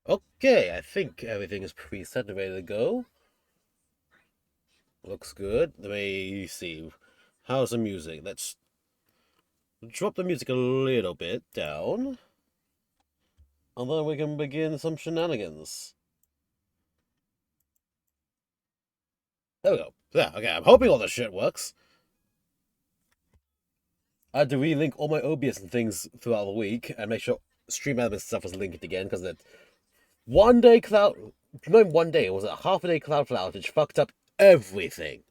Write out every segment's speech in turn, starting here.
Okay, I think everything is preset and ready to go. Looks good. Let me see. How's the music? Let's drop the music a little bit down, and then we can begin some shenanigans. There we go. Yeah, okay, I'm hoping all this shit works. I had to relink all my OBS and things throughout the week and make sure stream element stuff was linked again because that one day cloud, not even one day, it was a half a day cloud outage fucked up everything.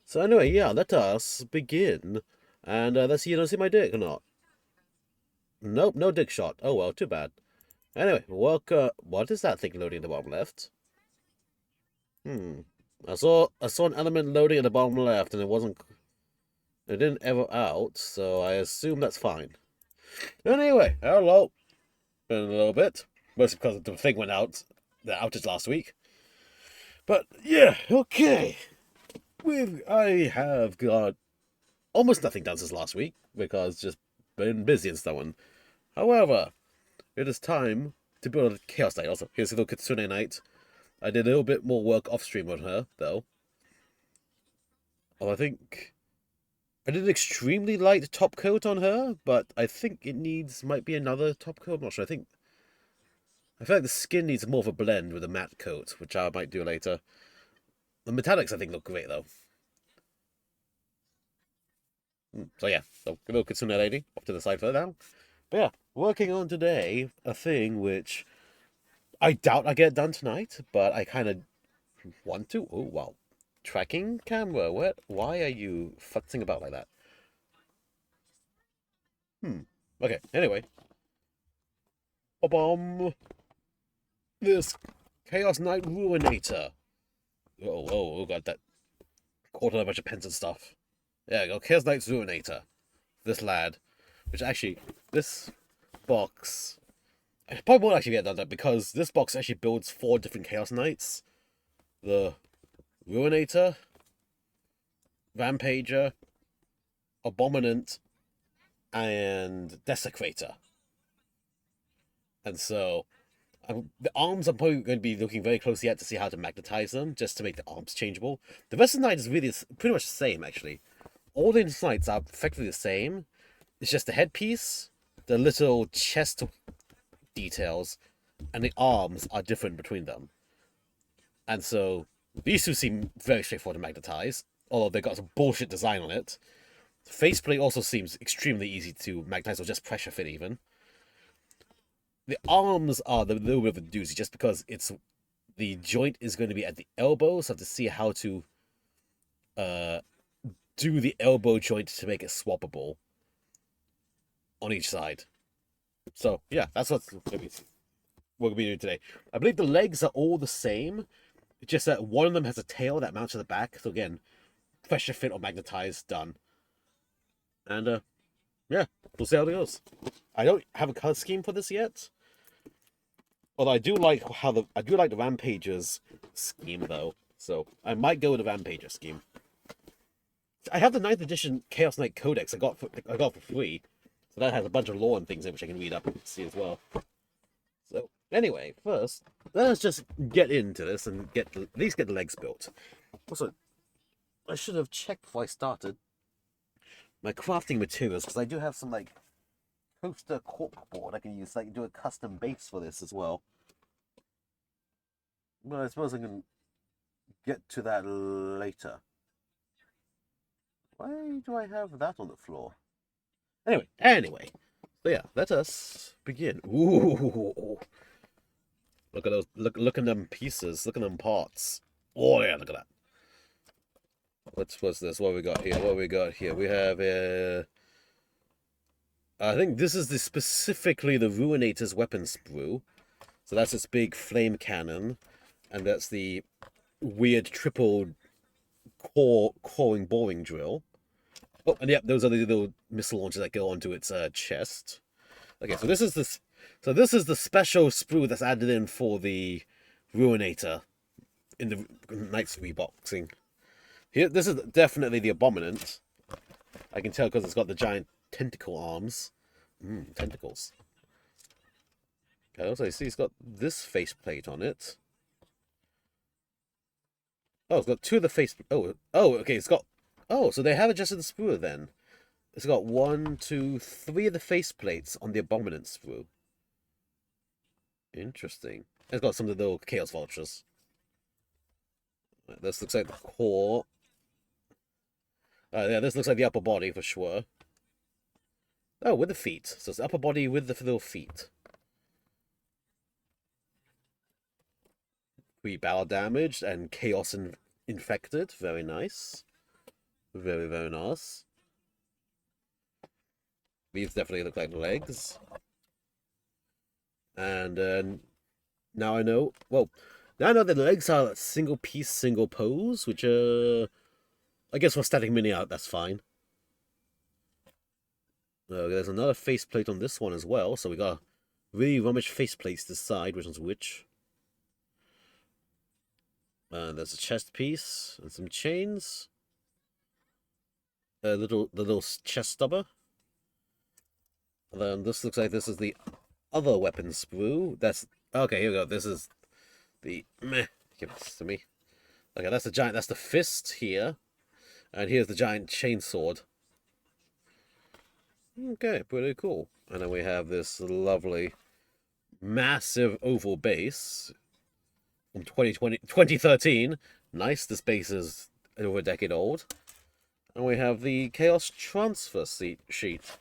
So anyway, yeah, let us begin. And let's see, you don't see my dick or not. Nope, no dick shot. Oh well, too bad. Anyway, what is that thing loading in the bottom left? Hmm. I saw an element loading at the bottom left, and it didn't ever out, so I assume that's fine. Anyway, hello. Been a little bit, mostly because the thing went out, the outage last week. But yeah, okay. I have got almost nothing done since last week because just been busy and so on. However, it is time to build a Chaos Knight. Also, here's a little Kitsune Knight. I did a little bit more work off stream on her, though. Oh, I think I did an extremely light top coat on her, but I think it might be another top coat. I'm not sure. I feel like the skin needs more of a blend with a matte coat, which I might do later. The metallics, I think, look great, though. So yeah, so little Kitsune lady off to the side for now. But yeah, working on today a thing which I doubt I get done tonight, but I kind of want to. Oh wow, tracking camera. What? Why are you futzing about like that? Hmm. Okay. Anyway, bomb this Chaos Knight Ruinator. Oh, got that caught on a bunch of pens and stuff. There you go. Chaos Knight's Ruinator. This lad, which actually this box. I probably won't actually get done that because this box actually builds 4 different Chaos Knights. The Ruinator, Rampager, Abominant, and Desecrator. And so the arms I'm probably going to be looking very closely at to see how to magnetize them, just to make the arms changeable. The rest of the knight is really pretty much the same, actually. All the knights are effectively the same. It's just the headpiece, the little chest details, and the arms are different between them. And so these two seem very straightforward to magnetize, although they got some bullshit design on it. Faceplate also seems extremely easy to magnetize or just pressure fit even. The arms are the little bit of a doozy just because the joint is going to be at the elbow, so I have to see how to uh do the elbow joint to make it swappable on each side. So yeah, that's what we're gonna be doing today. I believe the legs are all the same. It's just that one of them has a tail that mounts to the back. So again, pressure fit or magnetize done. And yeah, we'll see how it goes. I don't have a color scheme for this yet. Although I do like the Rampager's scheme though. So I might go with the Rampager scheme. I have the 9th edition Chaos Knight Codex I got for free. So that has a bunch of lore and things in which I can read up and see as well. So anyway, first, let's just get into this and at least get the legs built. Also, I should have checked before I started my crafting materials, because I do have some like coaster corkboard I can use, so I can do a custom base for this as well. But I suppose I can get to that later. Why do I have that on the floor? Anyway. So yeah, let us begin. Ooh. Look at those, look at them pieces, look at them parts. Oh yeah, look at that. What's this? What we got here? We have I think this is specifically the Ruinator's weapon sprue. So that's its big flame cannon, and that's the weird triple coring boring drill. Oh, and yep, those are the little missile launchers that go onto its chest. Okay, so this is the special sprue that's added in for the Ruinator in the Knight's reboxing. Here, this is definitely the Abominant. I can tell because it's got the giant tentacle arms. Tentacles. I also see it's got this faceplate on it. Oh, it's got two of the face. Okay. It's got. Oh, so they have adjusted the sprue then. It's got 1, 2, 3 of the faceplates on the Abominant sprue. Interesting. It's got some of the little Chaos Vultures. This looks like the core. Yeah, this looks like the upper body for sure. Oh, with the feet. So it's the upper body with the little feet. 3 battle damaged and chaos infected. Very nice. Very, very nice. These definitely look like legs. And now I know. Well, now I know that the legs are single piece, single pose, which I guess for static mini art, that's fine. There's another faceplate on this one as well, so we got really rummage faceplates to decide which one's which. There's a chest piece and some chains. The little chest stubber. And then this looks like this is the other weapon sprue. That's okay. Here we go. This is the meh. Give this to me. Okay, that's the giant. That's the fist here, and here's the giant chainsword. Okay, pretty cool. And then we have this lovely, massive oval base from 2013. Nice. This base is over a decade old. And we have the Chaos Transfer sheet.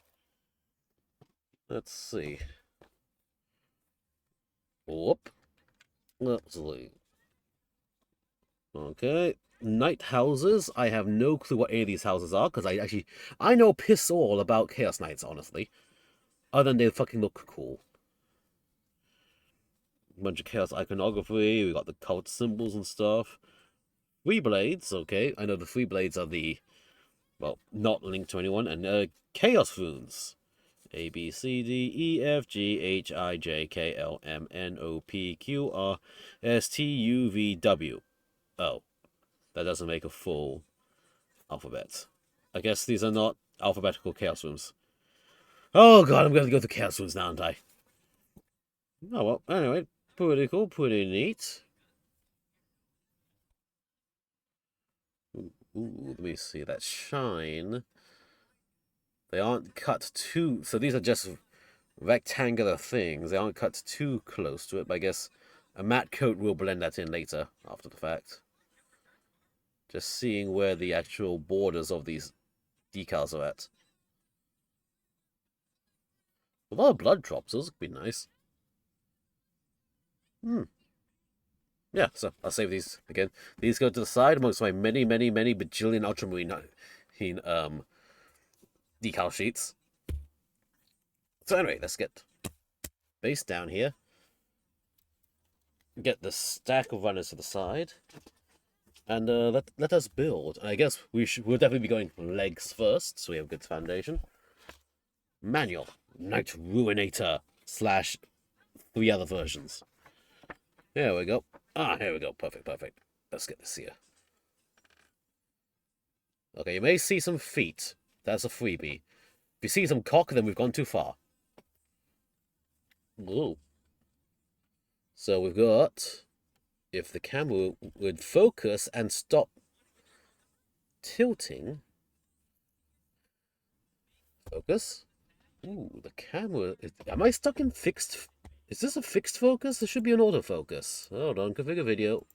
Let's see. Whoop. Let's see. Okay. Knight houses. I have no clue what any of these houses are, because I know piss all about Chaos Knights, honestly. Other than they fucking look cool. A bunch of Chaos iconography. We got the cult symbols and stuff. 3 blades. Okay. I know the 3 blades are the, well, not linked to anyone. And Chaos runes. A, B, C, D, E, F, G, H, I, J, K, L, M, N, O, P, Q, R, S, T, U, V, W. Oh, that doesn't make a full alphabet. I guess these are not alphabetical chaos runes. Oh god, I'm going to go to chaos runes now, aren't I? Oh well, anyway, pretty cool, pretty neat. Ooh, let me see that shine. They aren't cut too... So these are just rectangular things. They aren't cut too close to it, but I guess a matte coat will blend that in later, after the fact. Just seeing where the actual borders of these decals are at. A lot of blood drops. Those would be nice. Yeah, so I'll save these again. These go to the side amongst my many, many, many bajillion ultramarine decal sheets. So anyway, let's get base down here. Get the stack of runners to the side. And let us build. I guess we'll definitely be going legs first, so we have a good foundation. Manual. Knight Ruinator / 3 other versions. Here we go. Here we go. Perfect, perfect. Let's get this here. Okay, you may see some feet. That's a freebie. If you see some cock, then we've gone too far. Ooh. So we've got... If the camera would focus and stop tilting... Focus. Ooh, the camera... Am I stuck in fixed... Is this a fixed focus? There should be an autofocus. Hold on, configure video.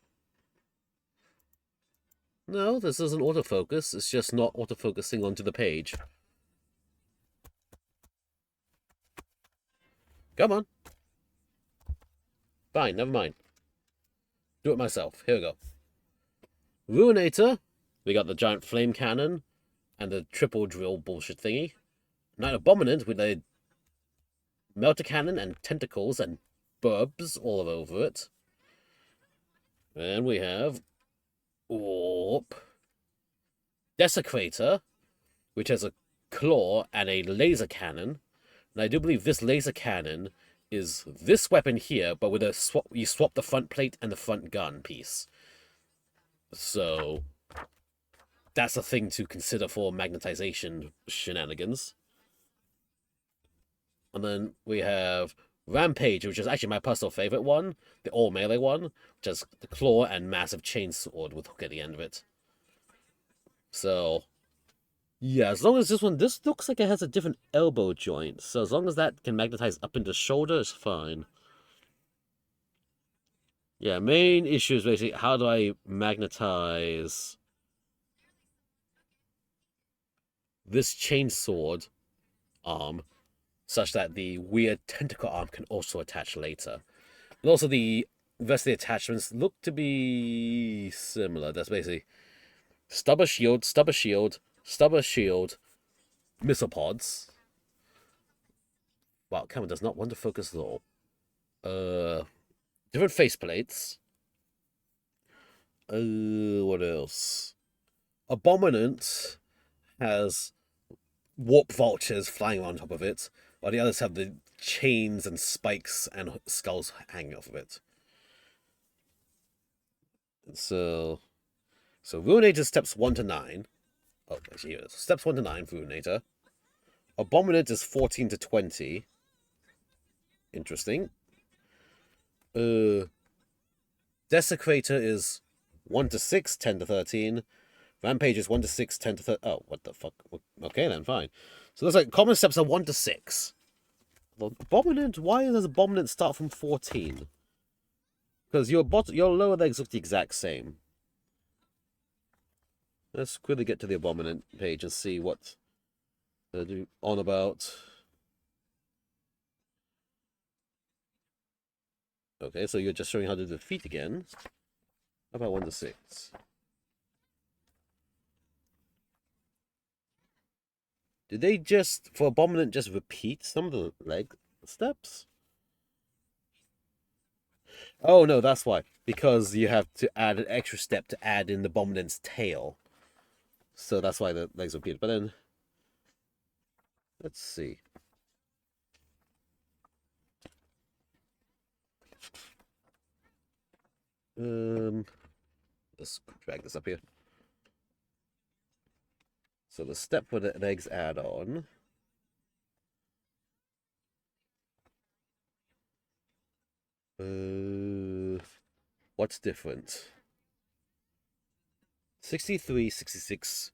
No, this isn't autofocus. It's just not autofocusing onto the page. Come on. Fine, never mind. Do it myself. Here we go. Ruinator. We got the giant flame cannon and the triple drill bullshit thingy. Knight Abominant with a melter cannon and tentacles and burbs all over it. And we have Desecrator, which has a claw and a laser cannon. And I do believe this laser cannon is this weapon here, but with you swap the front plate and the front gun piece. So that's a thing to consider for magnetization shenanigans. And then we have Rampage, which is actually my personal favorite one, the all melee one, which has the claw and massive chainsword with hook at the end of it. So, yeah, as long as this looks like it has a different elbow joint, so as long as that can magnetize up into shoulder, it's fine. Yeah, main issue is basically how do I magnetize this chainsword arm such that the weird tentacle arm can also attach later. And also the rest of the attachments look to be similar. That's basically stubber shield, stubber shield, stubber shield, missile pods. Wow, camera does not want to focus at all. Different faceplates. What else? Abominant has warp vultures flying on top of it, while the others have the chains and spikes and skulls hanging off of it. So Ruinator steps 1 to 9. Oh, actually, here it is. Steps 1 to 9 for Ruinator. Abominant is 14 to 20. Interesting. Desecrator is 1 to 6, 10 to 13. Rampage is 1 to 6, 10 to 13. Oh, what the fuck? Okay, then, fine. So there's like common steps are 1 to 6. Abominant? Why does Abominant start from 14? Because your lower legs look the exact same. Let's quickly get to the Abominant page and see what they're on about. Okay, so you're just showing how to do the feet again. How about 1 to 6? Did they just, for Abominant, just repeat some of the leg steps? Oh, no, that's why. Because you have to add an extra step to add in the Abominant's tail. So that's why the legs repeat. But then, let's see. Let's drag this up here. So the step for the legs add on. What's different? 63, 66.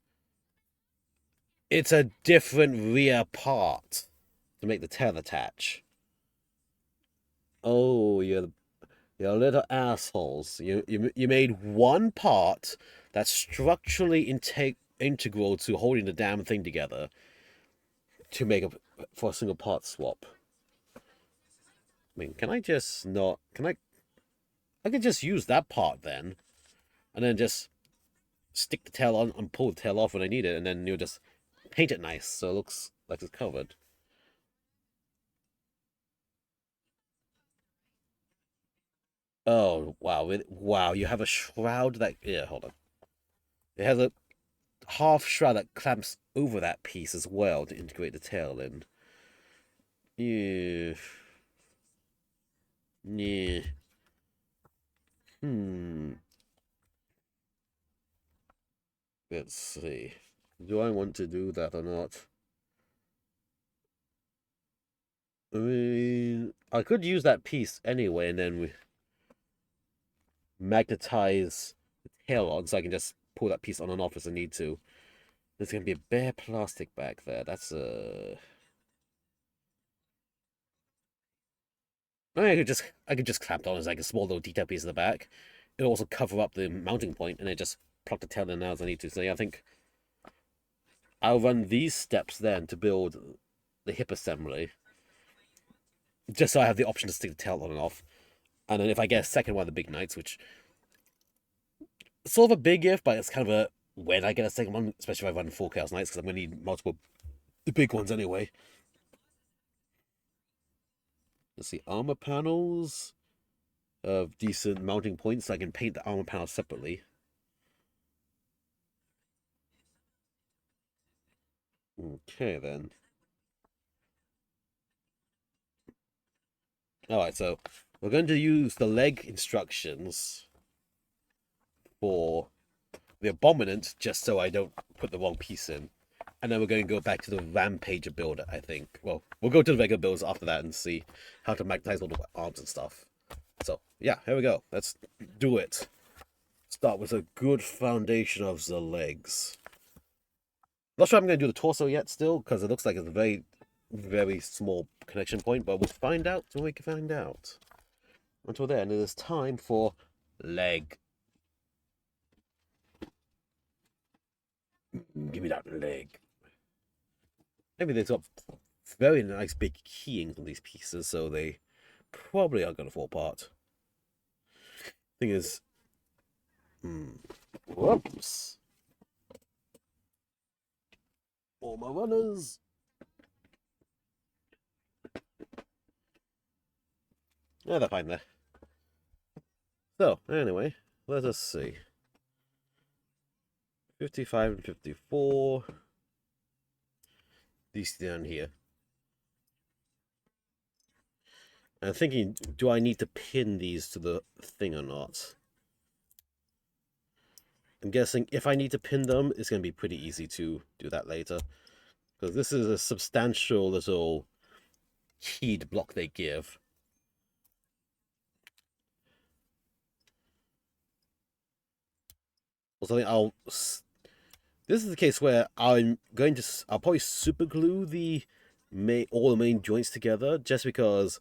It's a different rear part to make the tail attach. Oh, you're little assholes. You made one part that's structurally integral to holding the damn thing together to make for a single part swap. I mean, can I just not? I could just use that part then, and then just stick the tail on and pull the tail off when I need it, and then you'll just paint it nice so it looks like it's covered. Oh, wow. Wow, you have a shroud that... Yeah, hold on. It has a half shroud that clamps over that piece as well to integrate the tail in. Yeah. Yeah. Let's see. Do I want to do that or not? I mean, I could use that piece anyway, and then we magnetize the tail on, so I can just pull that piece on and off as I need to. There's gonna be a bare plastic back there. That's I could just clamp it on as like a small little detail piece in the back. It'll also cover up the mounting point, and then just plug the tail in now as I need to. So yeah, I think I'll run these steps then to build the hip assembly, just so I have the option to stick the tail on and off. And then if I get a second one of the big knights, which sort of a big if, but it's kind of a when I get a second one, especially if I run 4 Chaos Knights, because I'm going to need multiple the big ones anyway. Let's see, armor panels of decent mounting points, so I can paint the armor panels separately. Okay, then. Alright, so we're going to use the leg instructions for the Abominant, just so I don't put the wrong piece in. And then we're going to go back to the Rampager build, I think. Well, we'll go to the regular builds after that and see how to magnetize all the arms and stuff. So, yeah, here we go. Let's do it. Start with a good foundation of the legs. Not sure I'm going to do the torso yet still, because it looks like it's a very, very small connection point, but we'll find out when we can find out. Until then, it is time for leg. Give me that leg. Maybe they've got very nice big keyings on these pieces, so they probably are going to fall apart. Thing is, whoops. All my runners. Yeah, they're fine there. So, anyway, let us see. 55 and 54. These down here. I'm thinking, do I need to pin these to the thing or not? I'm guessing if I need to pin them, it's going to be pretty easy to do that later. Because this is a substantial little keyed block they give. Also, this is the case where I'll probably super glue all the main joints together, just because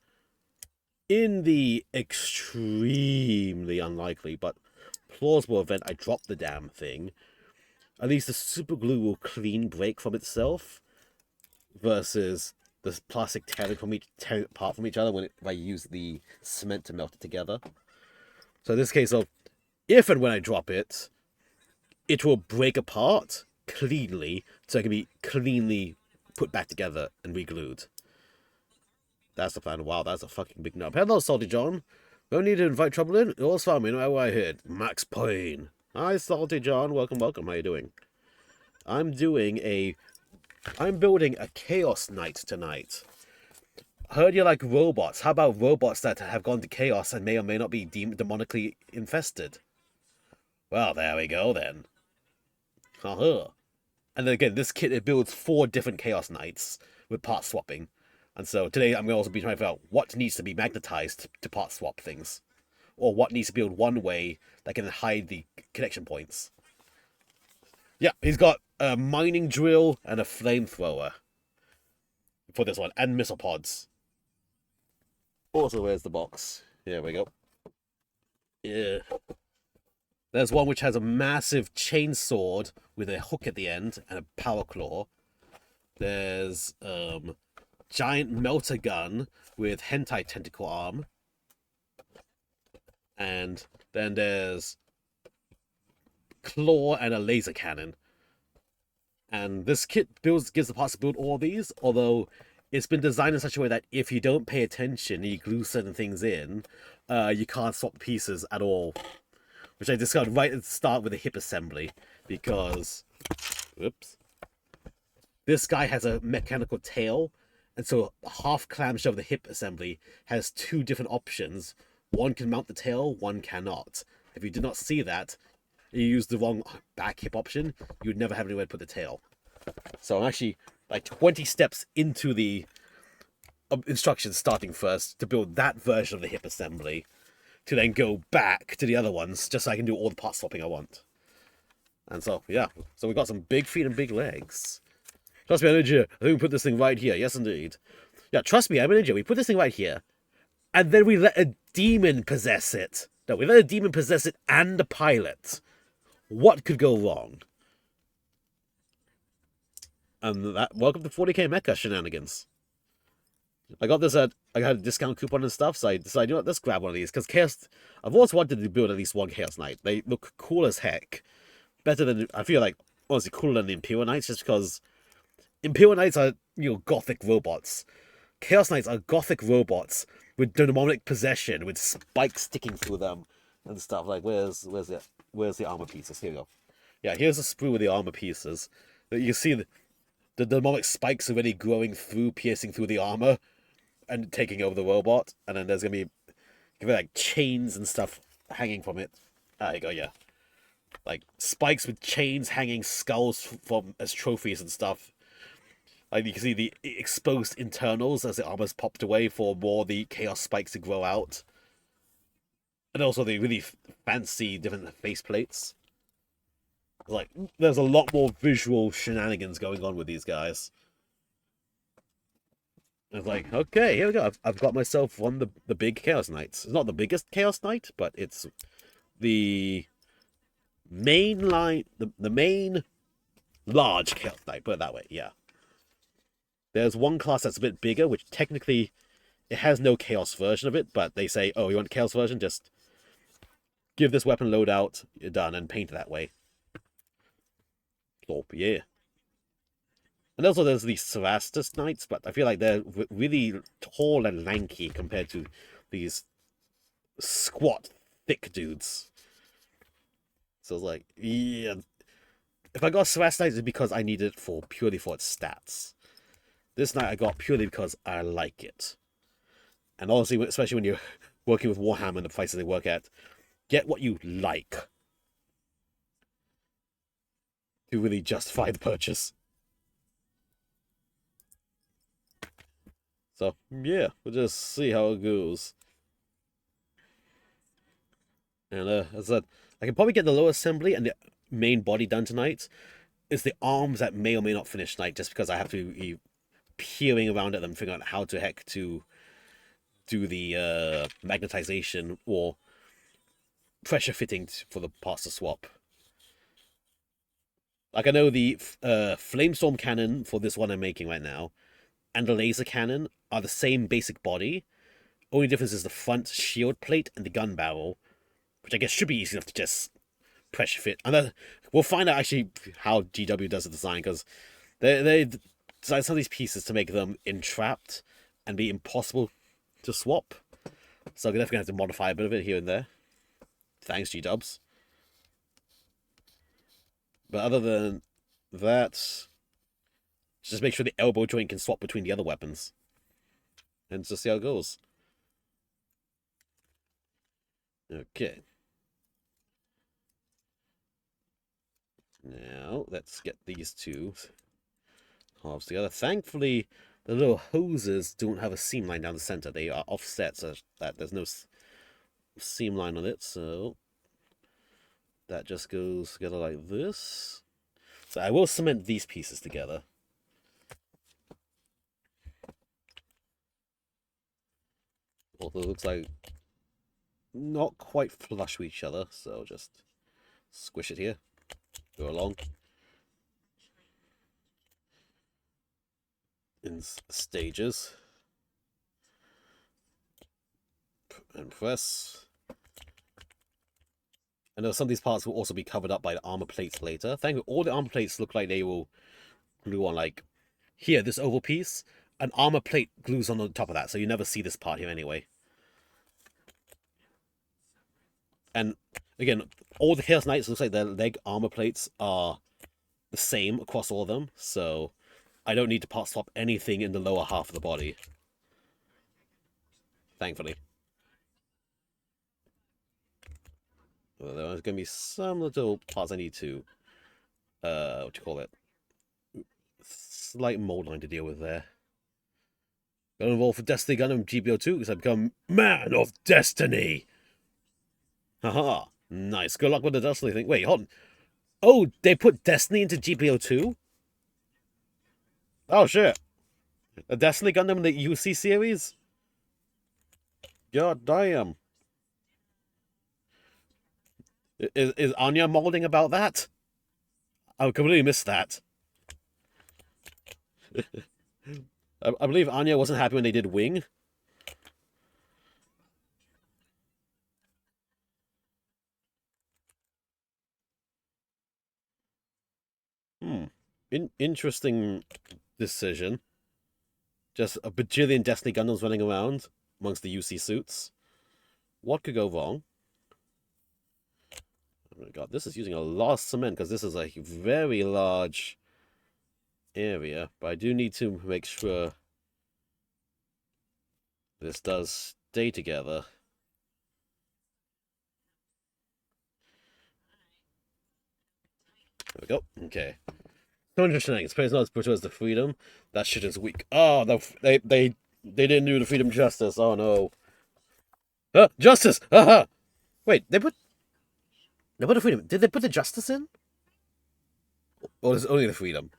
in the extremely unlikely but plausible event I drop the damn thing, at least the super glue will clean break from itself, versus the plastic tearing apart from each other when I use the cement to melt it together. So in this case, if and when I drop it, it will break apart cleanly, so it can be cleanly put back together and re-glued. That's the plan. Wow, that's a fucking big nub. Hello, Salty John. No need to invite trouble in. All's fine, no matter what I heard. Max Payne. Hi, Salty John. Welcome, welcome. How you doing? I'm building a Chaos Knight tonight. Heard you like robots. How about robots that have gone to chaos and may or may not be demonically infested? Well, there we go then. Uh-huh. And then again, this kit, it builds 4 different Chaos Knights with part swapping. And so today I'm going to also be trying to figure out what needs to be magnetized to part swap things. Or what needs to be built one way that can hide the connection points. Yeah, he's got a mining drill and a flamethrower for this one, and missile pods. Also, where's the box? Here we go. Yeah. There's one which has a massive chainsword with a hook at the end and a power claw. There's giant melter gun with hentai tentacle arm. And then there's claw and a laser cannon. And this kit gives the parts to build all these, although it's been designed in such a way that if you don't pay attention and you glue certain things in, you can't swap pieces at all. Which I discovered right at the start with the hip assembly, because, whoops, this guy has a mechanical tail, and so half clamshell of the hip assembly has 2 different options. One can mount the tail, one cannot. If you did not see that, and you use the wrong back hip option, you would never have anywhere to put the tail. So I'm actually like 20 steps into the instructions starting first to build that version of the hip assembly, to then go back to the other ones, just so I can do all the part swapping I want. And so, yeah. So we got some big feet and big legs. Trust me, I'm an engineer. I think we put this thing right here. Yes, indeed. Yeah, trust me, I'm an engineer. We put this thing right here. And then we let a demon possess it. No, we let a demon possess it and a pilot. What could go wrong? And that, welcome to 40k Mecha Shenanigans. I got this I had a discount coupon and stuff, so I decided, you know what, let's grab one of these, because Chaos, I've always wanted to build at least one Chaos Knight. They look cool as heck. Better than, I feel like, honestly, cooler than the Imperial Knights, just because Imperial Knights are, gothic robots. Chaos Knights are gothic robots with demonic possession, with spikes sticking through them and stuff. Like, where's the armor pieces? Here we go. Yeah, here's a sprue with the armor pieces. You can see the demonic spikes already growing through, piercing through the armor and taking over the robot, and then there's gonna be like chains and stuff hanging from it. There you go, yeah. Like spikes with chains hanging skulls from as trophies and stuff. Like you can see the exposed internals as the armor's popped away for more of the chaos spikes to grow out. And also the really fancy different faceplates. Like, there's a lot more visual shenanigans going on with these guys. It's like, okay, here we go. I've got myself one of the big Chaos Knights. It's not the biggest Chaos Knight, but it's the main line, the main large Chaos Knight, put it that way, yeah. There's one class that's a bit bigger, which technically it has no Chaos version of it, but they say, oh, you want a Chaos version? Just give this weapon loadout, you're done, and paint it that way. Oh, yeah. And also there's the Cerastus Knights, but I feel like they're really tall and lanky compared to these squat, thick dudes. So it's like, yeah. If I got Cerastus Knights, it's because I need it purely for its stats. This knight I got purely because I like it. And honestly, especially when you're working with Warhammer and the prices they work at, get what you like to really justify the purchase. So, yeah, we'll just see how it goes. And as I said, I can probably get the lower assembly and the main body done tonight. It's the arms that may or may not finish tonight, just because I have to be peering around at them, figuring out how to heck to do the magnetization or pressure fitting for the parts to swap. Like, I know the Flamestorm cannon for this one I'm making right now and the laser cannon are the same basic body. Only difference is the front shield plate and the gun barrel, which I guess should be easy enough to just pressure fit. And we'll find out actually how GW does the design, because they designed some of these pieces to make them entrapped and be impossible to swap. So we're definitely going to have to modify a bit of it here and there. Thanks, G-Dubs. But other than that, just make sure the elbow joint can swap between the other weapons. And just see how it goes. Okay. Now, let's get these two halves together. Thankfully, the little hoses don't have a seam line down the center. They are offset so that there's no seam line on it, so that just goes together like this. So I will cement these pieces together. Although it looks like not quite flush with each other, so just squish it here. Go along. In stages. And press. I know some of these parts will also be covered up by the armor plates later. Thankfully, all the armor plates look like they will glue on, like, here, this oval piece, an armor plate glues on top of that, so you never see this part here anyway. And, again, all the Chaos Knights looks like their leg armor plates are the same across all of them, so I don't need to part swap anything in the lower half of the body. Thankfully. Well, there's going to be some little parts I need to, what do you call it? Slight mold line to deal with there. Got involved for Destiny Gundam GBO2 because I've become Man of Destiny. Haha, nice. Good luck with the Destiny thing. Wait, hold on. Oh, they put Destiny into GBO2? Oh, shit. A Destiny Gundam in the UC series? God damn. Is Anya molding about that? I completely missed that. I believe Anya wasn't happy when they did Wing. Interesting decision. Just a bajillion Destiny Gundams running around amongst the UC suits. What could go wrong? Oh my god, this is using a lot of cement because this is a very large area. But I do need to make sure this does stay together. There we go. Okay. Knight Shenanigans. Praise not as the freedom. That shit is weak. Oh, they didn't do the freedom justice. Oh no. Justice! Haha! Wait, they put the freedom. Did they put the justice in? Or is it only the freedom?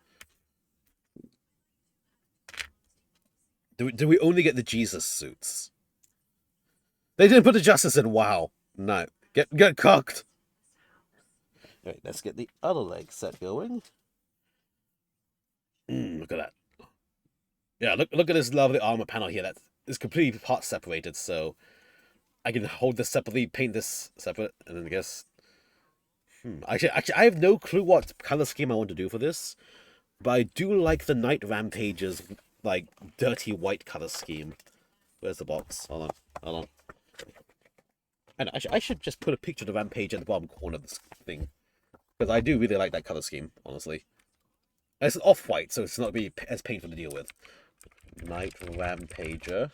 Do we only get the Jesus suits? They didn't put the justice in. Wow. No. Get cocked. Alright, let's get the other leg set going. Look at that. Yeah, look at this lovely armor panel here. That is completely part separated, so I can hold this separately, paint this separate, and then I guess. Actually, I have no clue what color scheme I want to do for this, but I do like the Knight Rampage's like dirty white color scheme. Where's the box? Hold on. And I should just put a picture of the Rampage at the bottom corner of this thing, because I do really like that color scheme, honestly. And it's an off-white, so it's not going to be as painful to deal with. Knight Rampager.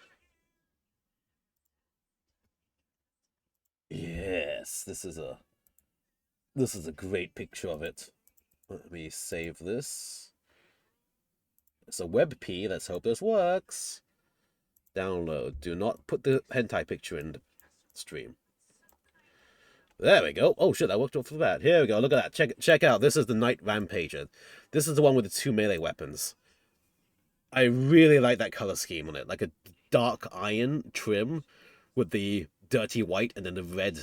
Yes, this is a great picture of it. Let me save this. It's a WebP. Let's hope this works. Download. Do not put the hentai picture in the stream. There we go. Oh shit, that worked off the bat. Here we go. Look at that. Check out. This is the Knight Rampager. This is the one with the 2 melee weapons. I really like that color scheme on it. Like a dark iron trim with the dirty white and then the red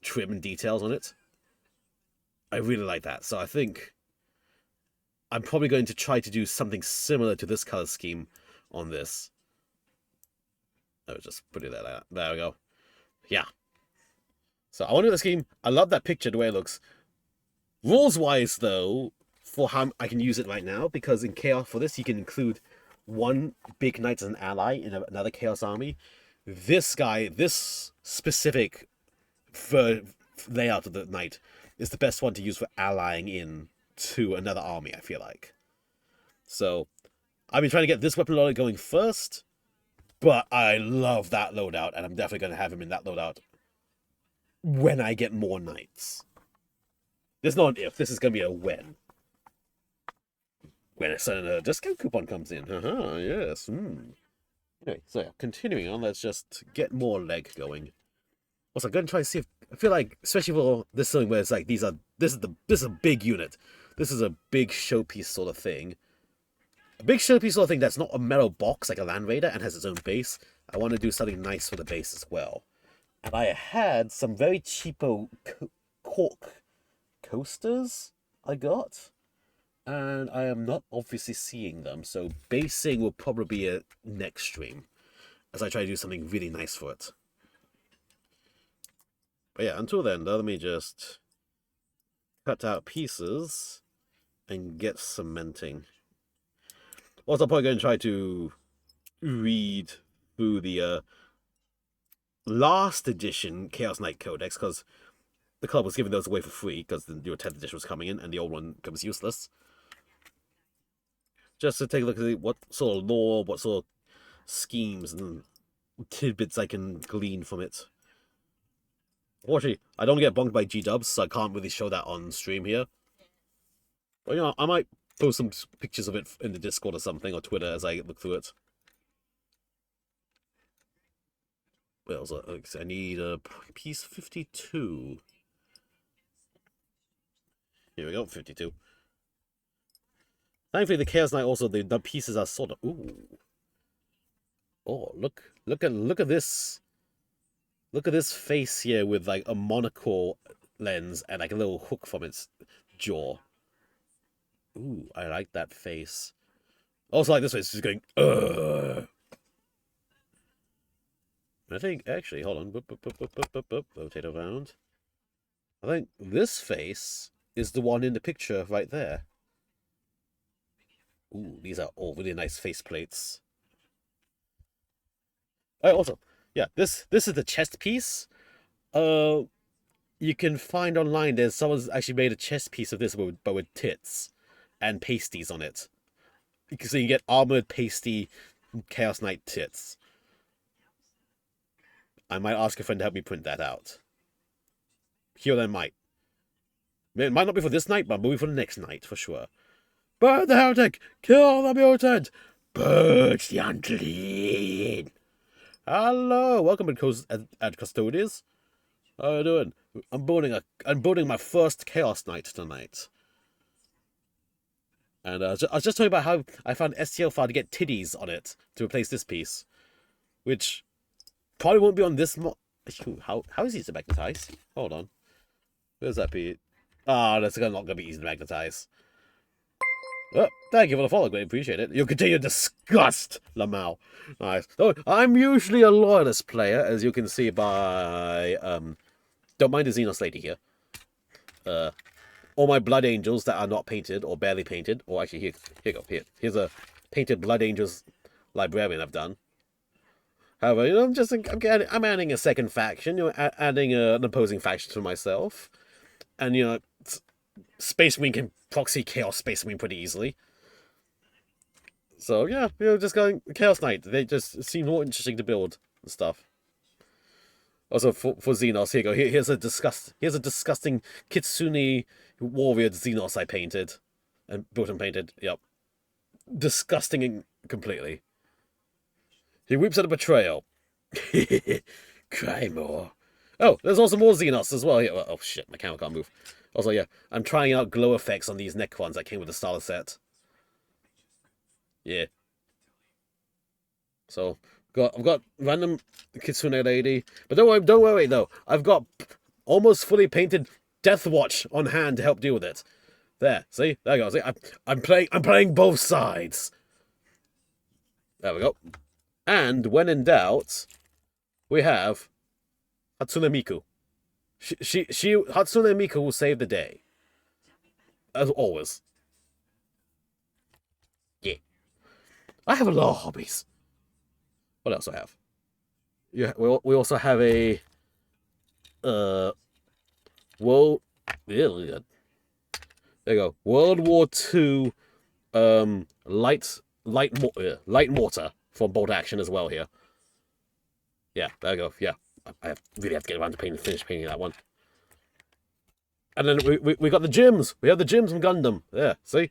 trim and details on it. I really like that. So I think I'm probably going to try to do something similar to this color scheme on this. I'll just put it there. There we go. Yeah. So I want to do the scheme. I love that picture, the way it looks. Rules-wise, though, for how I can use it right now, because in Chaos for this, you can include one big knight as an ally in another Chaos army. This guy, this specific layout of the knight is the best one to use for allying in to another army, I feel like. So, I've been trying to get this weapon loadout going first, but I love that loadout, and I'm definitely going to have him in that loadout when I get more knights. There's not an if, this is going to be a when. When a discount coupon comes in. Yes. Anyway, so yeah, continuing on, let's just get more leg going. Also, I'm going to try to see if I feel like, especially for this thing where it's like this is a big unit. This is a big showpiece sort of thing. A big showpiece sort of thing that's not a metal box like a Land Raider and has its own base. I want to do something nice for the base as well. And I had some very cheapo cork coasters I got. And I am not obviously seeing them, so basing will probably be a next stream as I try to do something really nice for it. But yeah, until then, let me just cut out pieces and get cementing. Also, I'm probably going to try to read through the last edition Chaos Knight Codex, because the club was giving those away for free because the new 10th edition was coming in and the old one becomes useless. Just to take a look at what sort of lore, what sort of schemes and tidbits I can glean from it. Unfortunately, I don't get bonked by G-dubs, so I can't really show that on stream here. But, you know, I might post some pictures of it in the Discord or something, or Twitter, as I look through it. Well, I need a piece 52. Here we go, 52. Thankfully, the Chaos Knight also, the pieces are sort of... Ooh. Oh, look at this. Look at this face here with like a monocle lens and like a little hook from its jaw. Ooh, I like that face. Also like this face, just going, ugh. I think, actually, hold on. Rotate around. I think this face is the one in the picture right there. Ooh, these are all really nice face plates. Oh, also, yeah, this is the chest piece. You can find online there's someone's actually made a chest piece of this but with tits and pasties on it. So you get armored pasty Chaos Knight tits. I might ask a friend to help me print that out. Here I might. It might not be for this night, but maybe for the next night, for sure. Burn the heretic! Kill the mutant! Purge the unclean! Hello! Welcome at Custodies. How you doing? I'm building my first Chaos Knight tonight. And I was just talking about how I found STL file to get titties on it to replace this piece. Which probably won't be on this How is he to magnetize? Hold on. Where's that piece? Ah, that's not going to be easy to magnetize. Oh, thank you for the follow, great, appreciate it. You continue to disgust, Lamau. Nice. So, I'm usually a loyalist player, as you can see by, don't mind the Xenos lady here. All my Blood Angels that are not painted, or barely painted, or actually, here you go, here's a painted Blood Angels librarian I've done. However, you know, I'm adding a second faction, you know, adding an opposing faction to myself. And, you know, Space Marine can proxy Chaos Space Marine pretty easily. So, yeah, you know, just going Chaos Knight. They just seem more interesting to build and stuff. Also, for Xenos, here you go. Here's a disgusting Kitsune warrior Xenos I painted. And built and painted. Yep. Disgusting completely. He weeps at a betrayal. Cry more. Oh, there's also more Xenos as well here. Oh shit, my camera can't move. Also, yeah, I'm trying out glow effects on these Necrons that came with the starter set. Yeah. So, I've got random Kitsune lady, but don't worry though. I've got almost fully painted Deathwatch on hand to help deal with it. There, see, there you go. See, I'm playing both sides. There we go. And when in doubt, we have Hatsune Miku. Hatsune Miku will save the day. As always. Yeah. I have a lot of hobbies. What else do I have? Yeah, we also have a world. Really good. There you go. World War II light mortar for bolt action as well here. Yeah, there you go. Yeah, I really have to get around to finish painting that one. And then we got the gyms. We have the gyms from Gundam. Yeah, see?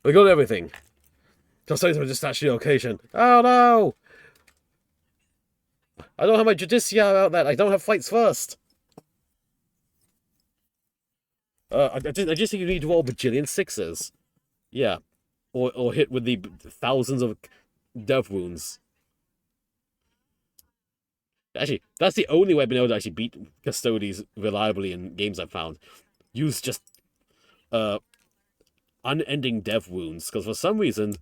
We got everything. Just so just actually occasion. Oh no! I don't have my Judicia out there. I don't have fights first. I just think you need to roll bajillion sixes. Yeah. Or hit with the thousands of death wounds. Actually, that's the only way I've been able to actually beat Custodes reliably in games I've found. Use just unending death wounds, because for some reason,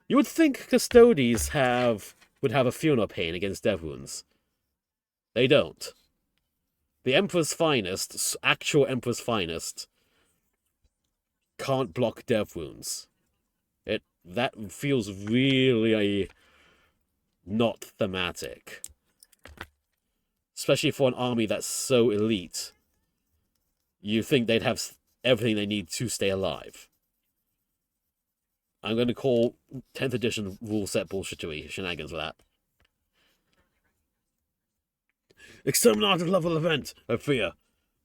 you would think Custodes would have a funeral pain against death wounds. They don't. The Emperor's Finest, actual Emperor's Finest, can't block death wounds. That feels really not thematic. Especially for an army that's so elite. You think they'd have everything they need to stay alive. I'm going to call 10th edition rule set bullshittery shenanigans for that. Exterminator level event, I fear.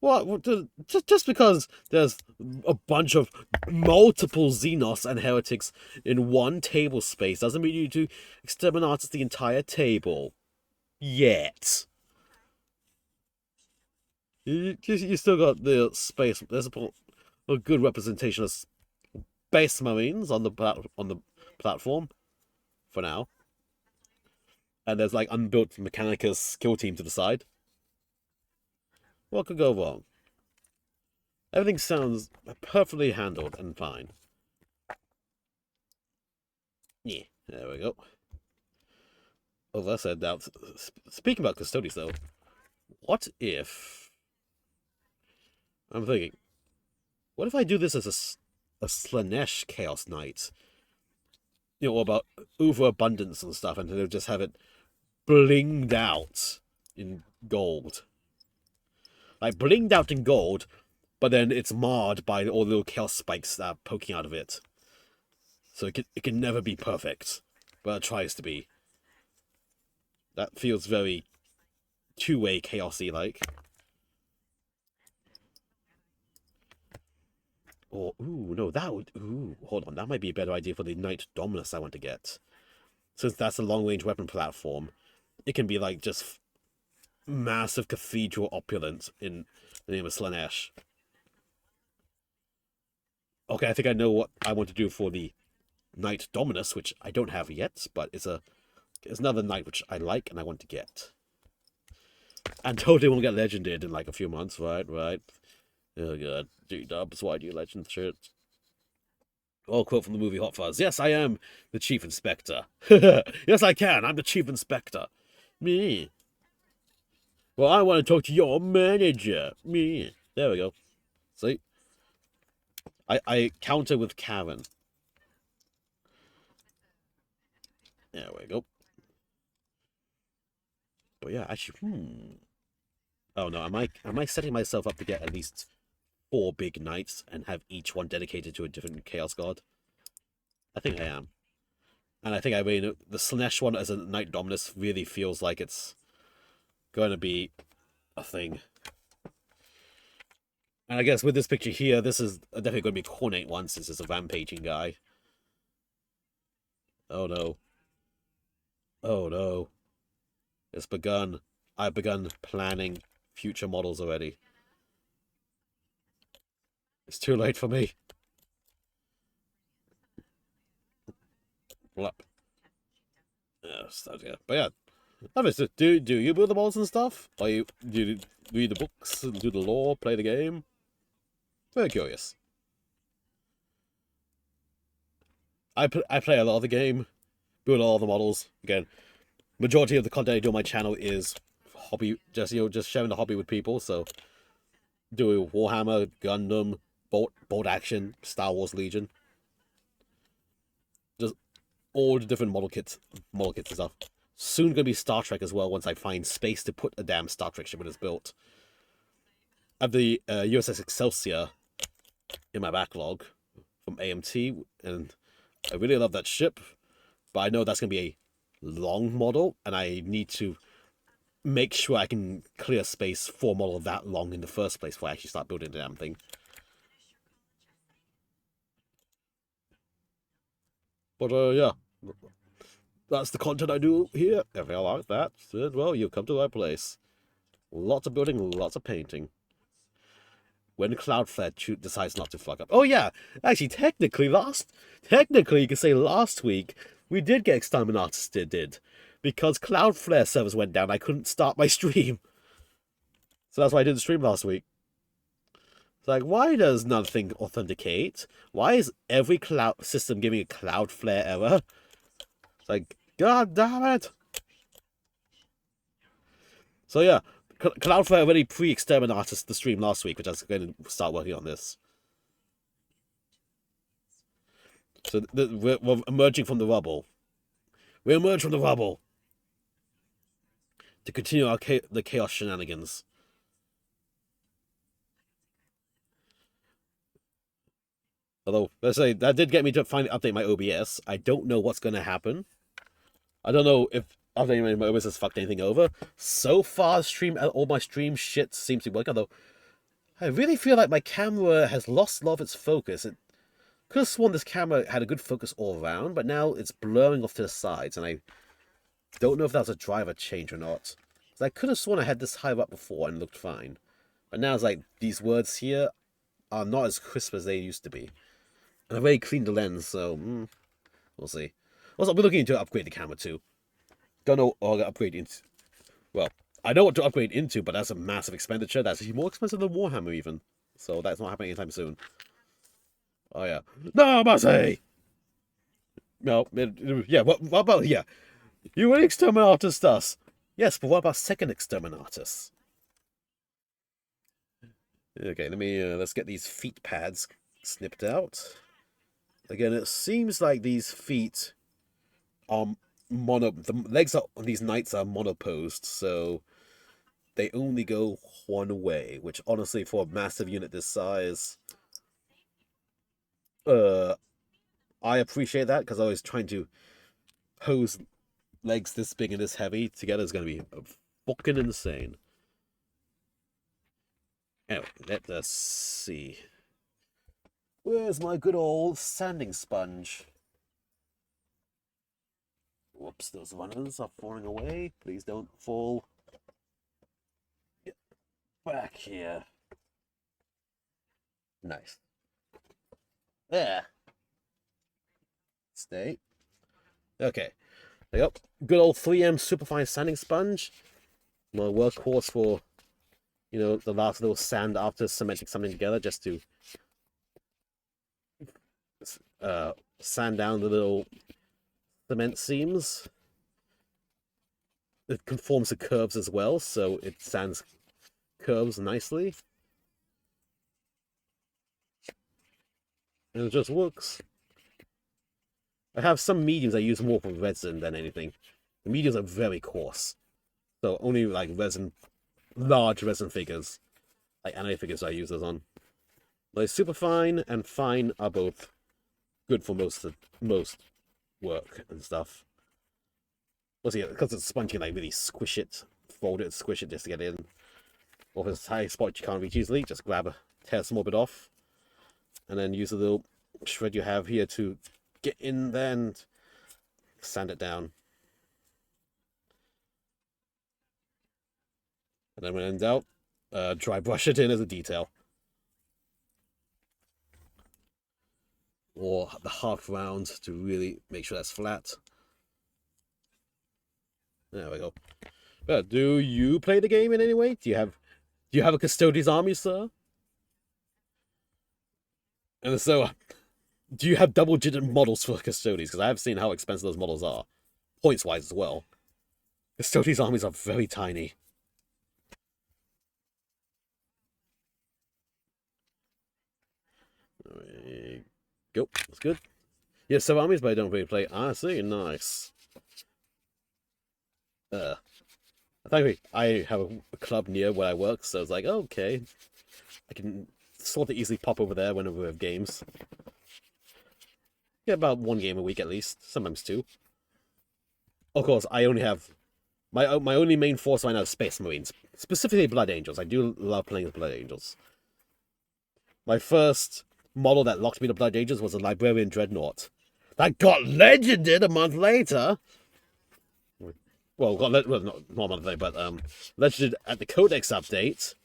What? Just because there's a bunch of multiple Xenos and heretics in one table space doesn't mean you do exterminate the entire table. Yet. You still got the space. There's a good representation of Space Marines on the platform for now. And there's like unbuilt Mechanicus kill team to the side. What could go wrong? Everything sounds perfectly handled and fine. Yeah, there we go. Oh, that's said, now, speaking about Custodes, though, what if... I'm thinking, what if I do this as a Slanesh Chaos Knight? You know, about overabundance and stuff, and they'll just have it blinged out in gold. Like, blinged out in gold, but then it's marred by all the little chaos spikes that are poking out of it. So it can never be perfect, but it tries to be. That feels very two-way chaosy like. Or, ooh, no, that would, ooh, hold on, that might be a better idea for the Knight Dominus I want to get. Since that's a long-range weapon platform, it can be like just massive cathedral opulence in the name of Slanesh. Okay, I think I know what I want to do for the Knight Dominus, which I don't have yet, but it's another knight which I like and I want to get. And totally won't get legended in like a few months, right? Right. Oh god, G-dubs, why do you legend shit? Oh, quote from the movie Hot Fuzz. Yes, I am the Chief Inspector. Yes, I can. I'm the Chief Inspector. Me. Well, I want to talk to your manager. Me. There we go. See? I counter with Karen. There we go. But yeah, actually, Oh no, am I setting myself up to get at least 4 big knights and have each one dedicated to a different Chaos God? I think I am. And I think I mean the Slanesh one as a Knight Dominus really feels like it's going to be a thing. And I guess with this picture here, this is definitely going to be a Cornate one since it's a rampaging guy. Oh no. Oh no. It's begun. I've begun planning future models already. It's too late for me. Blap. Yes, yeah. But yeah. Obviously, do you build the models and stuff? Or do you read the books, do the lore, play the game? Very curious. I play a lot of the game, build all the models. Again, majority of the content I do on my channel is hobby, just sharing the hobby with people. So, do Warhammer, Gundam, Bolt Action, Star Wars Legion, just all the different model kits and stuff. Soon gonna be Star Trek as well once I find space to put a damn Star Trek ship when it's built. I have the USS Excelsior in my backlog from AMT, and I really love that ship, but I know that's gonna be a long model, and I need to make sure I can clear space for a model that long in the first place before I actually start building the damn thing. But yeah, that's the content I do here. If you like that, then well, you've come to the right place. Lots of building, lots of painting. When Cloudflare decides not to fuck up. Oh yeah, actually, technically, you could say last week we did get Exterminatus did because Cloudflare servers went down. I couldn't start my stream, so that's why I didn't stream last week. It's like, why does nothing authenticate? Why is every cloud system giving a Cloudflare error? It's like, god damn it! So yeah, Cloudflare already pre-Exterminatus the stream last week, which I was going to start working on this. So we're emerging from the rubble. We emerge from the rubble to continue the chaos shenanigans. Although, let's say, that did get me to finally update my OBS. I don't know what's going to happen. I don't know if updating my OBS has fucked anything over. So far, all my stream shit seems to be working, although I really feel like my camera has lost a lot of its focus. It could have sworn this camera had a good focus all around, but now it's blurring off to the sides, and I don't know if that was a driver change or not. I could have sworn I had this higher up before and looked fine. But now it's like, these words here are not as crisp as they used to be. And I've already cleaned the lens, so we'll see. Also, we're looking to upgrade the camera too. Don't know what to upgrade into. Well, I know what to upgrade into, but that's a massive expenditure. That's more expensive than Warhammer even. So that's not happening anytime soon. Oh yeah. No mercy! No, yeah, what about, yeah. You will exterminatus us. Yes, but what about second exterminatus? Okay, let's get these feet pads snipped out. Again, it seems like these feet are the legs on these knights are monoposed, so they only go one way, which honestly for a massive unit this size, I appreciate that because I was trying to pose legs this big and this heavy together is going to be fucking insane. Anyway, let us see. Where's my good old sanding sponge? Whoops, those runners are falling away. Please don't fall. Get back here. Nice. There. Stay. Okay. There you go. Good old 3M Superfine Sanding Sponge. My workhorse for, the last little sand after cementing something together, just to sand down the little cement seams. It conforms to curves as well, so it sands curves nicely. And it just works. I have some mediums I use more for resin than anything. The mediums are very coarse. So only like large resin figures, like anime figures I use those on. Like super fine and fine are both good for most work and stuff. Also, yeah, because it's spongy, like really squish it, fold it, squish it just to get in. Or if it's a high spot you can't reach easily, just tear some more bit off, and then use a little shred you have here to get in there and sand it down. And then when it ends out, dry brush it in as a detail. Or the half round to really make sure that's flat. There we go. But do you play the game in any way? Do you have a Custodes army, sir? And so, do you have double-digit models for Custodes? Because I have seen how expensive those models are, points-wise as well. Custodes armies are very tiny. There we go. That's good. Yeah, some armies, but I don't really play. I see. Nice. Thankfully, I have a club near where I work, so it's like, okay, I can sort of easily pop over there whenever we have games. Get about one game a week at least, sometimes two. Of course, I only have my only main force right now is Space Marines, specifically Blood Angels. I do love playing with Blood Angels. My first model that locked me to Blood Angels was a Librarian Dreadnought. That got legended a month later. Well, not a month later, but legended at the Codex update.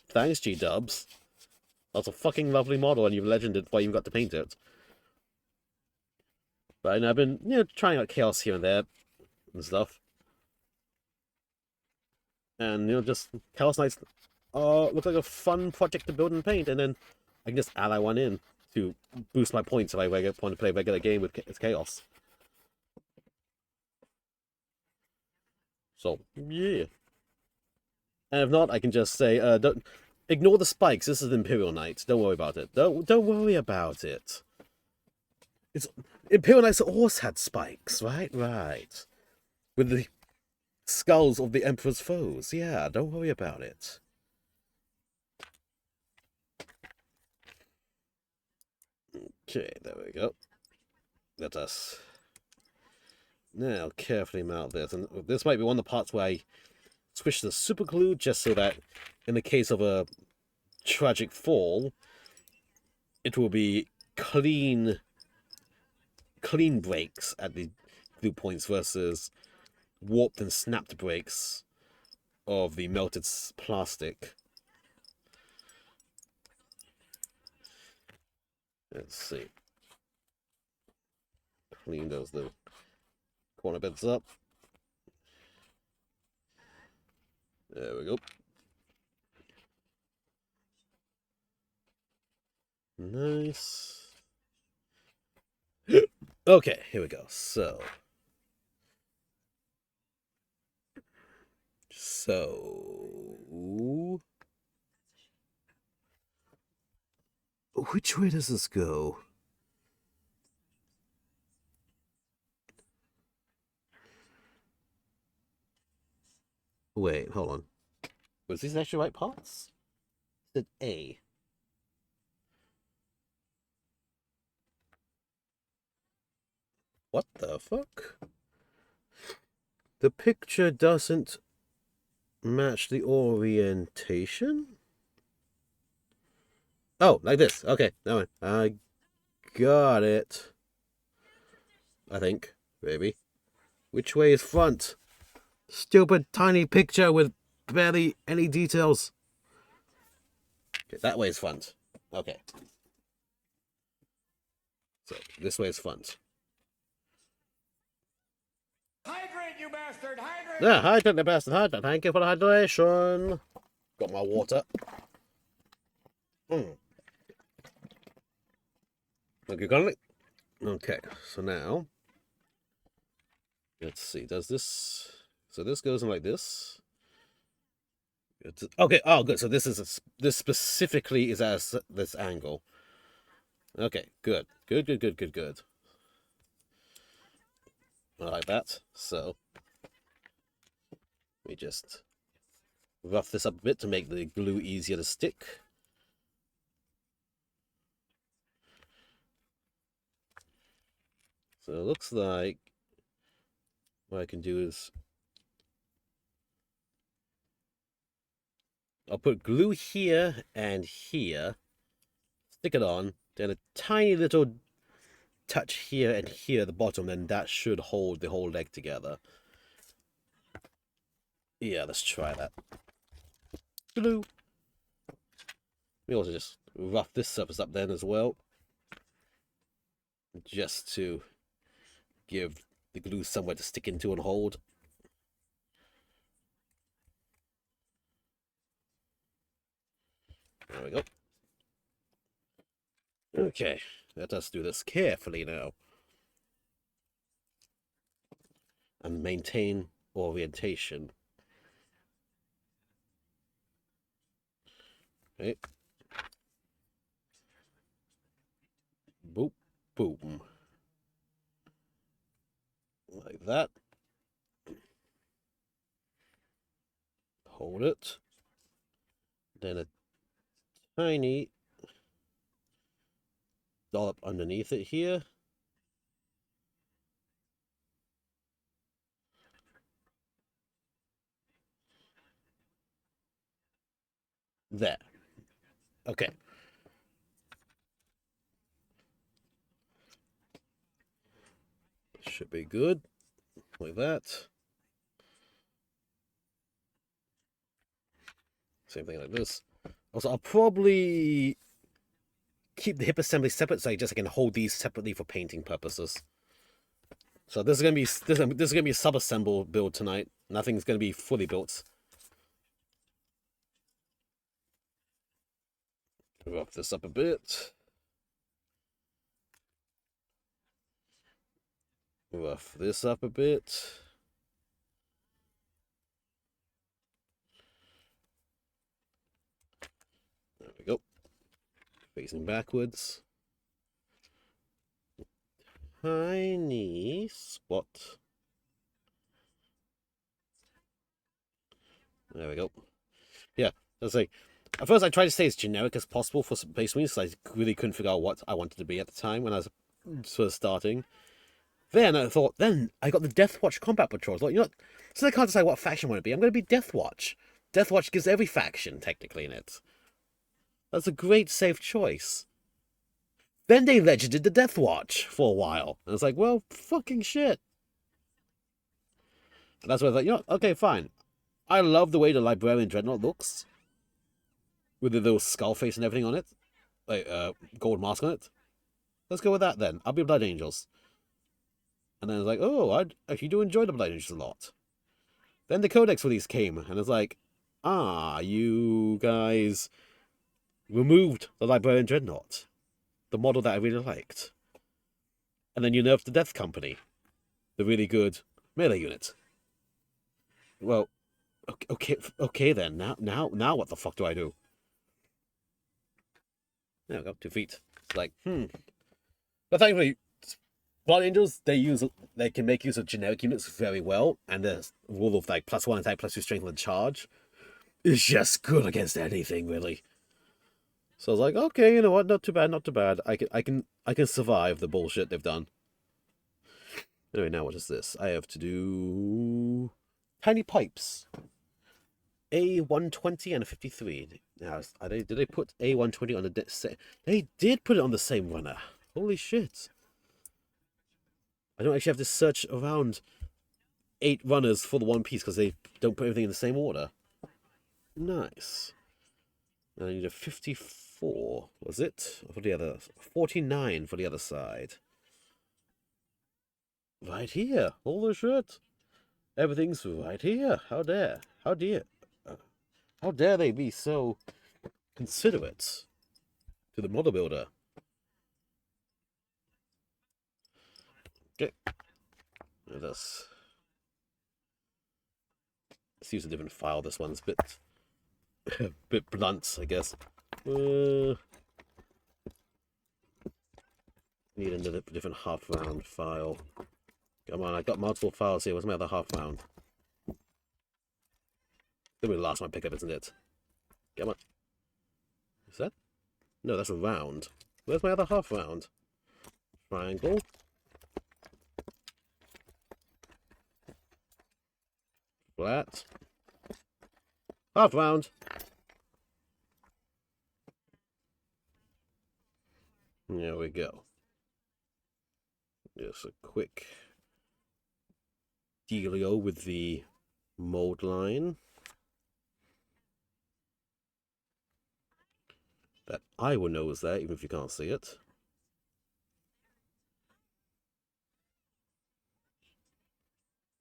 Thanks, G-dubs. That's a fucking lovely model, and you've legended before you even got to paint it. But I've been, trying out Chaos here and there and stuff. And, just Chaos Knights look like a fun project to build and paint, and then I can just ally one in to boost my points if I want to play a regular game with Chaos. So, yeah. And if not, I can just say, don't ignore the spikes. This is Imperial Knights. Don't worry about it. Don't worry about it. It's Imperial Knights always had spikes, right? Right. With the skulls of the Emperor's foes. Yeah, don't worry about it. Okay, there we go. Let us now carefully mount this. And this might be one of the parts where I switch the super glue just so that in the case of a tragic fall, it will be clean breaks at the glue points versus warped and snapped breaks of the melted plastic. Let's see. Clean those little corner bits up. There we go. Nice. Okay, here we go. So, which way does this go? Wait, hold on. Was these actually right parts? It said A. What the fuck? The picture doesn't match the orientation? Oh, like this. Okay, never mind. I got it. I think. Maybe. Which way is front? Stupid tiny picture with barely any details. Okay, that way is front. Okay. So, this way is front. Hydrate, you bastard! Hydrate! Yeah, hydrate the bastard. Hydrate. Thank you for the hydration. Got my water. Okay, got it. Okay, so now let's see. Does this? So this goes in like this. Okay. Oh, good. So this specifically is at this angle. Okay. Good. Good. Good. Good. Good. Good. I like that. So we just rough this up a bit to make the glue easier to stick. So it looks like what I can do is I'll put glue here and here, stick it on, then a tiny little touch here and here at the bottom, and that should hold the whole leg together. Yeah, let's try that. Glue. We also just rough this surface up then as well, just to give the glue somewhere to stick into and hold. There we go. Okay, let us do this carefully now. And maintain orientation. Okay. Boop, boom. Like that. Hold it. Then a tiny dollop underneath it here. There. Okay. Should be good. Like that. Same thing like this. Also, I'll probably keep the hip assembly separate so I can hold these separately for painting purposes. So this is gonna be a sub-assemble build tonight. Nothing's gonna be fully built. Rough this up a bit. Rough this up a bit. There we go. Facing backwards. Tiny spot. There we go. Yeah, that's like. At first, I tried to stay as generic as possible for Space Marines because I really couldn't figure out what I wanted to be at the time when I was first starting. Then I thought, then I got the Deathwatch combat patrols. Like, you know, so I can't decide what faction I want to be. I'm going to be Deathwatch. Deathwatch gives every faction technically in it. That's a great safe choice. Then they legended the Deathwatch for a while. And it's like, well, fucking shit. And that's why I thought, you know, okay, fine. I love the way the Librarian Dreadnought looks. With the little skull face and everything on it. Like, gold mask on it. Let's go with that then. I'll be Blood Angels. And then it's like, oh, I actually do enjoy the Blood Angels a lot. Then the Codex release came, and it's like, you guys removed the Librarian Dreadnought. The model that I really liked. And then you nerfed the Death Company. The really good melee unit. Well, okay then. Now what the fuck do I do? There we go, defeat. It's like, But thankfully, Blood Angels, they can make use of generic units very well, and the rule of like +1 attack, +2 strength and charge is just good against anything, really. So I was like, okay, you know what, not too bad, not too bad. I can survive the bullshit they've done. Anyway, now what is this? I have to do tiny pipes. A120 and a 53. Now, did they put A120 on the... They did put it on the same runner. Holy shit. I don't actually have to search around 8 runners for the one piece because they don't put everything in the same order. Nice. I need a 54, was it? For the other... 49 for the other side. Right here. Holy shit. Everything's right here. How dare they be so considerate to the model builder? Okay. Let's use a different file. This one's a bit blunt, I guess. Need another different half round file. Come on, I got multiple files here. What's my other half round? That'll be the last one I pick up, isn't it? Come on. Is that? No, that's a round. Where's my other half round? Triangle. Flat. Half round. There we go. Just a quick dealio with the mold line. That I will know is there, even if you can't see it.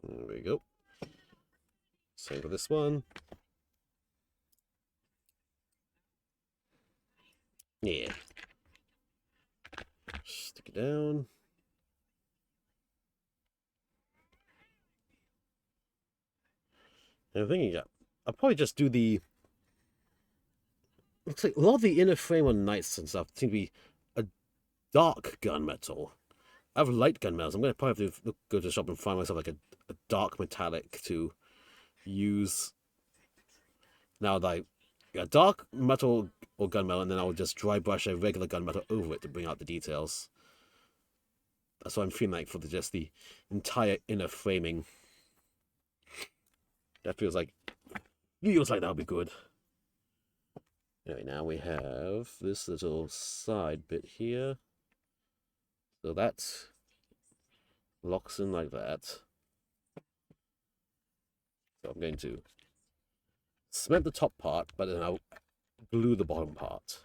There we go. Same for this one. Yeah. Stick it down. And I'm thinking, I'll probably just do the... Looks like a lot of the inner frame on Knights and stuff seem to be a dark gunmetal. I have light gunmetals. I'm going to probably have to go to the shop and find myself like a dark metallic to use. Now, like, dark metal or gunmetal, and then I'll just dry brush a regular gunmetal over it to bring out the details. That's what I'm feeling like for just the entire inner framing. That feels like that'll be good. Anyway, now we have this little side bit here. So that locks in like that. So I'm going to cement the top part, but then I'll glue the bottom part.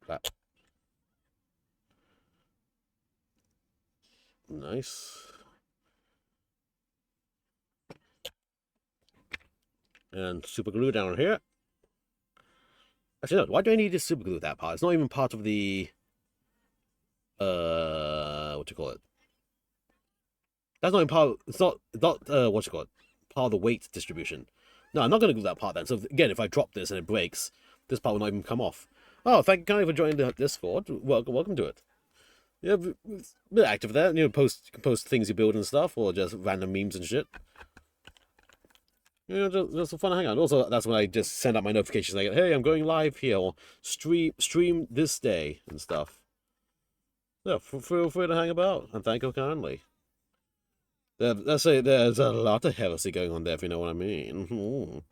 That. Nice. And super glue down here. Actually, no, why do I need to super glue that part? It's not even part of the... what you call it? That's not even part... It's not what you call it? Part of the weight distribution. No, I'm not going to glue that part then. So again, if I drop this and it breaks, this part will not even come off. Oh, thank you kindly for joining the Discord. Welcome to it. Yeah, a bit active there. You know, post things you build and stuff, or just random memes and shit. You know, just a fun hangout. Also, that's when I just send out my notifications like, hey, I'm going live here, or stream this day and stuff. Yeah, feel free to hang about, and thank you kindly. Let's say there's a lot of heresy going on there, if you know what I mean.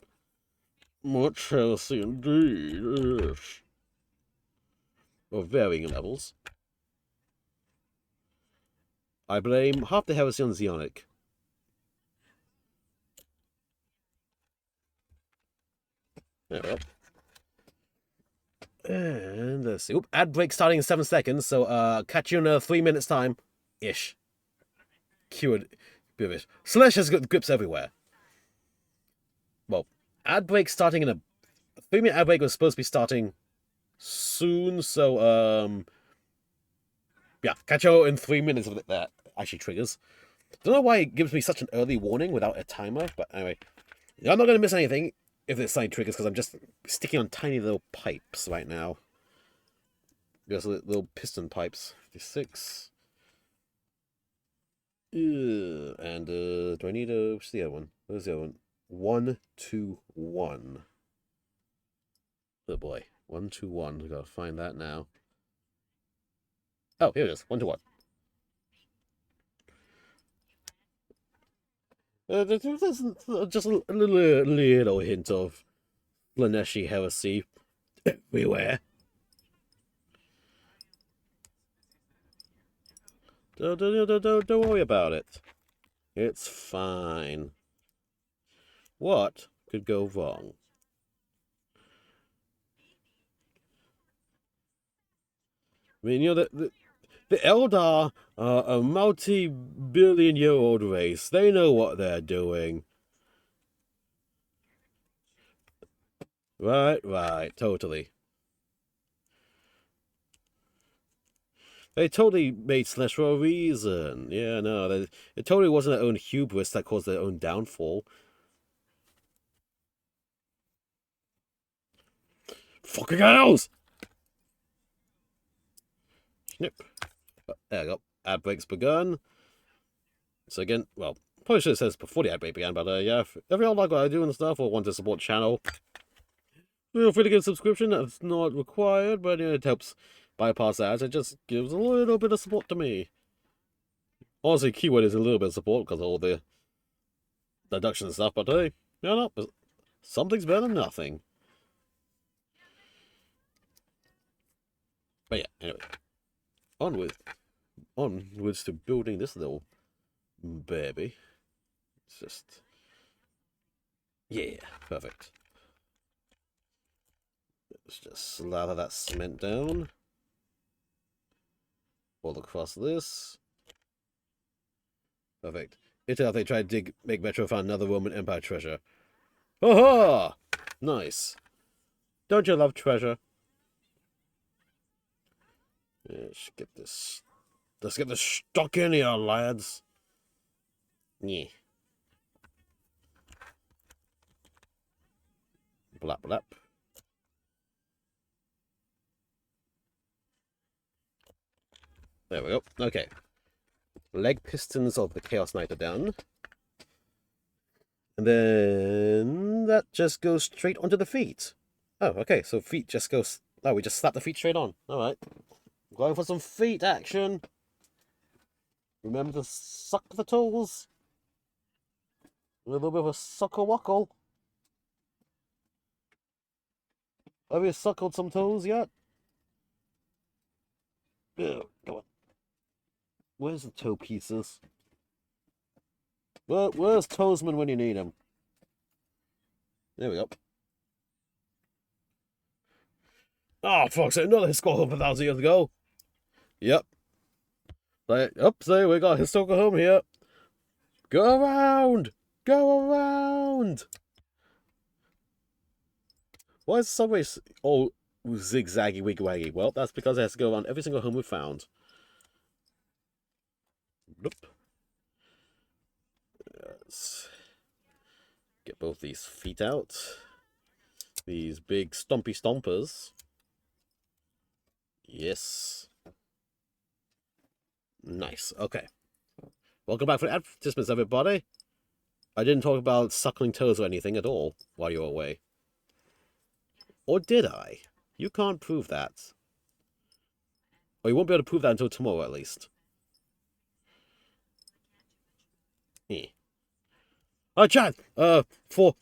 Much heresy indeed. Yes. Of varying levels. I blame half the heresy on Xeonic. There we go. And let's see. Oop, ad break starting in 7 seconds, so catch you in 3 minutes time. Ish. Cured. Slash has got grips everywhere. Well, ad break starting in a 3-minute ad break was supposed to be starting soon, so yeah, catch you in 3 minutes of that actually triggers. Don't know why it gives me such an early warning without a timer, but anyway. I'm not going to miss anything if this sign triggers, because I'm just sticking on tiny little pipes right now. Just little piston pipes. 56. And do I need a... What's the other one? Where's the other one? 1, 2, 1. Oh boy. 1, 2, 1. I've got to find that now. Oh, here it is. 1, 2, 1. There's just a little hint of Laneshi heresy everywhere. Don't worry about it. It's fine. What could go wrong? I mean, the Eldar are a multi-billion-year-old race. They know what they're doing. Right, totally. They totally made Slash for a reason. Yeah, no, it totally wasn't their own hubris that caused their own downfall. Fucking hells! Snip. There we go. Ad break's begun. So again, well, probably should have said this before the ad break began, but yeah, if y'all like what I do and stuff or want to support the channel, feel free to get a subscription. That's not required, but it helps bypass ads. It just gives a little bit of support to me. Honestly, keyword is a little bit of support because of all the deductions and stuff, but hey, you know, something's better than nothing. But yeah, anyway, onwards to building this little baby. It's just, yeah, perfect. Let's just slather that cement down. All across this. Perfect. It's how they tried to make Metro find another Roman Empire treasure. Ha! Nice. Don't you love treasure? Let's get this. Let's get this stuck in here, lads. Yeah. Blap blap. There we go. Okay. Leg pistons of the Chaos Knight are done. And then that just goes straight onto the feet. Oh, okay. So feet just goes. Oh, we just slap the feet straight on. All right. Going for some feet action. Remember to suck the toes. A little bit of a suckle wuckle. Have you suckled some toes yet? Ugh, come on. Where's the toe pieces? Where's Toesman when you need him? There we go. Oh, fuck's sake, another historical home 1,000 years ago. Yep. Oops, there we got a historical home here. Go around! Go around! Why is the subway all zigzaggy, wiggy waggy? Well, that's because it has to go around every single home we found. Nope. Let's get both these feet out. These big stompy stompers. Yes. Nice. Okay. Welcome back for the advertisements, everybody. I didn't talk about suckling toes or anything at all while you were away. Or did I? You can't prove that. Or you won't be able to prove that until tomorrow, at least. Chad, for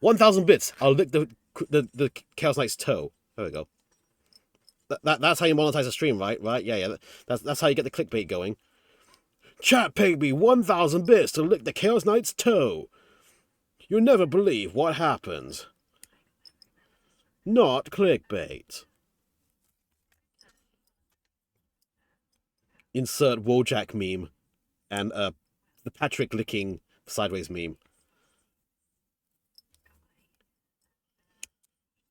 1,000 bits, I'll lick the Chaos Knight's toe. There we go. That's how you monetize a stream, right? Right? Yeah. That's how you get the clickbait going. Chat paid me 1,000 bits to lick the Chaos Knight's toe. You'll never believe what happens. Not clickbait. Insert Wojak meme and the Patrick licking sideways meme.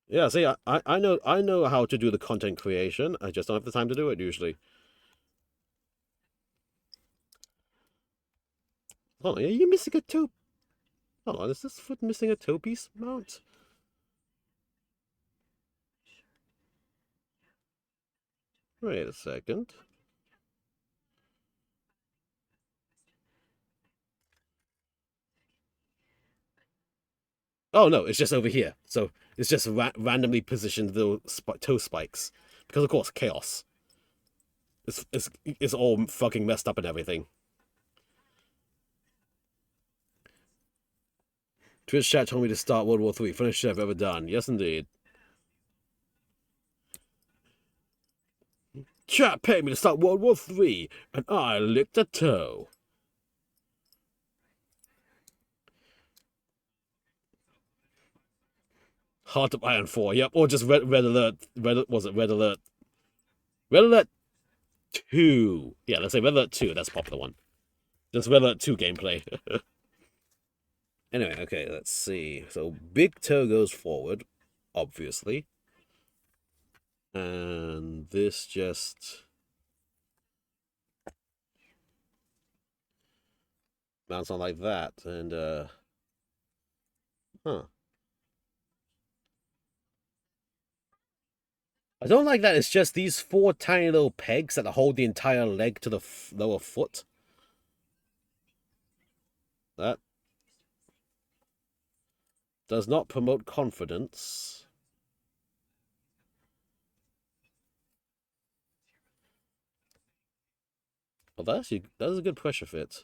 Yeah, see, I know how to do the content creation. I just don't have the time to do it usually. Hold on, are you missing a toe? Hold on, is this foot missing a toe piece mount? Wait a second. Oh no, it's just over here. So it's just randomly positioned little toe spikes. Because of course, chaos. It's all fucking messed up and everything. Twitch chat told me to start World War III. Funniest shit I've ever done. Yes, indeed. Chat paid me to start World War III, and I licked a toe. Heart of Iron 4, yep, or just Red Alert. Was it Red Alert? Red Alert 2. Yeah, let's say Red Alert 2, that's a popular one. Just Red Alert 2 gameplay. Anyway, okay, let's see. So, big toe goes forward, obviously. And this just mounts on like that, and, huh. I don't like that it's just these 4 tiny little pegs that hold the entire leg to the lower foot. That does not promote confidence. Well, that is a good pressure fit.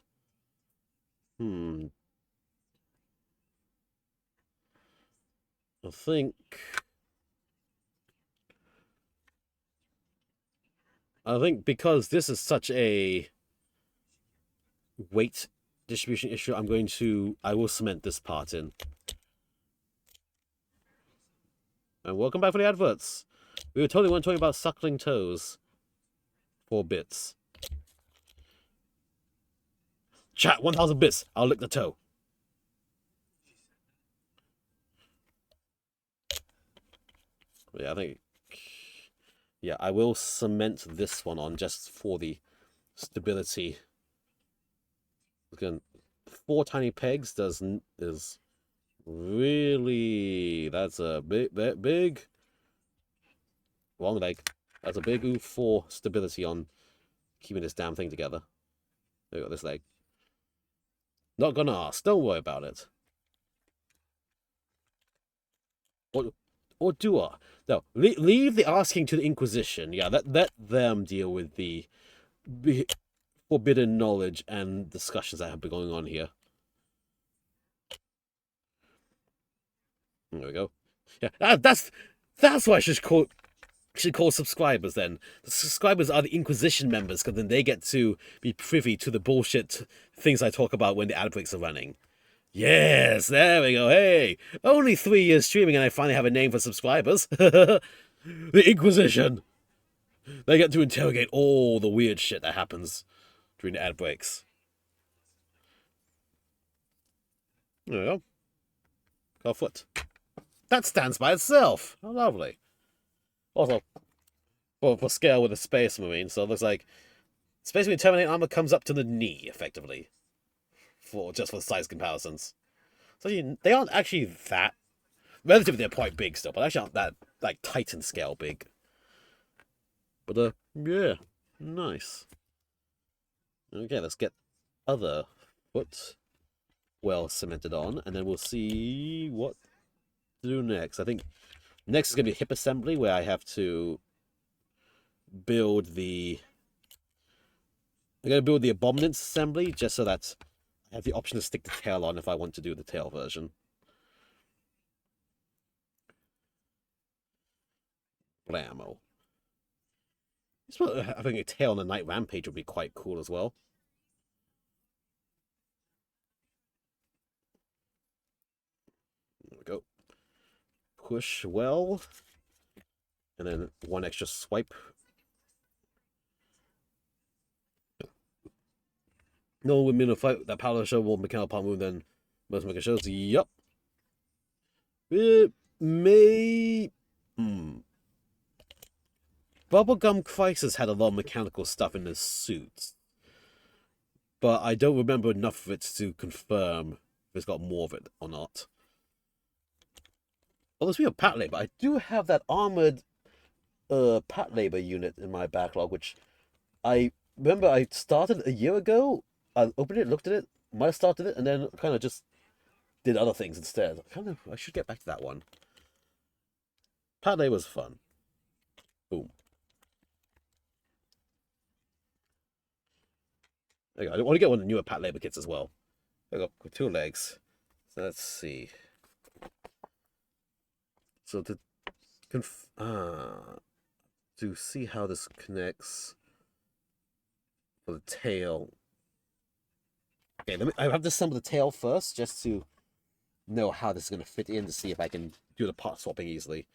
I think because this is such a weight distribution issue, I will cement this part in. And welcome back for the adverts. We were totally talking about suckling toes. 4 bits. Chat, 1,000 bits. I'll lick the toe. Yeah, I think... Yeah, I will cement this one on just for the stability. Again, 4 tiny pegs is really... That's a big... Wrong leg. That's a big oof for stability on keeping this damn thing together. There we go, this leg. Not gonna ask. Don't worry about it. Or do I? No, leave the asking to the Inquisition. Yeah, let them deal with the forbidden knowledge and discussions that have been going on here. There we go. Yeah, that's what I should call subscribers then. The subscribers are the Inquisition members, because then they get to be privy to the bullshit things I talk about when the ad breaks are running. Yes, there we go. Hey, only 3 years streaming and I finally have a name for subscribers. The Inquisition. They get to interrogate all the weird shit that happens during the ad breaks. There we go. Got a foot. That stands by itself. How lovely. Also, for scale with a Space Marine, so it looks like Space Marine Terminator armor comes up to the knee, effectively. Just for size comparisons. So they aren't actually that... Relatively, they're quite big still, but actually aren't that, like, Titan scale big. But, yeah. Nice. Okay, let's get other foot well cemented on, and then we'll see what to do next. I think next is going to be hip assembly, where I have to build the... I'm going to build the Abominance assembly, just so that I have the option to stick the tail on if I want to do the tail version. Blammo. Having a tail on a Knight Rampage would be quite cool as well. There we go. Push well. And then 1 extra swipe. No women in a fight that power show more mechanical power move than most mechanical shows. Yup. It may... Bubblegum Crisis had a lot of mechanical stuff in his suits. But I don't remember enough of it to confirm if it's got more of it or not. Although speaking of Pat Labor, I do have that armored Pat Labor unit in my backlog, which I remember I started a year ago. I opened it, looked at it, might have started it, and then kind of just did other things instead. I should get back to that one. Pat Labor was fun. Boom. There you go. I want to get one of the newer Pat Labor kits as well. There you go, with 2 legs. Let's see. So to see how this connects for the tail. Okay, I have to assemble the tail first, just to know how this is going to fit in, to see if I can do the part swapping easily.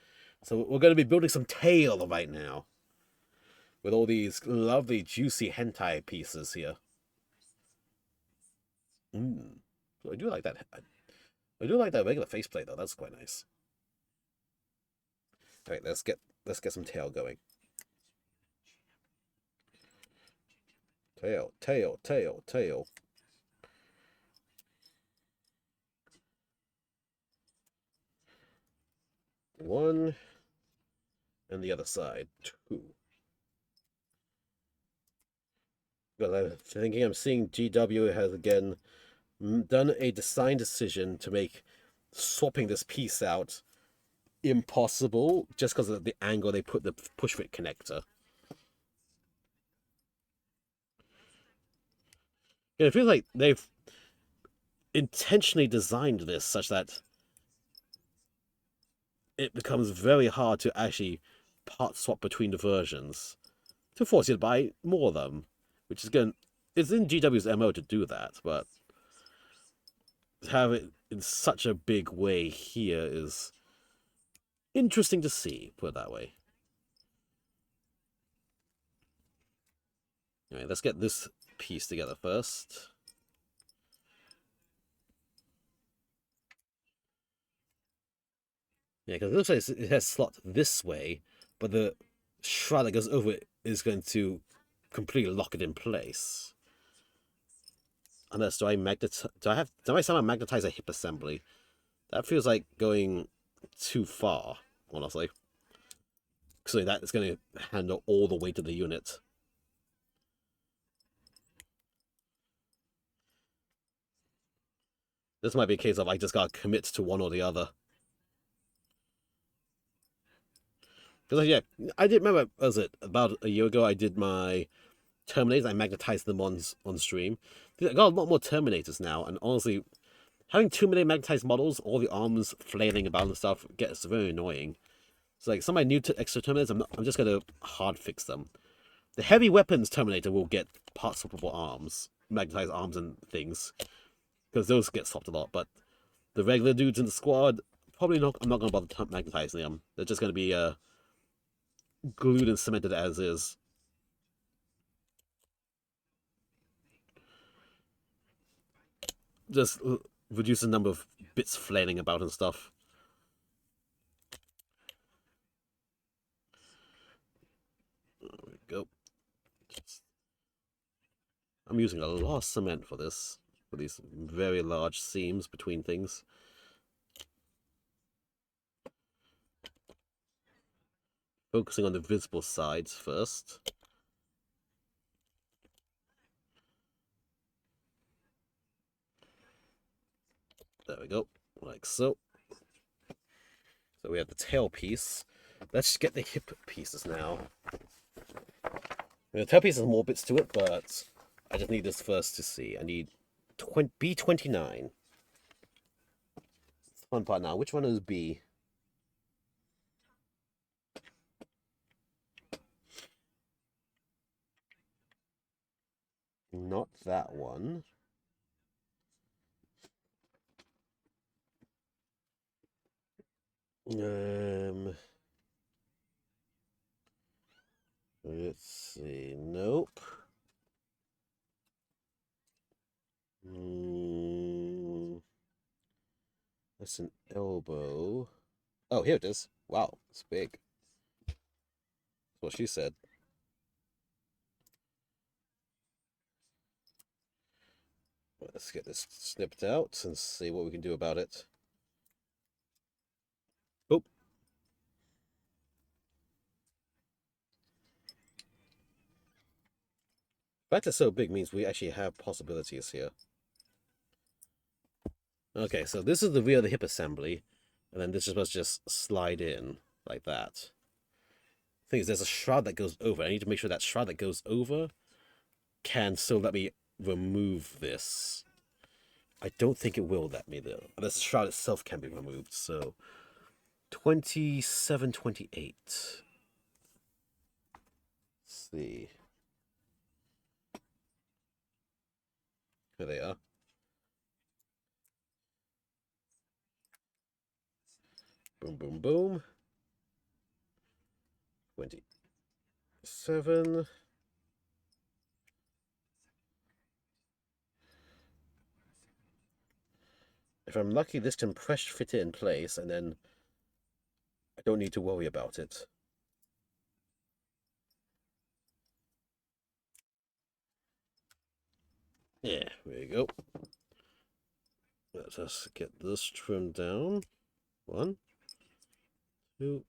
So we're going to be building some tail right now, with all these lovely juicy hentai pieces here. So I do like that. I do like that regular faceplate though. That's quite nice. All right, let's get some tail going. Tail, tail, tail, tail. One, and the other side, two. Because I'm seeing GW has again done a design decision to make swapping this piece out impossible just because of the angle they put the push fit connector. It feels like they've intentionally designed this such that it becomes very hard to actually part swap between the versions to force you to buy more of them, which is going. It's in GW's MO to do that, but to have it in such a big way here is interesting to see, put it that way. Alright, let's get this piece together first. Yeah, because it looks like it has slot this way, but the shroud that goes over it is going to completely lock it in place. Unless do I somehow magnetize a hip assembly? That feels like going too far, honestly. So that is going to handle all the weight of the unit. This might be a case of I just gotta commit to one or the other. Because yeah, I did remember, was it about a year ago? I did my Terminators. I magnetized them on stream. I got a lot more Terminators now, and honestly, having too many magnetized models, all the arms flailing about and stuff, gets very annoying. So like some of my new extra Terminators, I'm just gonna hard fix them. The heavy weapons Terminator will get part swappable arms, magnetized arms and things, because those get swapped a lot. But the regular dudes in the squad, probably not. I'm not gonna bother magnetizing them. They're just gonna be glued and cemented as is. Just reduce the number of bits flailing about and stuff. There we go. I'm using a lot of cement for this, for these very large seams between things. Focusing on the visible sides first. There we go, like so. So we have the tail piece. Let's get the hip pieces now. The tail piece has more bits to it, but I just need this first to see. I need B29. Fun part now. Which one is B? Not that one. Let's see. Nope. That's an elbow. Oh, here it is. Wow, it's big. That's what she said. Let's get this snipped out and see what we can do about it. Oh. The fact it's so big means we actually have possibilities here. Okay, so this is the rear of the hip assembly, and then this is supposed to just slide in like that. Thing is, there's a shroud that goes over. I need to make sure that shroud that goes over can still let me remove this. I don't think it will let me though. Unless the shroud itself can be removed. So 27, 28. Let's see. Here they are. Boom, boom, boom. 27. If I'm lucky, this can press fit it in place, and then I don't need to worry about it. Yeah, there you go. Let us get this trimmed down. 1, 2,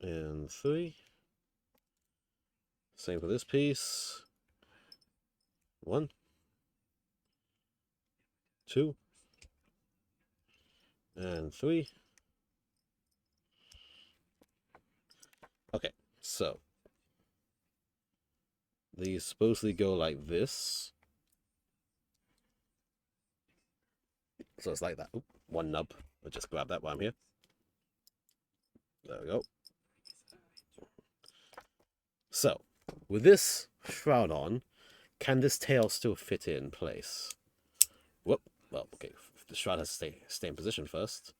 and 3. Same for this piece. 1, 2, and 3. Okay, so these supposedly go like this. So it's like that. Oop, one nub. I'll just grab that while I'm here. There we go. So, with this shroud on, can this tail still fit in place? Whoop. Well, okay. The shroud has to stay in position first.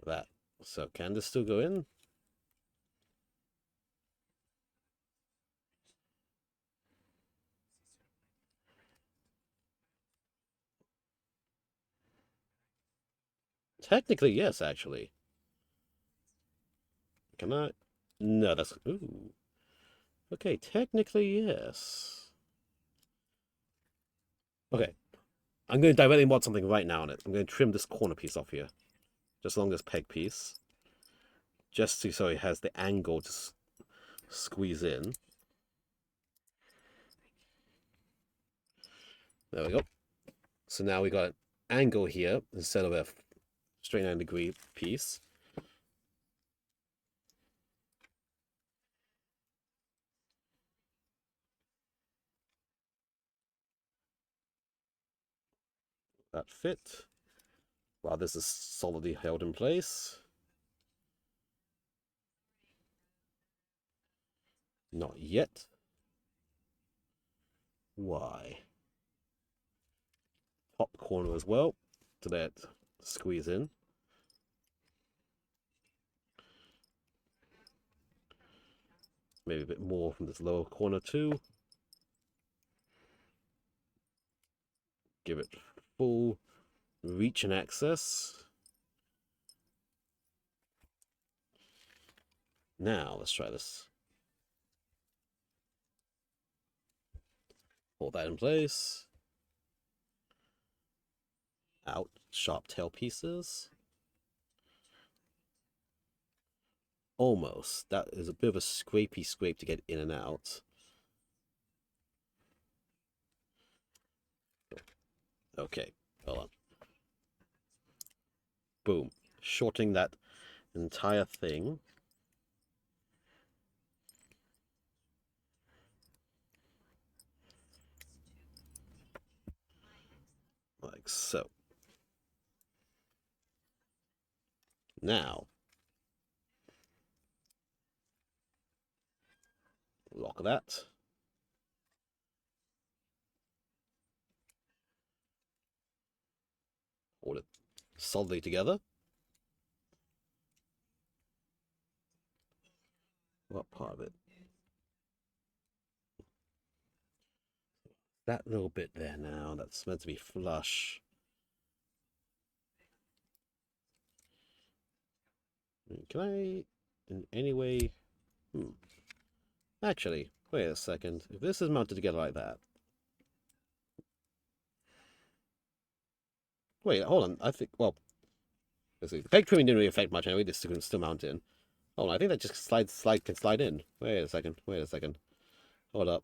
That. So, can this still go in? Technically, yes, actually. Can I? No, that's... Ooh. Okay, technically, yes. Okay. I'm going to directly mod something right now on it. I'm going to trim this corner piece off here. Just along this peg piece. Just so it has the angle to squeeze in. There we go. So now we got an angle here instead of a straight 90-degree piece. That fit. While this is solidly held in place. Not yet. Why? Top corner as well to let squeeze in. Maybe a bit more from this lower corner too. Give it full reach and access. Now let's try this. Hold that in place. Out sharp tail pieces. Almost. That is a bit of a scrapey scrape to get in and out. Okay, hold on. Boom. Shortening that entire thing. Like so. Now, lock that. Hold it solidly together. What part of it? That little bit there now, that's meant to be flush. Can I, in any way... Actually, wait a second. If this is mounted together like that... Wait, hold on. I think, well... Let's see. The peg trimming didn't really affect much anyway. This can still mount in. Hold on, I think that just can slide in. Wait a second. Wait a second. Hold up.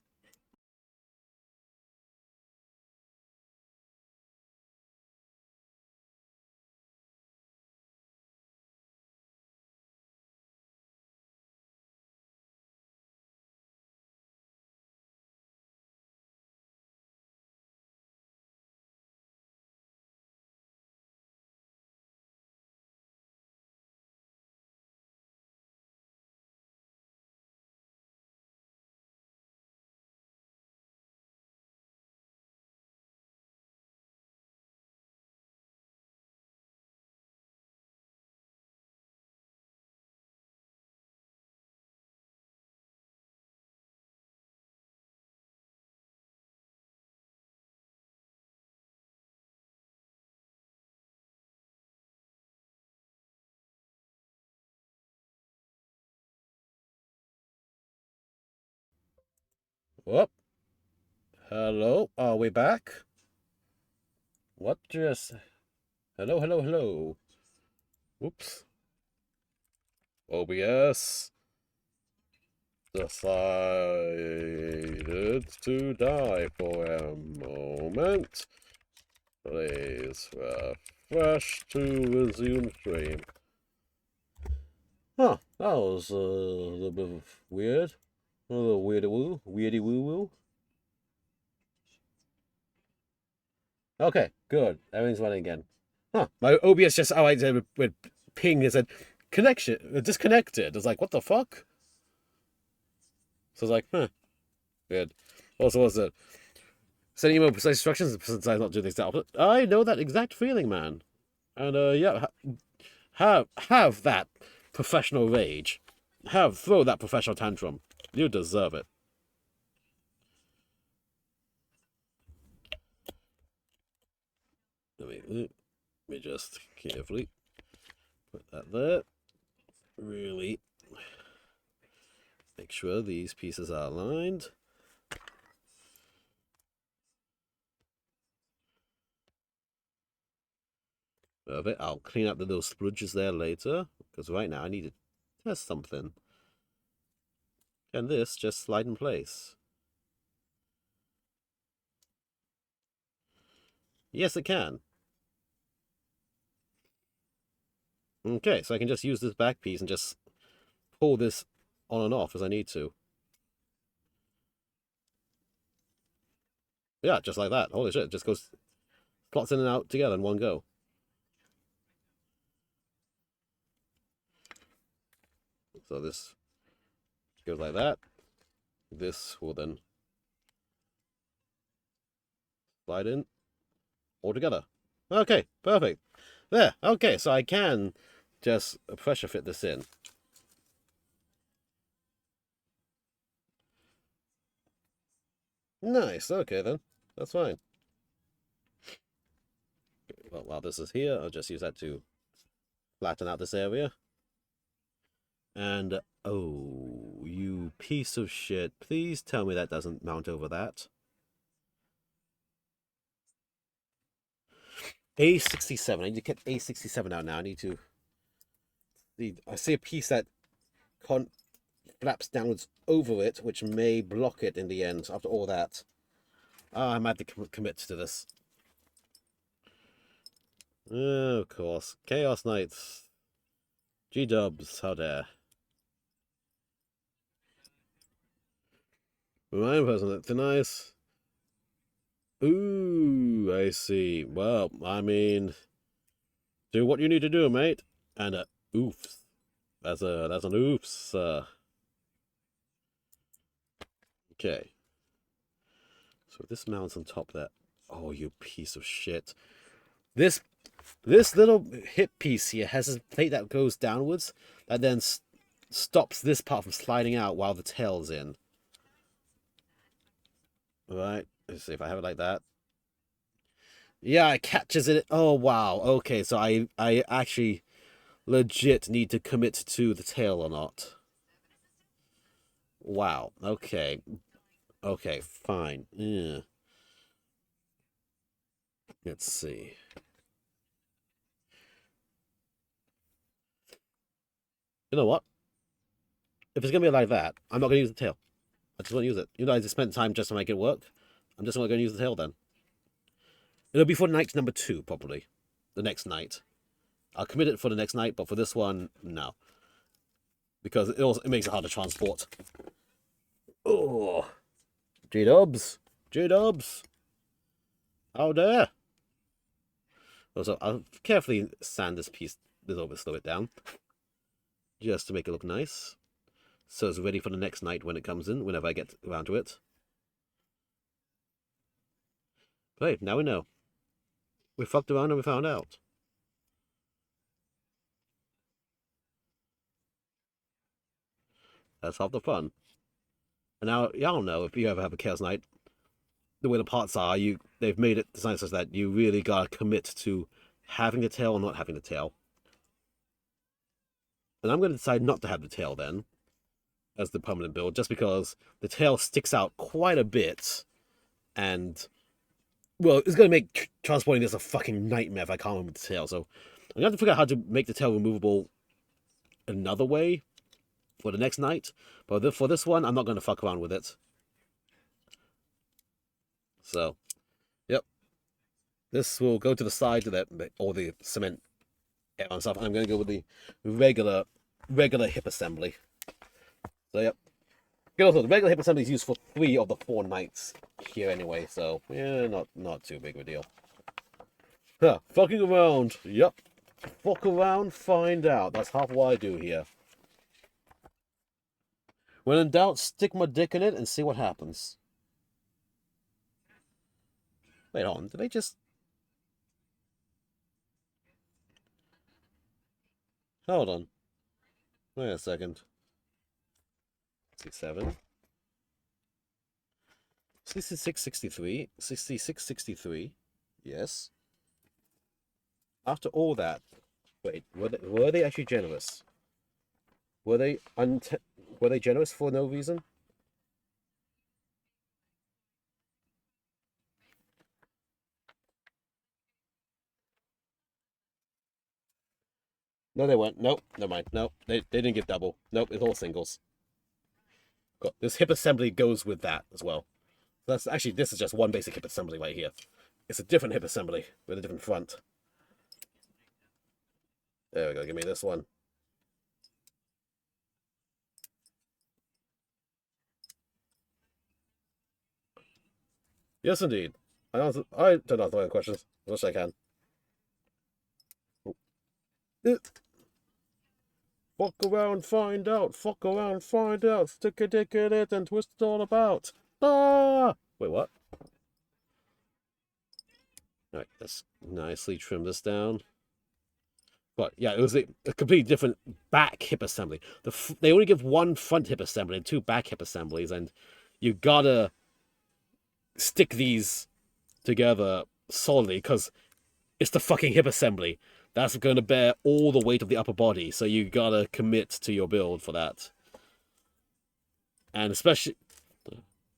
Whoop. Hello. Are we back? What just... Hello, hello, hello. Whoops. OBS decided to die for a moment. Please refresh to resume stream. Huh, that was a little bit weird. A little weirdy woo woo. Okay, good. Everything's running again. Huh, my OBS just, oh, I did with ping, it said, connection, disconnected. It's like, what the fuck? So it's like, huh, weird. Also, was it? Sending you more precise instructions since I'm not doing this out. I know that exact feeling, man. And, yeah, have that professional rage. Throw that professional tantrum. You deserve it. Let me just carefully put that there. Really make sure these pieces are aligned. Perfect. I'll clean up the little spludges there later, because right now I need to test something. Can this just slide in place? Yes, it can. Okay, so I can just use this back piece and just pull this on and off as I need to. Yeah, just like that. Holy shit, it just goes, slots in and out together in one go. So this goes like that. This will then slide in all together. Okay, perfect. There, okay, so I can just pressure fit this in. Nice, okay then. That's fine. Well, while this is here, I'll just use that to flatten out this area. And, oh, you piece of shit. Please tell me that doesn't mount over that. A67. I need to get A67 out now. I need to... I see a piece that flaps downwards over it, which may block it in the end after all that. I might have to commit to this. Oh, of course. Chaos Knights. G-dubs, how dare. Remind person that thin ice. Ooh, I see. Well, I mean, do what you need to do, mate. And oofs. That's an oofs. Okay. So this mounts on top there. Oh, you piece of shit. This little hip piece here has a plate that goes downwards that then stops this part from sliding out while the tail's in. Alright, let's see if I have it like that. Yeah, it catches it. Oh, wow. Okay, so I actually legit need to commit to the tail or not. Wow. Okay. Okay, fine. Yeah. Let's see. You know what? If it's going to be like that, I'm not going to use the tail. I just want to use it. You know, I just spent time just to make it work. I'm just not going to use the tail then. It'll be for night number 2, probably. The next night. I'll commit it for the next night, but for this one, no. Because it makes it hard to transport. Oh. J-dubs. J-dubs. How dare. Also, I'll carefully sand this piece, slow it down. Just to make it look nice. So it's ready for the next night when it comes in, whenever I get around to it. But hey, now we know. We fucked around and we found out. That's half the fun. And now, y'all know, if you ever have a Chaos Knight, the way the parts are, they've made it designed such that you really gotta commit to having the tail or not having the tail. And I'm gonna decide not to have the tail then. as the permanent build, just because the tail sticks out quite a bit, and well, it's going to make transporting this a fucking nightmare if I can't remove the tail. So I'm going to have to figure out how to make the tail removable another way for the next night. But for this one, I'm not going to fuck around with it. So, yep. This will go to the side of all the cement and stuff. I'm going to go with the regular hip assembly. So, yep. Also, the regular hip assembly is used for 3 of the 4 nights here anyway. So, yeah, not too big of a deal. Huh, fucking around. Yep. Fuck around, find out. That's half what I do here. When in doubt, stick my dick in it and see what happens. Wait on, did they just... Hold on. Wait a second. 67. 66, 63. 66, 63. Yes. After all that... Wait, were they actually generous? Were they generous for no reason? No, they weren't. Nope, never mind. Nope, they didn't give double. Nope, it's all singles. Got this hip assembly goes with that as well. That's actually, this is just one basic hip assembly right here. It's a different hip assembly with a different front. There we go. Give me this one. Yes, indeed. I don't know the questions. I wish I can. Fuck around, find out. Fuck around, find out. Stick a dick in it and twist it all about. Ah! Wait, what? Alright, let's nicely trim this down. But yeah, it was a completely different back hip assembly. They only give 1 front hip assembly and 2 back hip assemblies, and you gotta stick these together solidly because it's the fucking hip assembly. That's going to bear all the weight of the upper body, so you gotta commit to your build for that. And especially,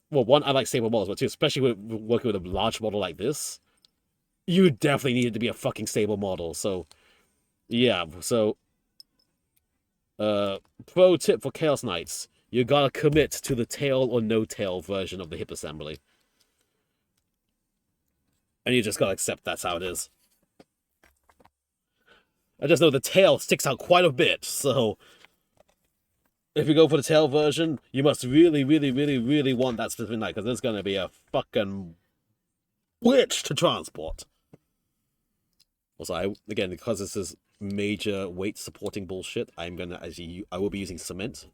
well, one, I like stable models, but two, especially with working with a large model like this, you definitely need it to be a fucking stable model. So, yeah, so, pro tip for Chaos Knights, you gotta commit to the tail or no tail version of the hip assembly. And you just gotta accept that's how it is. I just know the tail sticks out quite a bit, so if you go for the tail version, you must really, really, really, really want that specific knight, because there's going to be a fucking witch to transport. Also, again, because this is major weight supporting bullshit, I will be using cement to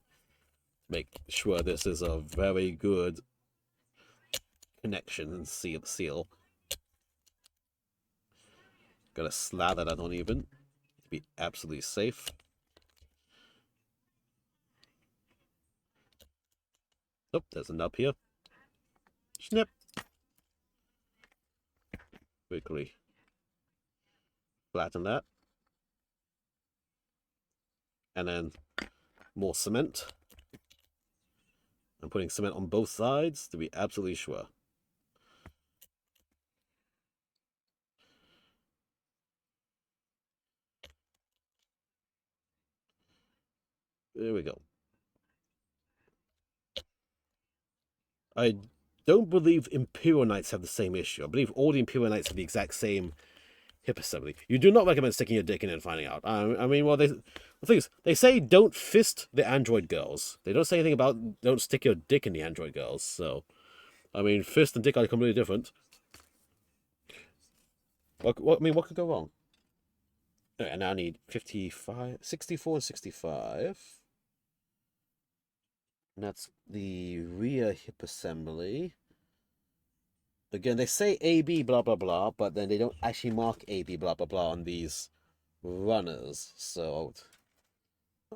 make sure this is a very good connection and seal. Gotta slather that uneven to be absolutely safe. Oh, there's a nub here. Snip. Quickly flatten that. And then more cement. I'm putting cement on both sides to be absolutely sure. There we go. I don't believe Imperial Knights have the same issue. I believe all the Imperial Knights have the exact same hip assembly. You do not recommend sticking your dick in it and finding out. I mean, well, the thing is, they say don't fist the android girls. They don't say anything about don't stick your dick in the android girls. So, I mean, fist and dick are completely different. What could go wrong? Okay, and now I need 55, 64 and 65. And that's the rear hip assembly. Again, they say AB blah blah blah, but then they don't actually mark AB blah blah blah on these runners. So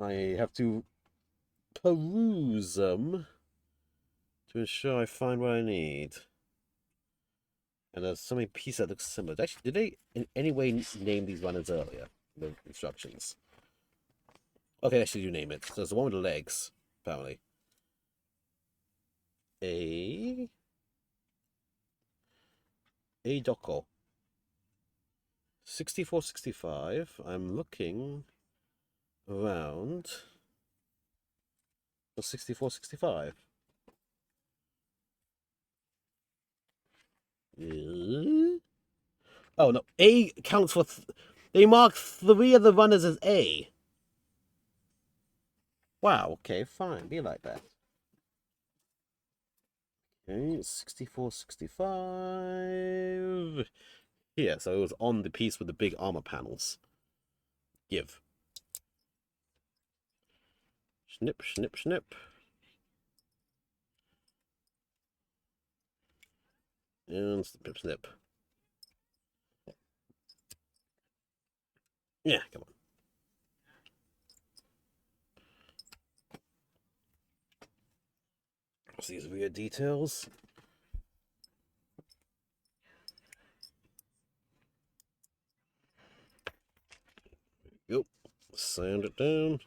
I have to peruse them to ensure I find what I need. And there's so many pieces that look similar. Actually, did they in any way name these runners earlier? The instructions. Okay, they actually do name it. So there's the one with the legs, apparently. a Doko. 6465. I'm looking around for 6465. Oh no, A counts for. They mark 3 of the runners as A. Wow, okay, fine. Be like that. Okay, 6465. Here, so it was on the piece with the big armor panels. Give. Snip, snip, snip. And snip, snip. Yeah, come on. What's these weird details? Yep. Sand it down.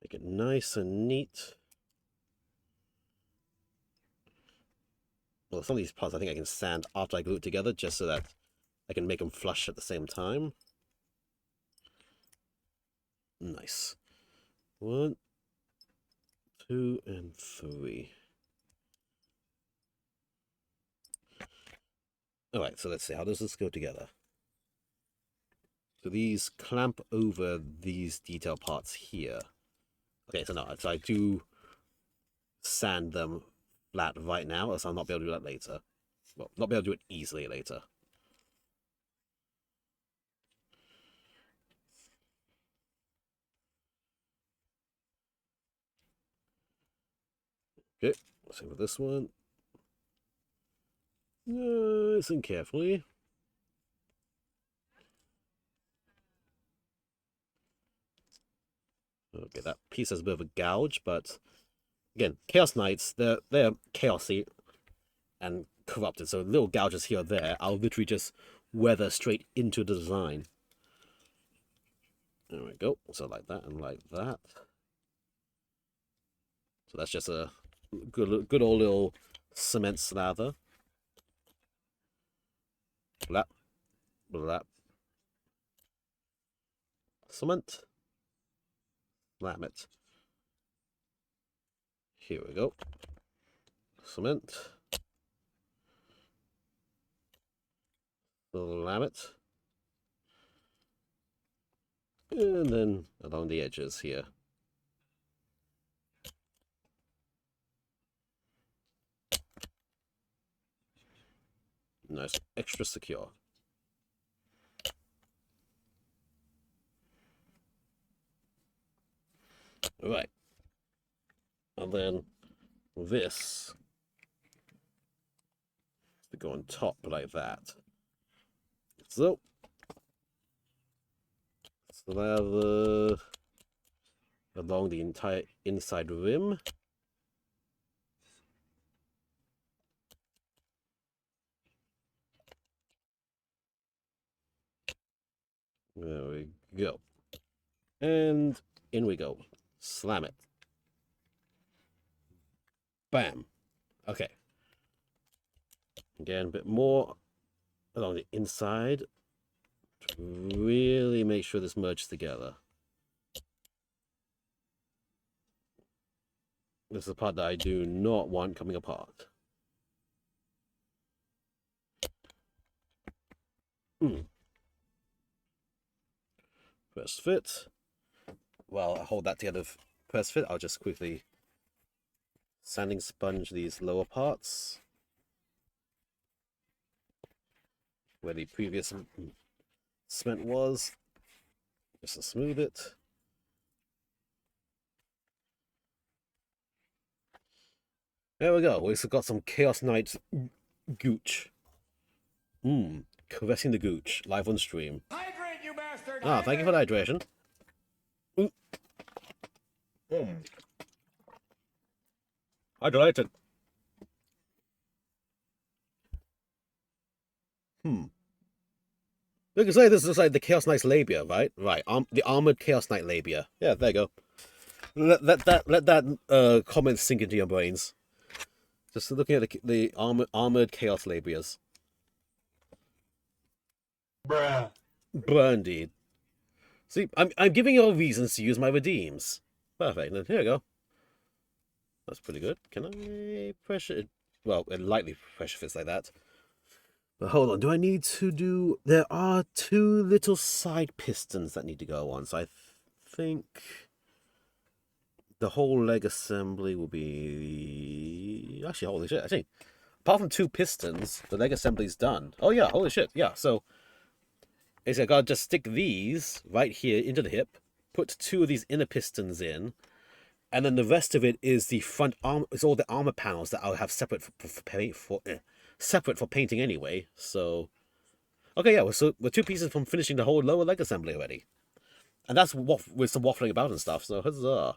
Make it nice and neat. Well, some of these parts I think I can sand after I glue it together just so that I can make them flush at the same time. Nice. 1, 2, and 3. Alright, so let's see. How does this go together? So these clamp over these detail parts here. Okay, so no, so I do sand them flat right now, so I'll not be able to do that later. Well, not be able to do it easily later. Okay, same with this one. Listen carefully. Okay, that piece has a bit of a gouge, but again, Chaos Knights, they're chaosy and corrupted, so little gouges here or there, I'll literally just weather straight into the design. There we go. So like that and like that. So that's just a good old little cement slather. Blap, blap. Cement. Slam it. Here we go. Cement. Slam it. And then along the edges here. Nice, extra secure. Right. And then this to go on top like that. So slather along the entire inside rim. There we go. And in we go. Slam it. Bam. Okay. Again, a bit more along the inside to really make sure this merges together. This is the part that I do not want coming apart. First fit. While I hold that together first fit, I'll just quickly sanding sponge these lower parts where the previous cement was, just to smooth it. There we go. We've got some Chaos Knights gooch. Caressing the gooch live on stream. Hydrate, you bastard! Ah, thank you for the hydration. Hydrated. Look, it's like this is like the Chaos Knight's labia, right? Right. The armored Chaos Knight labia. Yeah, there you go. Let that comment sink into your brains. Just looking at the armored Chaos labias. Bruh. Bruh, indeed. See, I'm giving you all reasons to use my redeems. Perfect. Then here we go. That's pretty good. Can I pressure it? Well, it lightly pressure fits like that. But hold on, do I need to do... There are two little side pistons that need to go on, so I think the whole leg assembly will be... Actually, holy shit, I think apart from two pistons, the leg assembly's done. Oh yeah, holy shit, yeah, so basically I gotta just stick these right here into the hip, put two of these inner pistons in, and then the rest of it is the front arm. It's all the armor panels that I'll have separate separate for painting anyway. So, okay, yeah, we're two pieces from finishing the whole lower leg assembly already, and that's with some waffling about and stuff. So huzzah!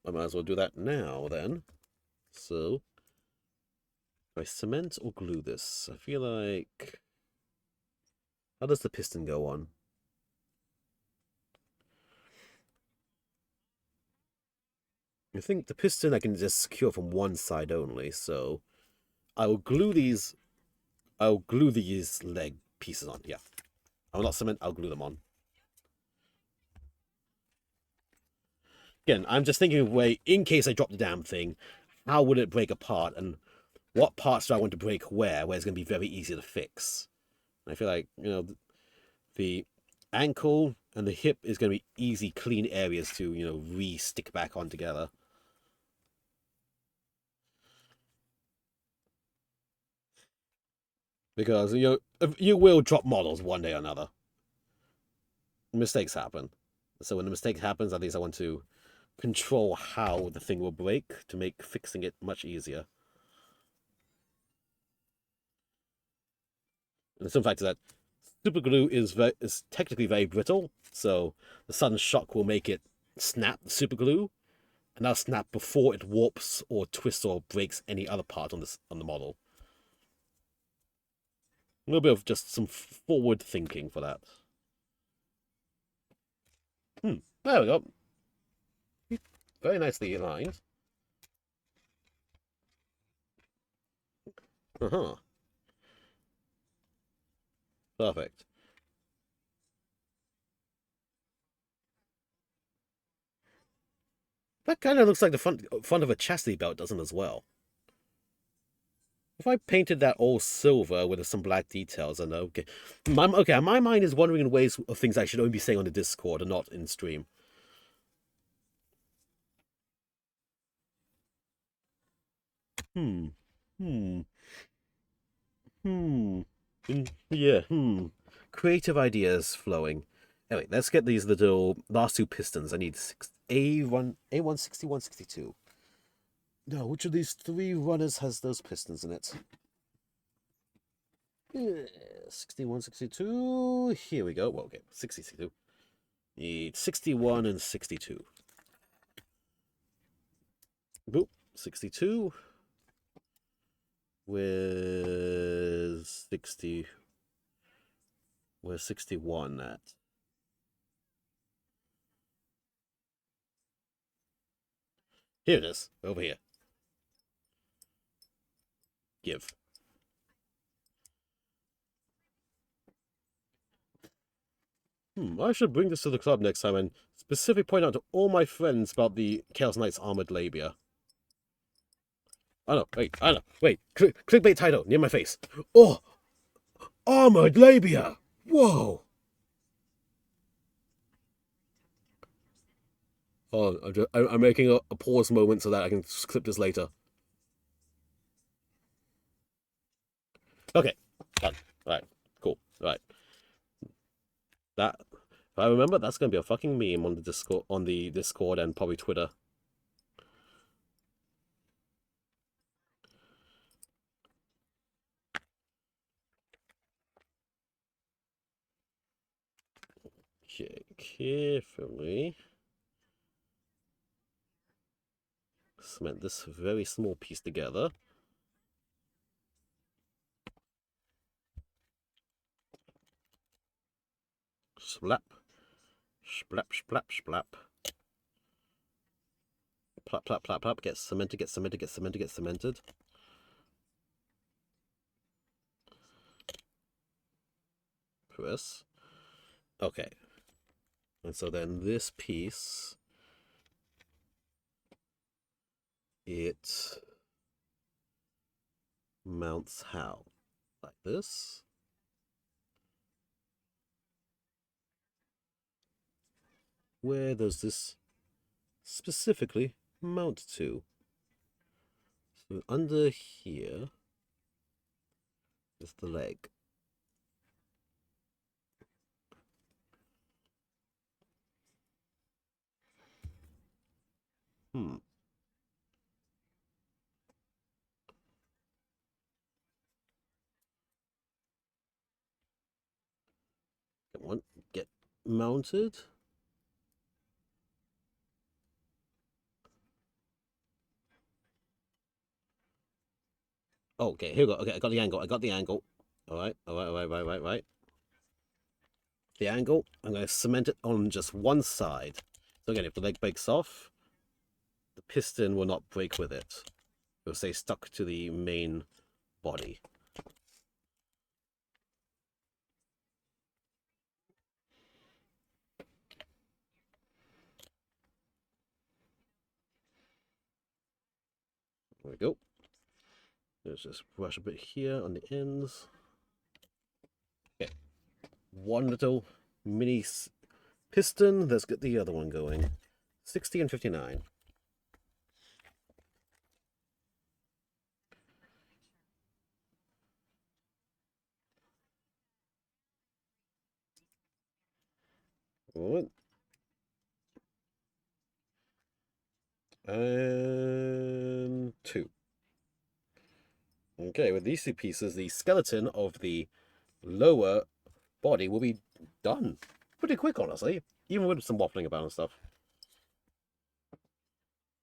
I might as well do that now then. So, do I cement or glue this? I feel like how does the piston go on? I think the piston I can just secure from one side only. So I will glue these. I'll glue these leg pieces on. Yeah. I will not cement, I'll glue them on. Again, I'm just thinking of a way, in case I drop the damn thing, how would it break apart, and what parts do I want to break where it's going to be very easy to fix. And I feel like, the ankle and the hip is going to be easy, clean areas to, re-stick back on together. Because, you will drop models one day or another. Mistakes happen. So when the mistake happens, at least I want to control how the thing will break to make fixing it much easier. And the simple fact is that super glue is technically very brittle, so the sudden shock will make it snap the super glue, and that'll snap before it warps or twists or breaks any other part on the model. A little bit of just some forward thinking for that. There we go. Very nicely aligned. Perfect. That kind of looks like the front of a chastity belt, doesn't it, as well? If I painted that all silver with some black details, and okay, my mind is wandering in ways of things I should only be saying on the Discord and not in stream. Hmm. Hmm. Hmm. Yeah. Creative ideas flowing. Anyway, let's get these little last two pistons. I need A1 61 62. No, which of these three runners has those pistons in it? 61, 62. Here we go. Well, okay, 62. Need 61 and 62. Boop. 62. Where's 60? Where's 61 at? Here it is. Over here. Give. I should bring this to the club next time and specifically point out to all my friends about the Chaos Knight's armored labia. I know, wait. Clickbait title near my face. Oh! Armored labia! Whoa! Oh, I'm making a pause moment so that I can clip this later. Okay, done. Alright, cool. Alright. That, if I remember, that's gonna be a fucking meme on the Discord and probably Twitter. Okay, carefully cement this very small piece together. Slap. Splap, splap, splap. Plap, plap, plap, plap. Get cemented, get cemented, get cemented, get cemented. Press. Okay. And so then this piece, it mounts how? Like this. Where does this specifically mount to? So under here is the leg. Hmm. Come on, get mounted. Okay, here we go. Okay, I got the angle. I got the angle. All right, all right, all right, right, right, right. The angle. I'm going to cement it on just one side. So again, if the leg breaks off, the piston will not break with it. It will stay stuck to the main body. There we go. Let's just brush a bit here on the ends. Okay. One little mini piston. Let's get the other one going. 60 and 59. One. And two. Okay, with these two pieces, the skeleton of the lower body will be done pretty quick, honestly, even with some waffling about and stuff.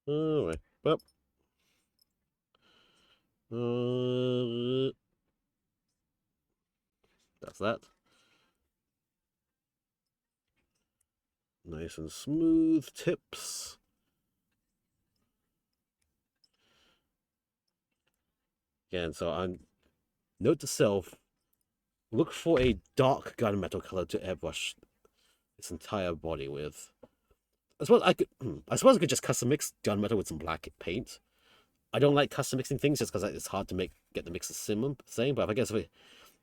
All right, well, that's that. Nice and smooth tips. Again, so I'm note to self: look for a dark gunmetal color to airbrush its entire body with. I suppose I could just custom mix gunmetal with some black paint. I don't like custom mixing things just because it's hard to get the mix the same. But I guess if we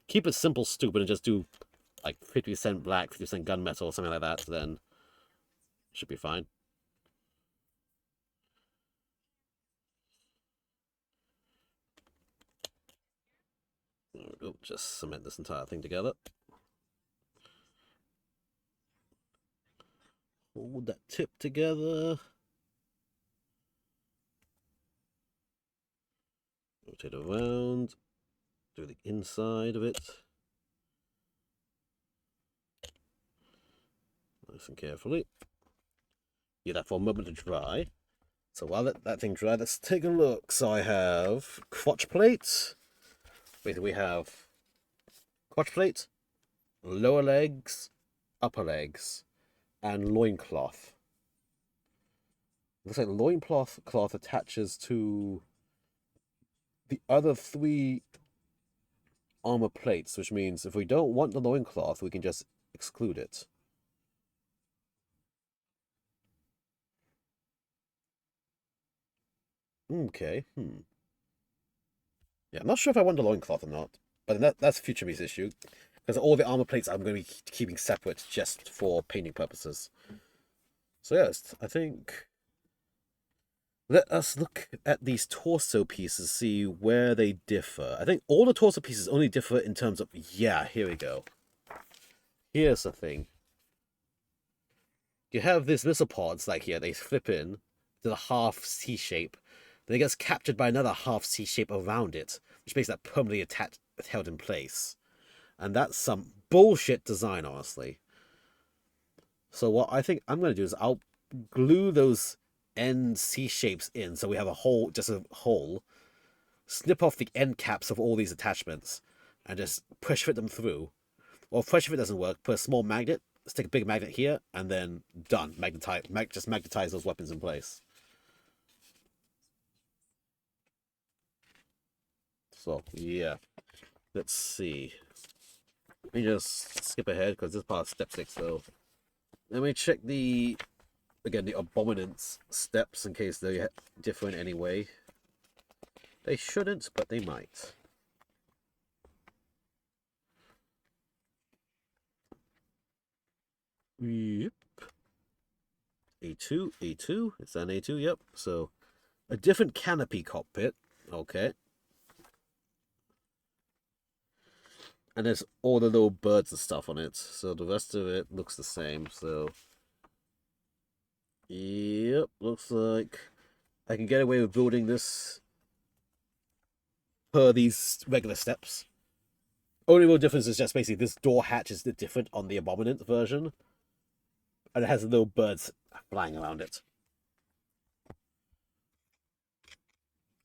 keep it simple, stupid, and just do like 50% black, 50% gunmetal, or something like that, then it should be fine. There we go. Just cement this entire thing together. Hold that tip together. Rotate around. Do the inside of it. Nice and carefully. Give that for a moment to dry. So while that thing dry, let's take a look. So I have crotch plate. We have crotch plate, lower legs, upper legs, and loincloth. Looks like the loincloth attaches to the other three armor plates, which means if we don't want the loincloth, we can just exclude it. Okay, Yeah, I'm not sure if I want the loincloth or not, but that's a future piece issue. Because all the armor plates I'm going to be keeping separate just for painting purposes. So yes, I think let us look at these torso pieces, see where they differ. I think all the torso pieces only differ in terms of, yeah, here we go. Here's the thing. You have these missile pods, like here, they flip in to the half C shape. Then it gets captured by another half C shape around it, which makes that permanently held in place. And that's some bullshit design, honestly. So what I think I'm going to do is I'll glue those end C shapes in so we have a hole, just a hole, snip off the end caps of all these attachments, and just pressure fit them through. Or if pressure fit doesn't work, put a small magnet stick a big magnet here, and then done. Just magnetize those weapons in place. So yeah, let's see. Let me just skip ahead because this part is step 6. So let me check the abominance steps in case they differ in any way. They shouldn't, but they might. Yep. A2, A2. It's an A2, yep. So a different canopy cockpit. Okay. And there's all the little birds and stuff on it. So the rest of it looks the same. So yep, looks like I can get away with building this per these regular steps. Only real difference is just basically this door hatch is different on the Abominant version. And it has little birds flying around it.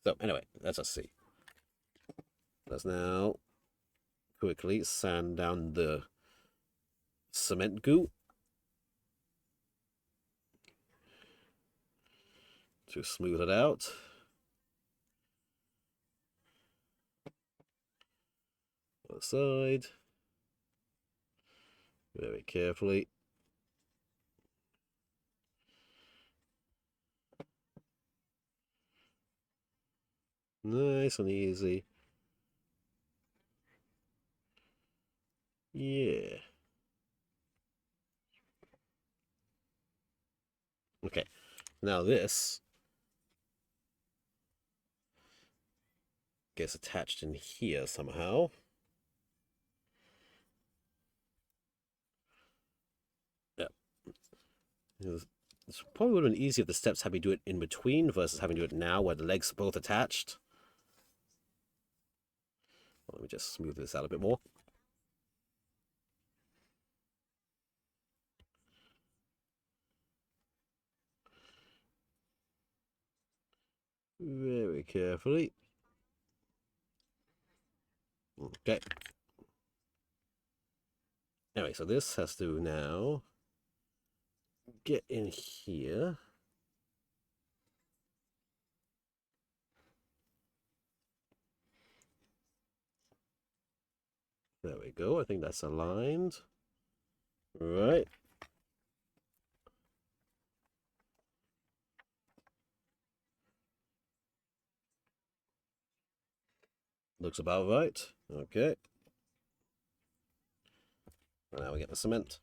So anyway, let's just see. Let's now quickly sand down the cement goo to smooth it out. On the side. Very carefully. Nice and easy. Yeah. Okay. Now this gets attached in here somehow. Yeah. It's probably would have been easier if the steps had me do it in between versus having to do it now where the legs are both attached. Let me just smooth this out a bit more. Very carefully. Okay. Anyway, so this has to now get in here. There we go. I think that's aligned. Right. Looks about right. Okay. Now we get the cement.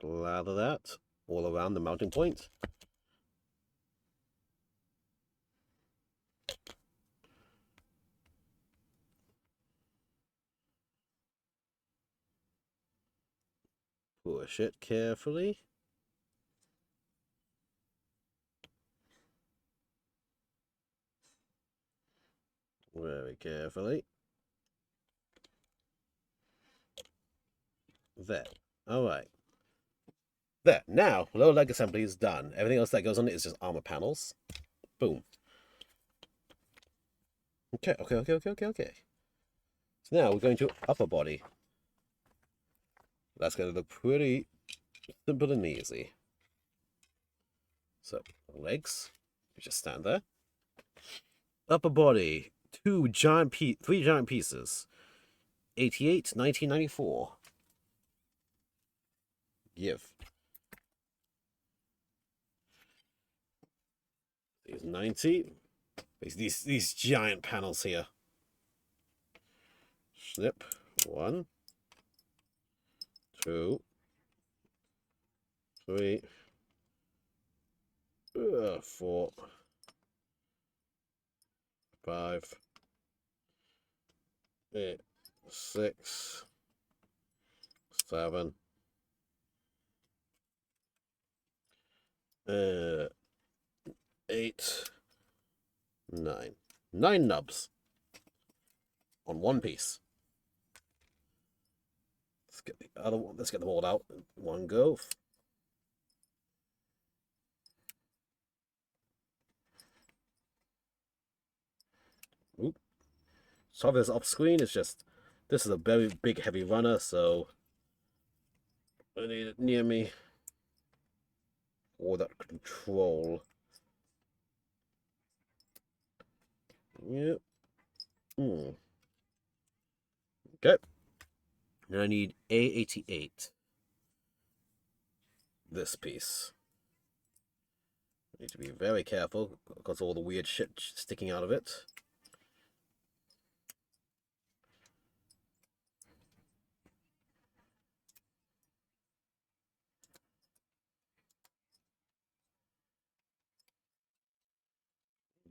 Lather that all around the mounting point. Push it carefully. Very carefully. There. All right. There. Now, lower leg assembly is done. Everything else that goes on it is just armor panels. Boom. Okay. So now we're going to upper body. That's going to look pretty simple and easy. So, legs. You just stand there. Upper body. Three giant pieces. 88, 1994. Give. These 90. These giant panels here. Snip. 1, 2, 3, 4, 5, 8, 6, 7, 8, 9. 9 nubs on one piece. Let's get the other one. Let's get them all out in one go. Oop. Sorry if it's off screen, it's just this is a very big heavy runner, so I need it near me. Or that control. Yep. Okay. And I need A88. This piece. I need to be very careful because all the weird shit sticking out of it.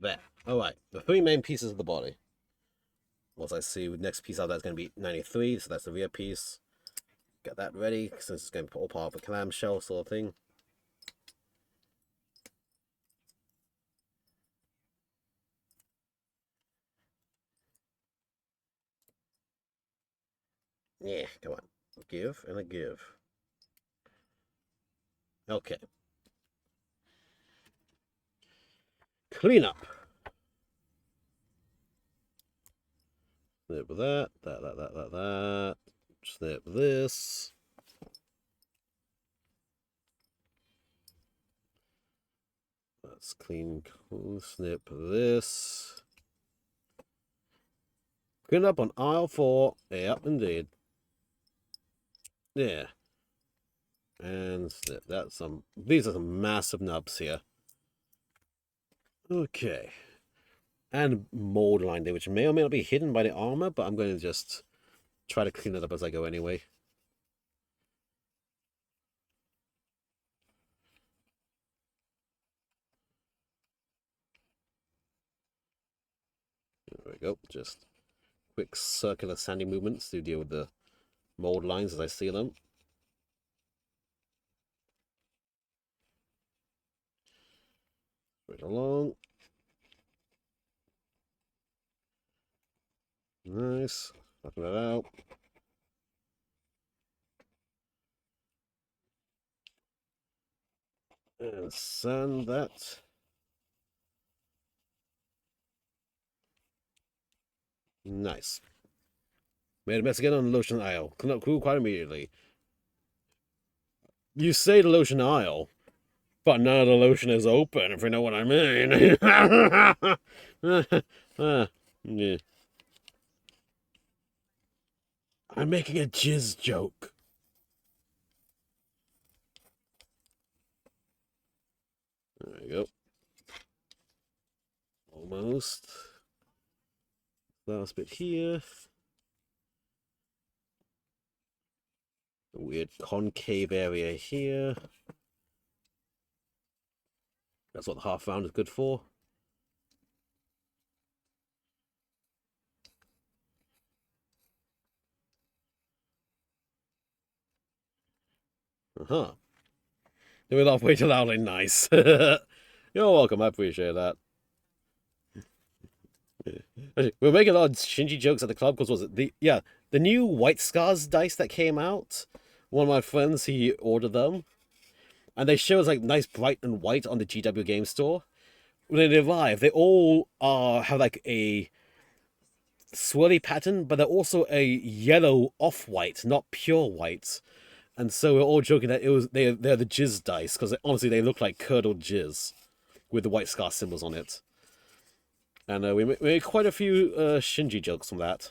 There. Alright, the three main pieces of the body. Once I see the next piece out that's going to be 93, so that's the rear piece. Get that ready, since it's going to be all part of a clamshell sort of thing. Yeah, come on. A give and a give. Okay. Clean up. Snip that. Snip this. Let's clean, snip this. Clean up on aisle 4. Yep, indeed. Yeah. And snip that. These are some massive nubs here. Okay. And mold line there, which may or may not be hidden by the armor, but I'm going to just try to clean it up as I go anyway. There we go. Just quick circular sandy movements to deal with the mold lines as I see them. Right along. Nice. Flatten that out. And sand that. Nice. Made a mess again on the lotion aisle. Clean up cool quite immediately. You say the lotion aisle, but none of the lotion is open, if you know what I mean. Yeah. I'm making a jizz joke. There we go. Almost. Last bit here. A weird concave area here. That's what the half round is good for. Uh-huh. Do we laugh way too loudly? Nice. You're welcome, I appreciate that. We're making a lot of Shinji jokes at the club because was it the new White Scars dice that came out? One of my friends, he ordered them. And they show us like nice bright and white on the GW game store. When they arrive, they all have like a swirly pattern, but they're also a yellow off-white, not pure white. And so we're all joking that they're the jizz dice, because honestly they look like curdled jizz with the White Scar symbols on it. And we made quite a few Shinji jokes from that.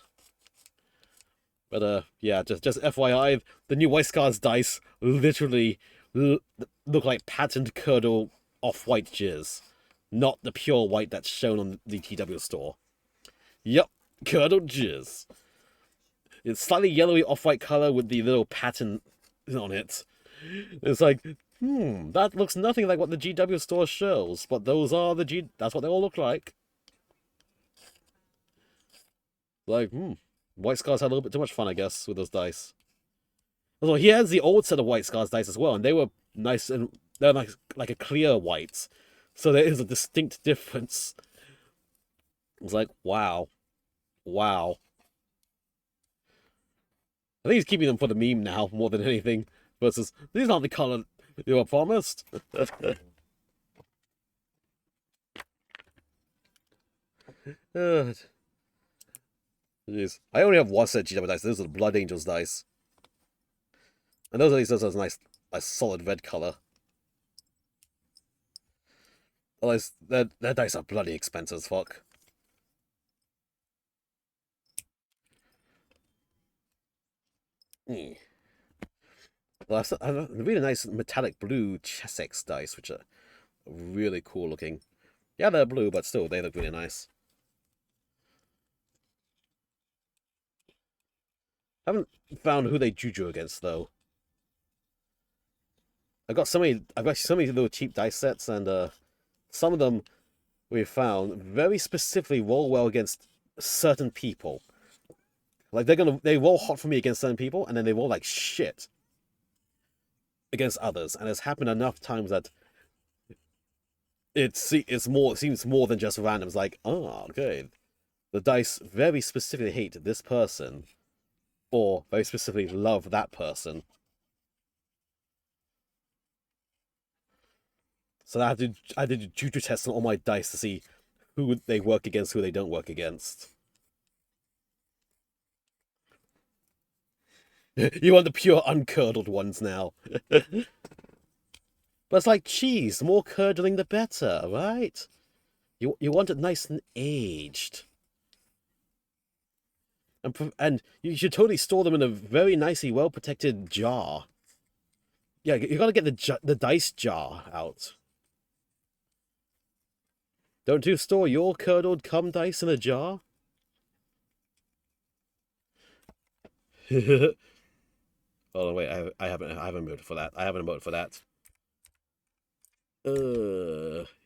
But yeah, just FYI, the new White Scars dice literally look like patterned curdle off-white jizz, not the pure white that's shown on the TW store. Yep, curdled jizz. It's slightly yellowy off-white color with the little pattern on it. It's like, that looks nothing like what the GW store shows, but those are that's what they all look like. Like, White Scars had a little bit too much fun, I guess, with those dice. Although he has the old set of White Scars dice as well, and they were nice, and they're like a clear white. So there is a distinct difference. It's like, wow. Wow. I think he's keeping them for the meme now, more than anything. Versus, these aren't the color you were promised. Jeez. I only have one set of GW dice. Those are the Blood Angels dice. And those at least those are nice solid red color. Otherwise, their dice are bloody expensive as fuck. Mm. Well, I have a really nice metallic blue Chessex dice, which are really cool looking. Yeah, they're blue, but still, they look really nice. Haven't found who they juju against though. I've got so many little cheap dice sets, and some of them we've found very specifically roll well against certain people. Like they roll hot for me against certain people, and then they roll like shit against others. And it's happened enough times that it seems more than just random. It's like, oh, okay, the dice very specifically hate this person, or very specifically love that person. So I did a juju test on all my dice to see who they work against, who they don't work against. You want the pure uncurdled ones now. But it's like cheese, the more curdling the better, right? You want it nice and aged. And you should totally store them in a very nicely well protected jar. Yeah, you gotta get the dice jar out. Don't you store your curdled cum dice in a jar? Oh wait, I haven't emoted for that. I haven't emoted for that.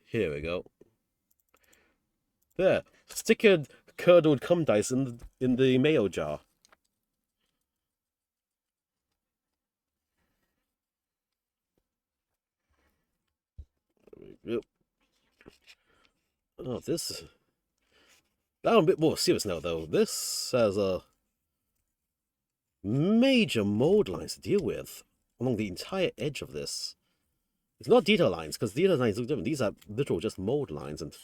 Here we go. There, stick your curdled cum dice in the mayo jar. Yep. Oh, this. Now I'm a bit more serious now, though. This has a major mold lines to deal with along the entire edge of this. It's not detail lines, because detail lines look different. These are literal just mold lines, and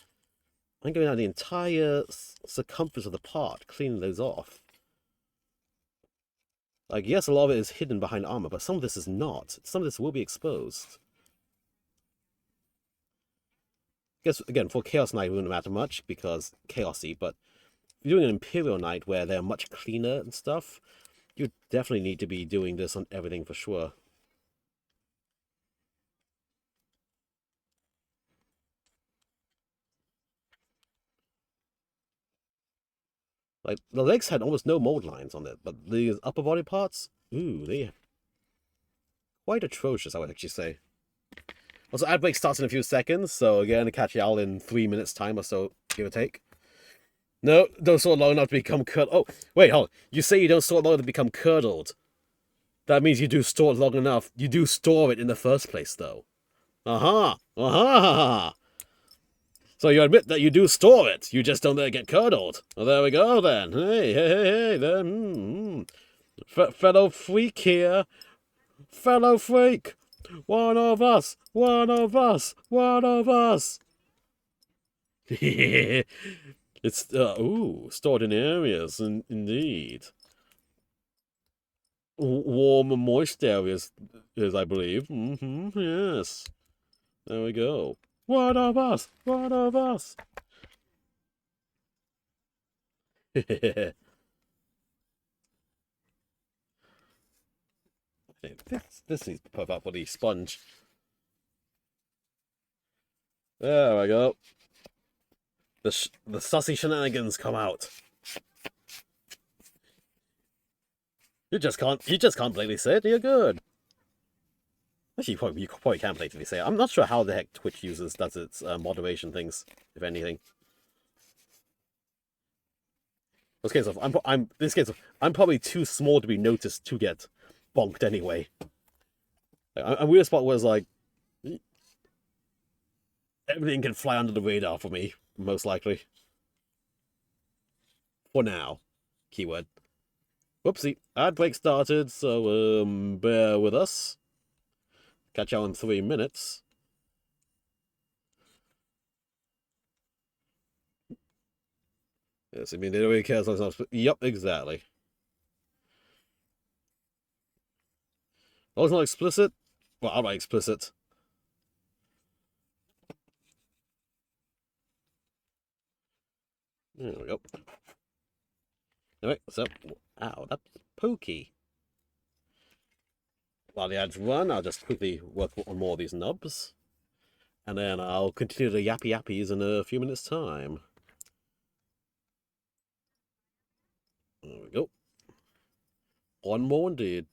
I'm going down the entire circumference of the part, cleaning those off. Like, yes, a lot of it is hidden behind armor, but some of this is not. Some of this will be exposed. I guess, again, for Chaos Knight, it wouldn't matter much, because chaosy, but if you're doing an Imperial Knight where they're much cleaner and stuff, you definitely need to be doing this on everything for sure. Like, the legs had almost no mold lines on it, but the upper body parts, ooh, they quite atrocious, I would actually say. Also, ad break starts in a few seconds, so again, catch y'all in 3 minutes time or so, give or take. No, don't store long enough to become curdled. Oh, wait, hold on. You say you don't store long enough to become curdled. That means you do store it long enough. You do store it in the first place, though. Aha! Aha! So you admit that you do store it. You just don't let it get curdled. Well, there we go, then. Hey, then. Fellow freak here. Fellow freak. One of us. One of us. One of us. It's, ooh, stored in areas, indeed. Warm and moist areas, I believe. Yes. There we go. One of us! One of us! this needs to pop up with the sponge. There we go. The sussy shenanigans come out. You just can't blatantly say it. You're good. Actually, you probably can blatantly say it. I'm not sure how the heck Twitch does its moderation things, if anything. I'm probably too small to be noticed to get bonked anyway. A weird spot was like everything can fly under the radar for me, most likely. For now, keyword. Whoopsie, ad break started, so bear with us. Catch y'all in 3 minutes. Yes, I mean, they don't really care as long as it's not... Yep, exactly. As long as it's not explicit. Well, outright explicit. There we go. Alright, so... Ow, that's pokey. While the ads run, I'll just quickly work on more of these nubs. And then I'll continue the yappy yappies in a few minutes' time. There we go. One more indeed.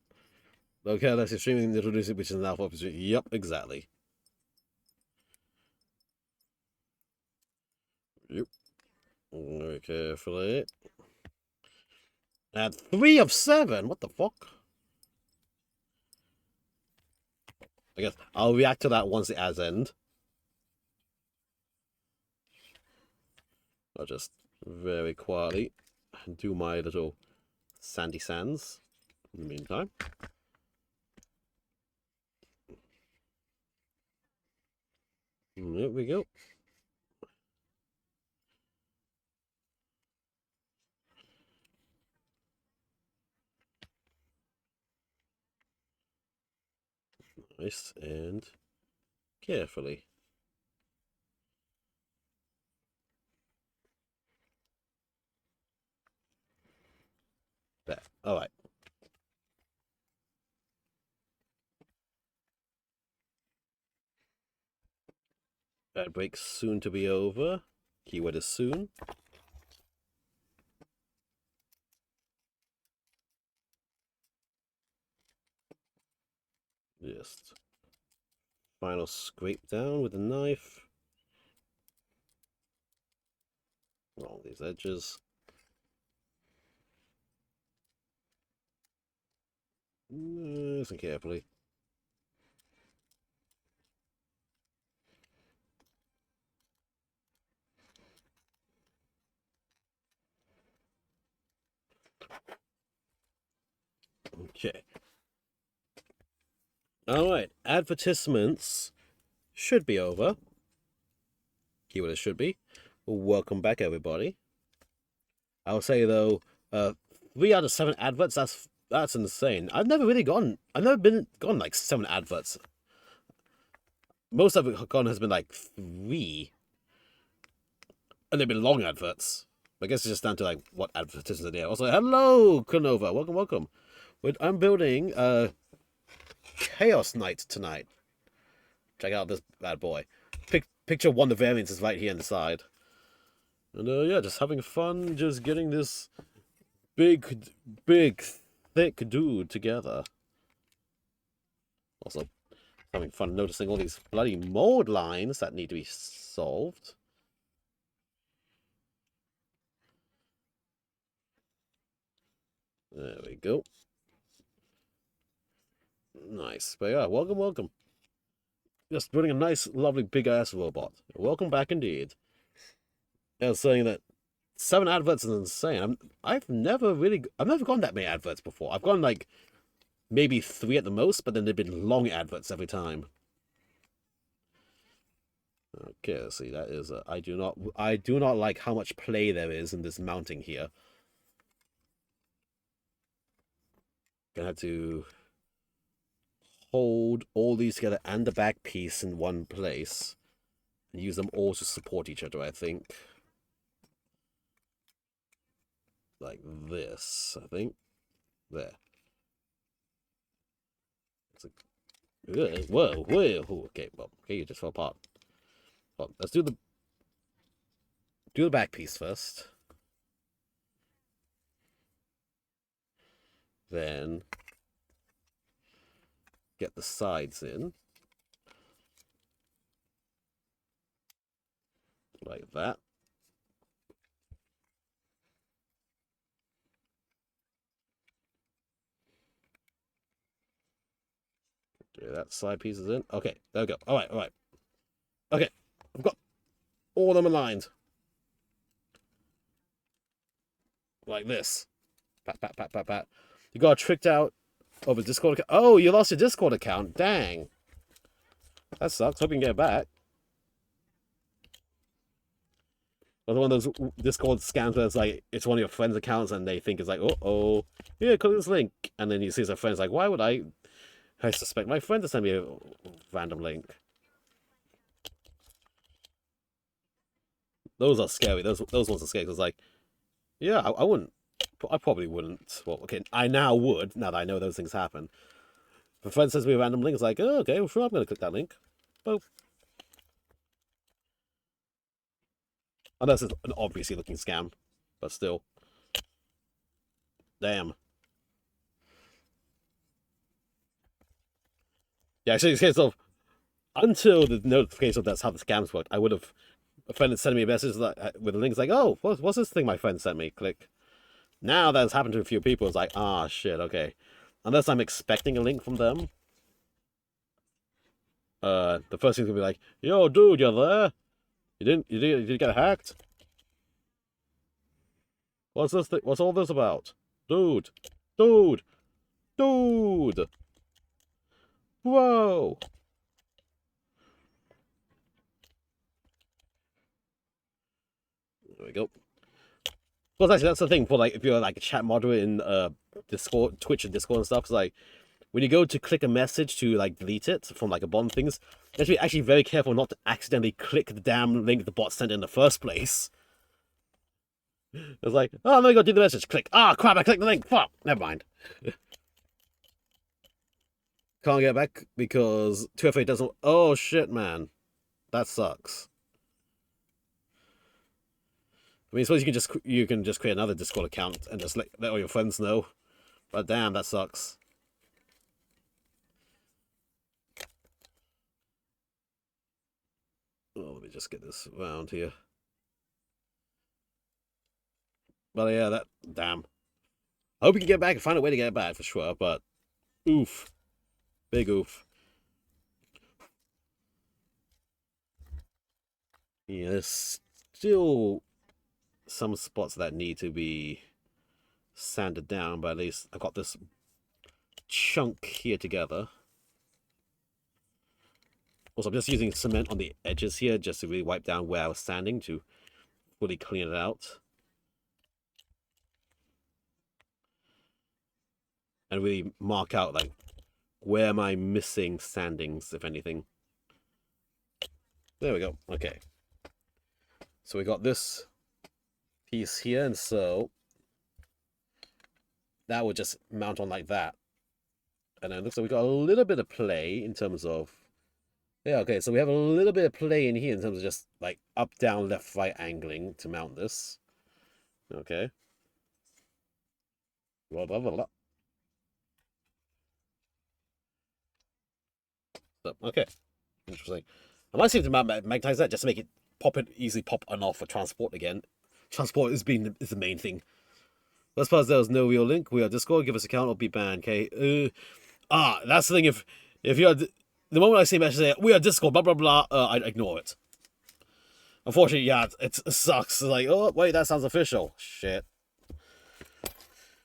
Okay, that's extremely introducing, which is an alpha opportunity. Yep, exactly. Yep. Very carefully. And 3 of 7? What the fuck? I guess I'll react to that once the ads end. I'll just very quietly do my little sandy sands in the meantime. There we go. Nice and carefully. There. All right. Ad break soon to be over. Keyword is soon. Just final scrape down with a knife along these edges. Nice and carefully. Okay. Alright, advertisements should be over. Keyword should be. Welcome back, everybody. I'll say though, 3 out of 7 adverts, that's insane. I've never gotten like 7 adverts. Most I've gone has been like 3. And they've been long adverts. I guess it's just down to like what advertisements are there. Also, hello, Canova. Welcome. I'm building Chaos Knight tonight. Check out this bad boy. Picture 1 of the variants is right here inside. And yeah, just having fun, just getting this big, thick dude together. Also, having fun noticing all these bloody mold lines that need to be solved. There we go. Nice. But yeah, welcome. Just building a nice, lovely, big-ass robot. Welcome back indeed. I was saying that 7 adverts is insane. I've never gone that many adverts before. I've gone like maybe 3 at the most, but then they've been long adverts every time. Okay, let's see. That is I do not like how much play there is in this mounting here. Gonna have to hold all these together and the back piece in one place and use them all to support each other, I think. Like this, I think. There. It's like, whoa. Okay, well, okay, you just fell apart. Well, let's do the back piece first. Then get the sides in. Like that. Okay, that side piece is in. Okay, there we go. All right. Okay, I've got all of them aligned. Like this. Pat. You got tricked out of a Discord account. Oh, you lost your Discord account. Dang. That sucks. Hope you can get it back. Or one of those Discord scams where it's like it's one of your friends' accounts and they think it's like, oh, yeah, click this link, and then you see some friends like, why would I suspect my friend to send me a random link. Those are scary. Those ones are scary. Cause like, yeah, I wouldn't. I probably wouldn't. Well, okay, I now would. Now that I know those things happen. If a friend sends me a random link, it's like, oh, okay, well, sure, I'm gonna click that link. Boop. Unless it's an obviously looking scam, but still. Damn. Yeah, actually, it's a case of until the notification of that's how the scams worked, I would have a friend sending me a message with a link. It's like, oh, what's this thing my friend sent me? Click. Now that's happened to a few people. It's like, ah, shit, okay. Unless I'm expecting a link from them, the first thing's gonna be like, yo, dude, you're there. You didn't get hacked. What's this? What's all this about, dude? Dude, dude. Whoa. There we go. Well, actually, that's the thing for like if you're like a chat moderator in Discord, Twitch, and Discord and stuff. It's like when you go to click a message to like delete it from like a bot and things, you have to be actually very careful not to accidentally click the damn link the bot sent in the first place. It's like, oh, let me go do the message. Click. Ah, crap! I clicked the link. Fuck. Never mind. Can't get back because 2FA doesn't. Oh shit, man, that sucks. I mean, I suppose you can just create another Discord account and just let all your friends know. But damn, that sucks. Oh, let me just get this round here. But yeah, that damn. I hope we can get back and find a way to get back for sure. But oof, big oof. Yeah, there's still some spots that need to be sanded down, but at least I've got this chunk here together. Also, I'm just using cement on the edges here just to really wipe down where I was standing to fully clean it out. And really mark out like where am I missing standings, if anything. There we go. Okay. So we got this piece here, and so that would just mount on like that. And then it looks like we got a little bit of play in terms of yeah, okay, so we have a little bit of play in here in terms of just like up, down, left, right angling to mount this. Okay. Blah, blah, blah, blah. So, okay. Interesting. I might see if to magnetize that just to make it easily pop on off for transport again. Transport is the main thing. Let's suppose there was no real link. We are Discord. Give us a count or be banned. Okay. That's the thing. If you're the moment I see a message say we are Discord, blah blah blah, I ignore it. Unfortunately, yeah, it sucks. It's like, oh wait, that sounds official. Shit.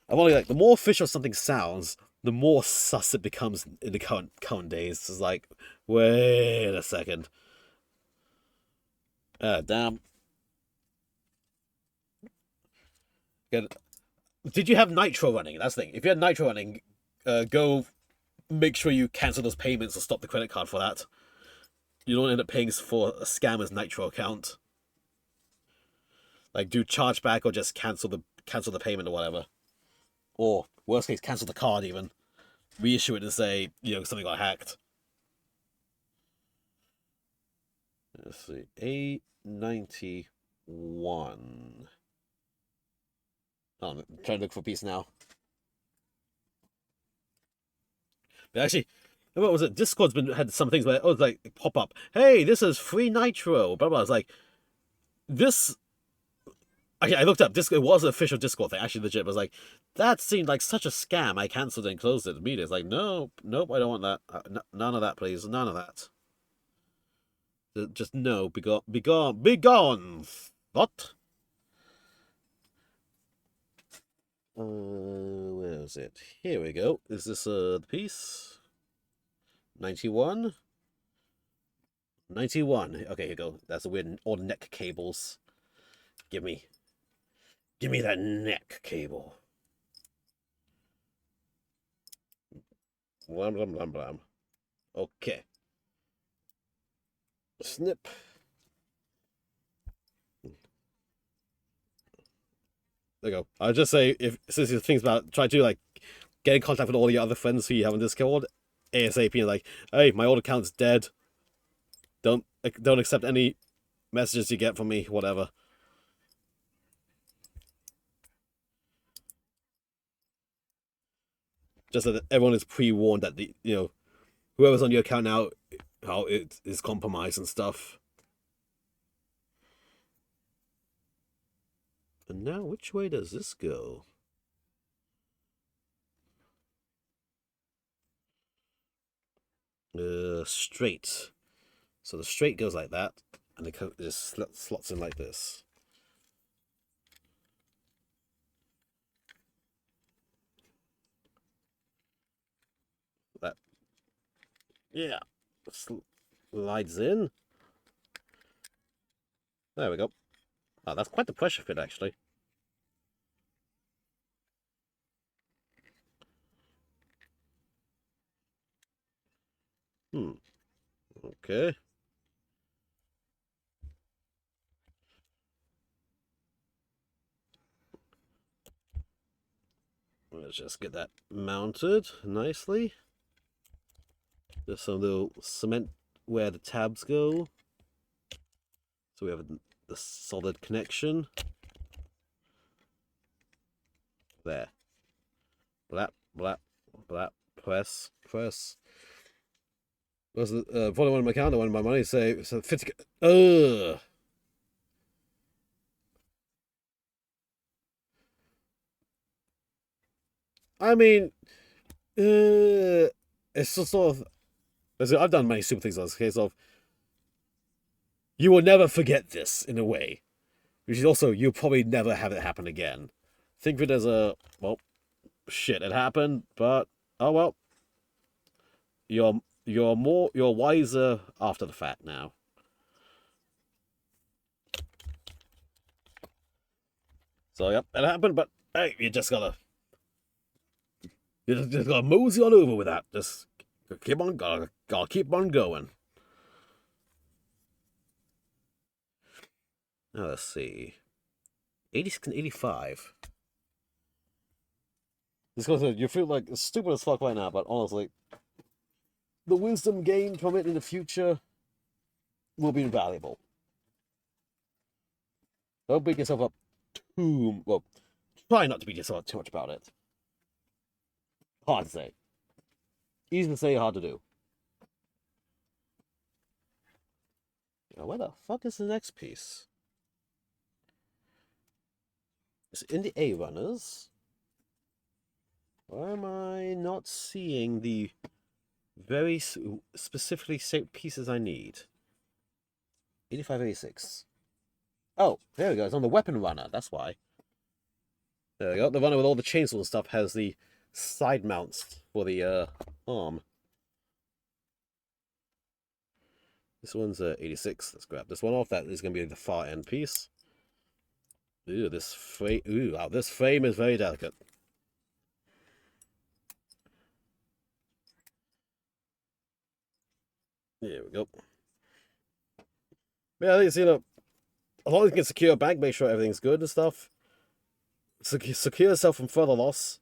I'm only like the more official something sounds, the more sus it becomes in the current days. It's like, wait a second. Damn. Good. Did you have Nitro running? That's the thing. If you had Nitro running, go make sure you cancel those payments or stop the credit card for that. You don't end up paying for a scammer's Nitro account. Like do chargeback or just cancel the payment or whatever. Or worst case, cancel the card even. Reissue it and say, something got hacked. Let's see. A91. Oh, I'm trying to look for a piece now. But actually, what was it? Discord's had some things where it's like pop up. Hey, this is free Nitro. Blah blah. It's like this. Actually, I looked up. It was an official Discord thing. Actually, legit. I was like, that seemed like such a scam. I cancelled it and closed it immediately. It's like, nope, I don't want that. None of that, please. None of that. Just no. Be gone. What? Where is it? Here we go. Is this the piece? 91? 91. Okay, here we go. That's a weird, all neck cables. Give me that neck cable. Blam blam blam blam. Okay. Snip. There you go. I'll just say, if since you think about try to like get in contact with all your other friends who you have on Discord, ASAP, and like, hey, my old account's dead. Don't accept any messages you get from me, whatever. Just so that everyone is pre-warned that whoever's on your account now, how it is compromised and stuff. And now, which way does this go? Straight. So the straight goes like that, and it just slots in like this. That, yeah, slides in. There we go. Oh, that's quite the pressure fit, actually. Okay. Let's just get that mounted nicely. There's some little cement where the tabs go. So we have the solid connection. There. Blap, blap, blap, press, press. Was the probably one of my counter, one of my money say so 50. I mean, it's just sort of. I've done many stupid things on this case of. You will never forget this in a way, which is also you'll probably never have it happen again. Think of it as a well, shit, it happened, but oh well. You're wiser after the fact now. So yep, it happened, but hey, you just gotta mosey on over with that. Just keep on, gotta keep on going. Now let's see, 86 and 85. This goes. You feel like stupid as fuck right now, but honestly, the wisdom gained from it in the future will be invaluable. Don't beat yourself up too well. Try not to beat yourself up too much about it. Hard to say. Easy to say, hard to do. Now, where the fuck is the next piece? It's in the A runners. Why am I not seeing the very specifically shaped pieces I need? 85, 86. Oh, there we go. It's on the weapon runner. That's why. There we go. The runner with all the chainsaw and stuff has the side mounts for the arm. This one's 86. Let's grab this one off. That is going to be the far end piece. Ooh, this frame. Ooh, wow, this frame is very delicate. There we go. Yeah, as long as you can secure a bank, make sure everything's good and stuff. Secure yourself from further loss,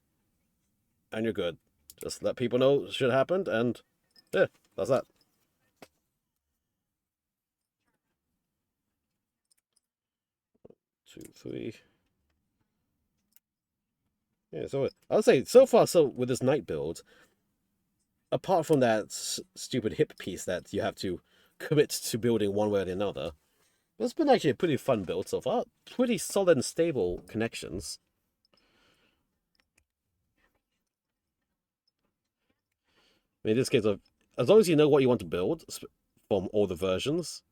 and you're good. Just let people know shit happened, and yeah, that's that. Two, three. Yeah, so I would say so far, so with this Knight build, apart from that stupid hip piece that you have to commit to building one way or the other, it's been actually a pretty fun build so far. Pretty solid and stable connections. I mean, in this case, as long as you know what you want to build from all the versions,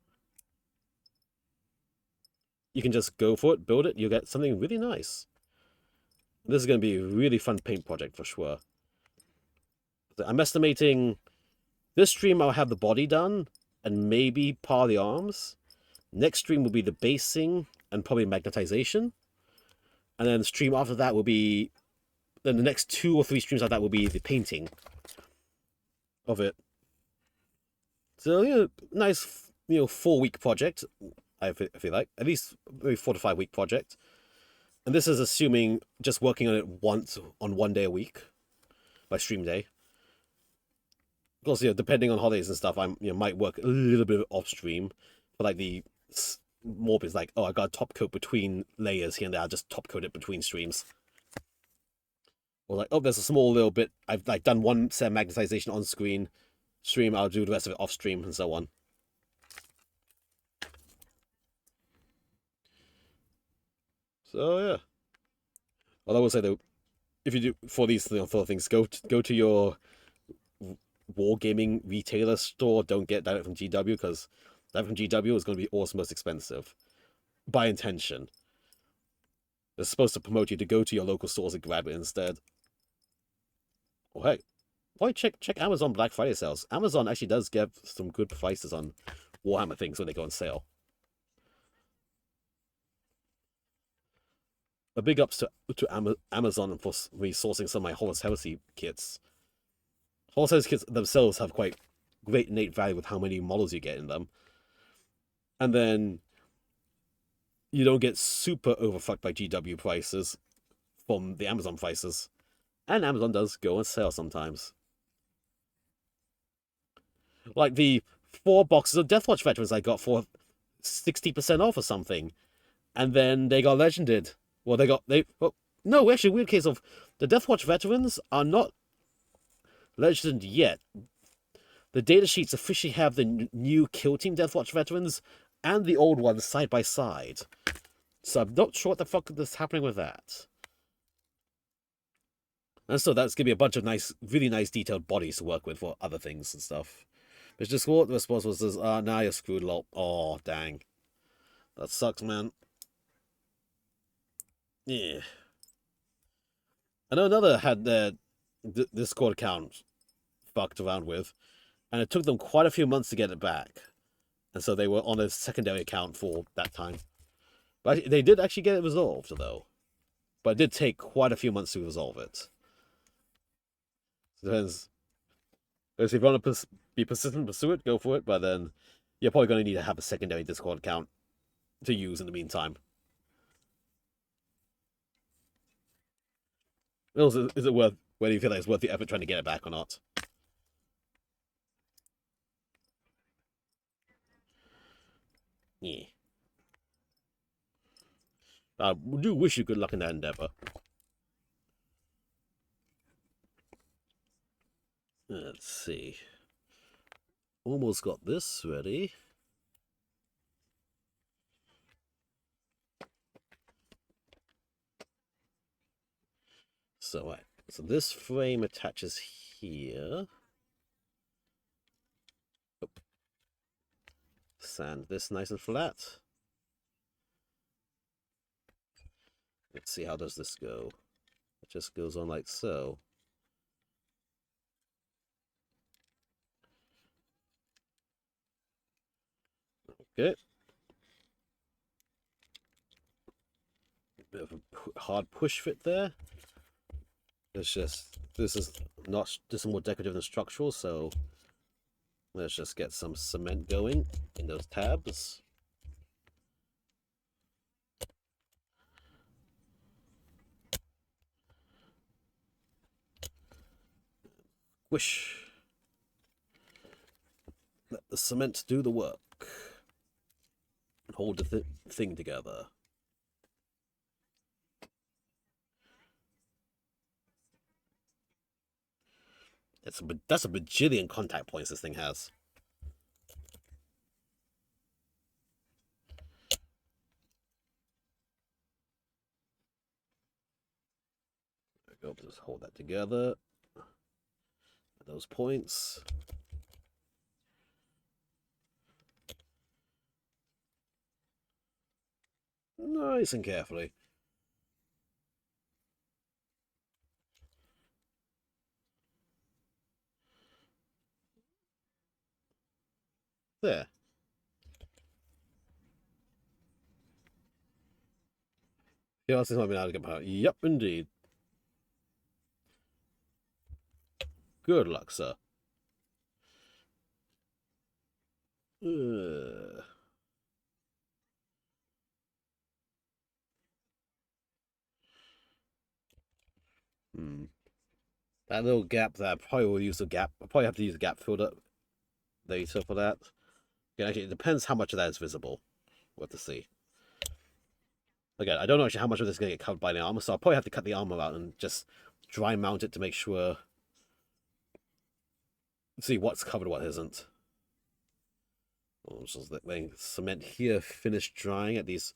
you can just go for it, build it, you'll get something really nice. This is going to be a really fun paint project for sure. I'm estimating this stream I'll have the body done and maybe part of the arms. Next stream will be the basing and probably magnetization. And then the stream after that will be, then the next 2 or 3 streams like that will be the painting of it. So, nice, 4-week project, I feel like. At least maybe 4 to 5 week project. And this is assuming just working on it once on 1 day a week by stream day. Of course, depending on holidays and stuff, I might work a little bit off stream for like the more bits, like, oh, I got a top coat between layers here and there. I'll just top coat it between streams. Or like, oh, there's a small little bit. I've like done one set of magnetization on screen stream. I'll do the rest of it off stream and so on. So yeah. Although I will say though, if you do for these sort of things, go to your wargaming retailer store. Don't get direct from GW, because direct from GW is going to be always most expensive by intention. They're supposed to promote you to go to your local stores and grab it instead. Oh hey, why check Amazon Black Friday sales? Amazon actually does give some good prices on Warhammer things when they go on sale. A big ups to Amazon for resourcing some of my Horus Heresy kits. Horus Heresy kits themselves have quite great innate value with how many models you get in them. And then you don't get super overfucked by GW prices from the Amazon prices. And Amazon does go on sale sometimes. Like the 4 boxes of Deathwatch Veterans I got for 60% off or something. And then they got legended. Well, no, actually, weird case of the Deathwatch Veterans are not legended yet. The datasheets officially have the new Kill Team Deathwatch Veterans and the old ones side by side. So I'm not sure what the fuck is happening with that. And so that's going to be a bunch of nice, really nice detailed bodies to work with for other things and stuff. But just what the response was, now you're screwed, lol. Oh, dang. That sucks, man. Yeah. I know another had their Discord account fucked around with, and it took them quite a few months to get it back. And so they were on a secondary account for that time. But they did actually get it resolved, though. But it did take quite a few months to resolve it. Depends. If you want to be persistent, pursue it, go for it. But then you're probably going to need to have a secondary Discord account to use in the meantime. Also, is it worth, whether you feel like it's worth the effort trying to get it back or not? Yeah. I do wish you good luck in that endeavor. Let's see. Almost got this ready. So, right. So this frame attaches here. Oh. Sand this nice and flat. Let's see, how does this go? It just goes on like so. Okay. Bit of a hard push fit there. It's just, this is more decorative than structural, so let's just get some cement going in those tabs. Squish. Let the cement do the work. Hold the thing together. That's a bajillion contact points this thing has. There we go. Just hold that together. At those points. Nice and carefully. There. Chaos is not been out of compound. Yep, indeed. Good luck, sir. Uh, hmm. That little gap there, I probably will use a gap. I probably have to use a gap filter later for that. Again, actually, it depends how much of that is visible. We'll have to see. Again, I don't know actually how much of this is going to get covered by the armor, so I'll probably have to cut the armor out and just dry mount it to make sure. See what's covered, what isn't. Just letting cement here finish drying at these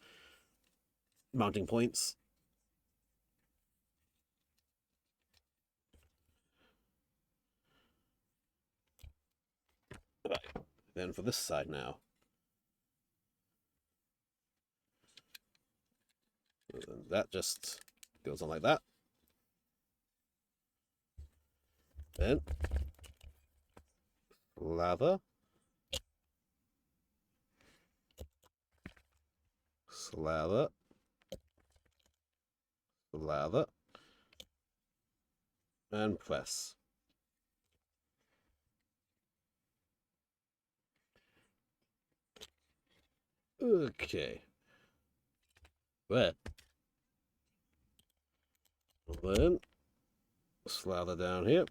mounting points. Right. Then for this side now. And that just goes on like that. Then lather. Slather. Slather. And press. Okay. There. Then slather down here.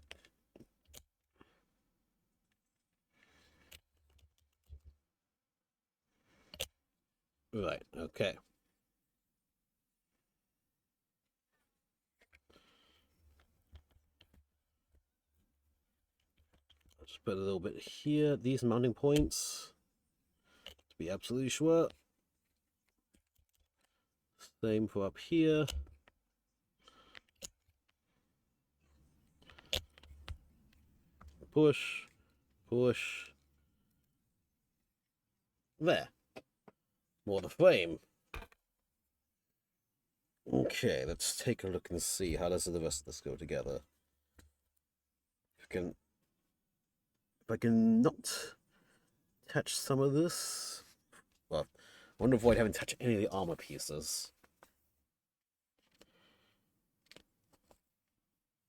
Right, okay. I'll just put a little bit here, these mounting points, to be absolutely sure. Same for up here. Push, push. There. More the frame. Okay, let's take a look and see how does the rest of this go together. If I can not touch some of this. Well, I want to avoid having to touch any of the armor pieces.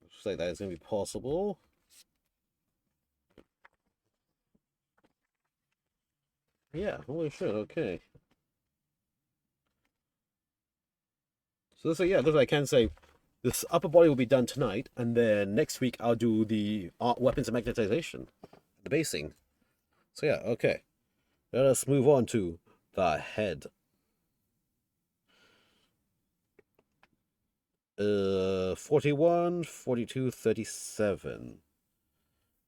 Looks like that is going to be possible. Yeah, holy shit, okay. So yeah, that's what I can say. This upper body will be done tonight, and then next week I'll do the weapons and magnetization, the basing. So yeah, okay. Let us move on to the head. 41, 42, 37.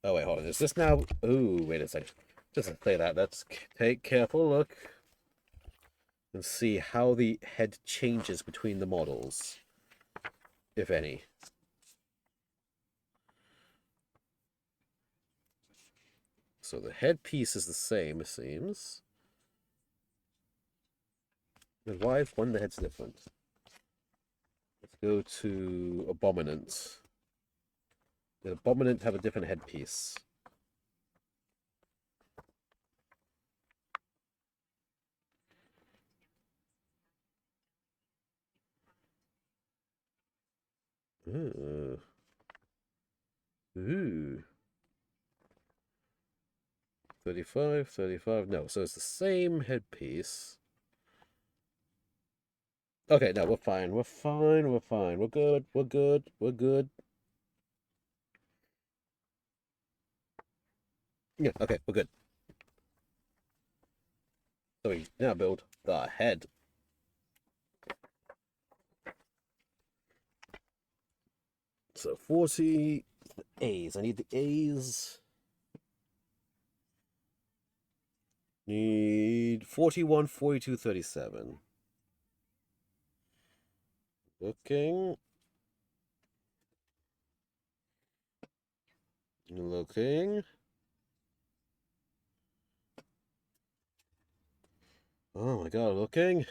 Oh wait, hold on. Is this now? Ooh, wait a second. Just to say that, let's take careful look and see how the head changes between the models, if any. So the headpiece is the same, it seems. Then why is one of the heads different? Let's go to Abominant. The Abominant have a different headpiece. Ooh. Ooh. 35, 35. No, so it's the same headpiece. Okay, no, we're fine. We're fine. We're fine. We're good. We're good. We're good. Yeah, okay, we're good. So we now build the head. So 40 A's. I need the A's. Need 41, 42, 37. Looking. Looking. Oh my god, looking.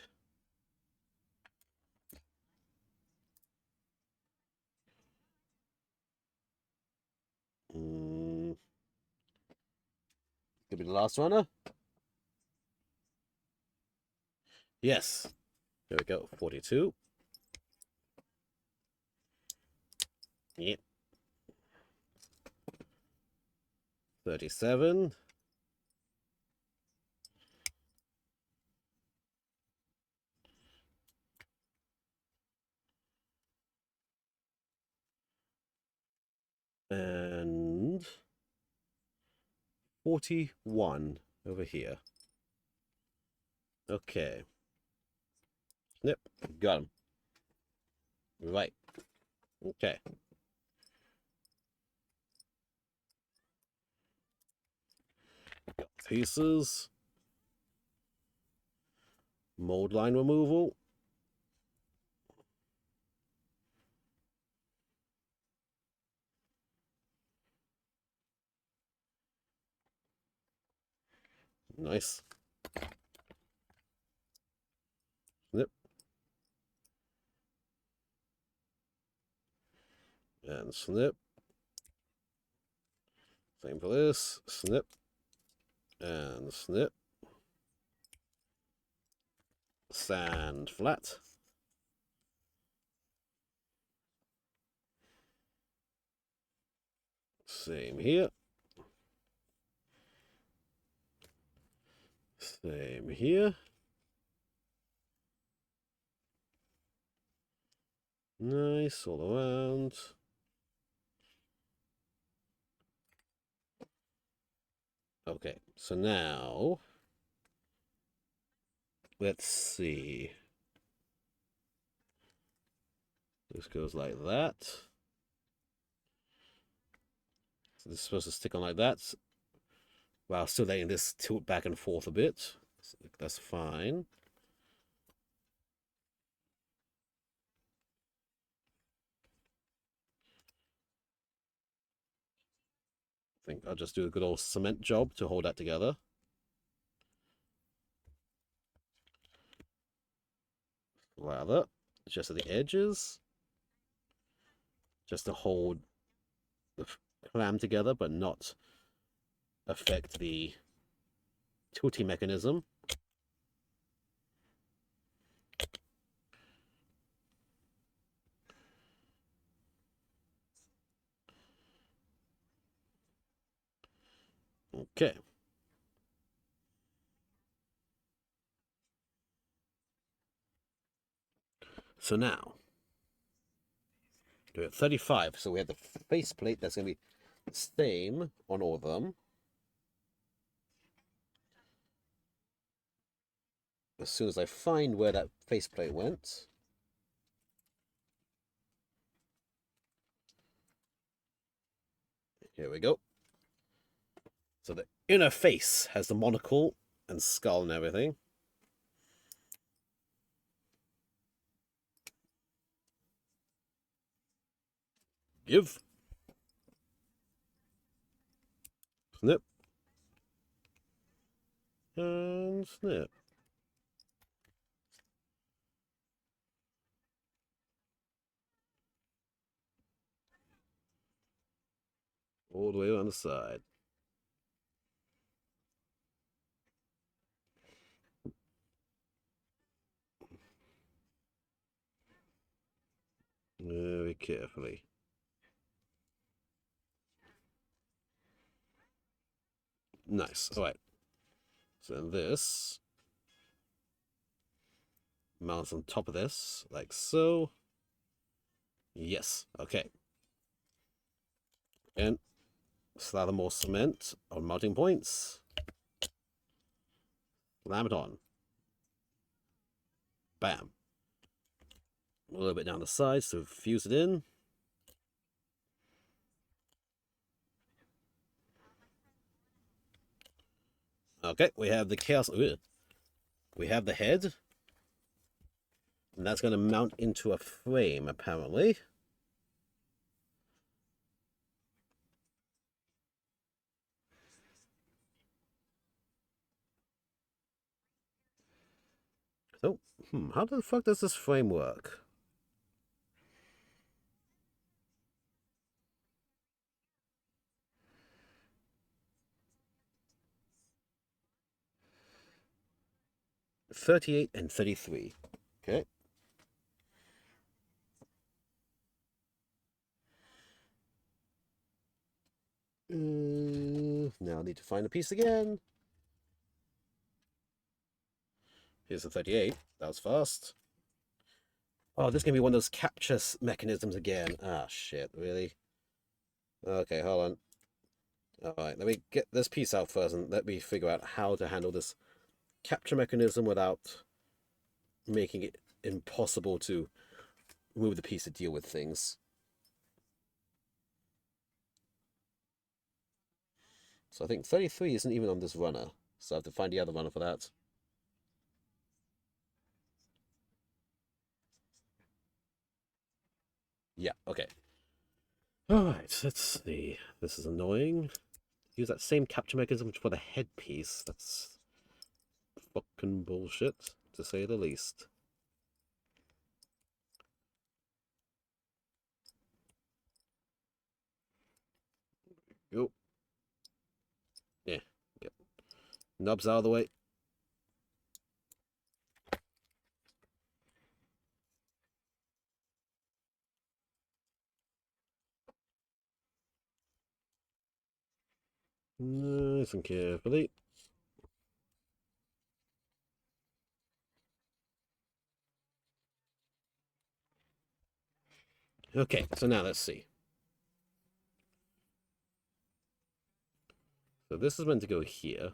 Could be the last runner. Yes. There we go. 42. Yep. 37. And 41 over here. Okay. Yep, got him. Right. Okay. Got pieces. Mold line removal. Nice. Snip. And snip. Same for this. Snip. And snip. Sand flat. Same here. Same here. Nice all around. Okay, so now let's see. This goes like that. So this is supposed to stick on like that, while still letting this tilt back and forth a bit. So that's fine. I think I'll just do a good old cement job to hold that together. Rather, just at the edges. Just to hold the clam together, but not affect the tilting mechanism. Okay. So now, do it 35. So we have the faceplate that's going to be the same on all of them. As soon as I find where that faceplate went. Here we go. So the inner face has the monocle and skull and everything. Give. Snip. And snip. All the way on the side. Very carefully. Nice. All right. So this mounts on top of this, like so. Yes. Okay. And slather more cement on mounting points. Slam it on. Bam. A little bit down the sides to fuse it in. Okay, we have the chaos. Ugh. We have the head. And that's going to mount into a frame, apparently. So, how the fuck does this frame work? $38 and $33. Okay. Now I need to find a piece again. Here's the 38. That was fast. Oh, this is going to be one of those capture mechanisms again. Ah, shit, really? Okay, hold on. Alright, let me get this piece out first and let me figure out how to handle this capture mechanism without making it impossible to move the piece to deal with things. So I think 33 isn't even on this runner, so I have to find the other runner for that. Yeah, okay. Alright, let's see. This is annoying. Use that same capture mechanism for the headpiece. That's fucking bullshit, to say the least. Go. Yeah, get nubs out of the way. Nice and carefully. Okay, so now let's see. So this is meant to go here.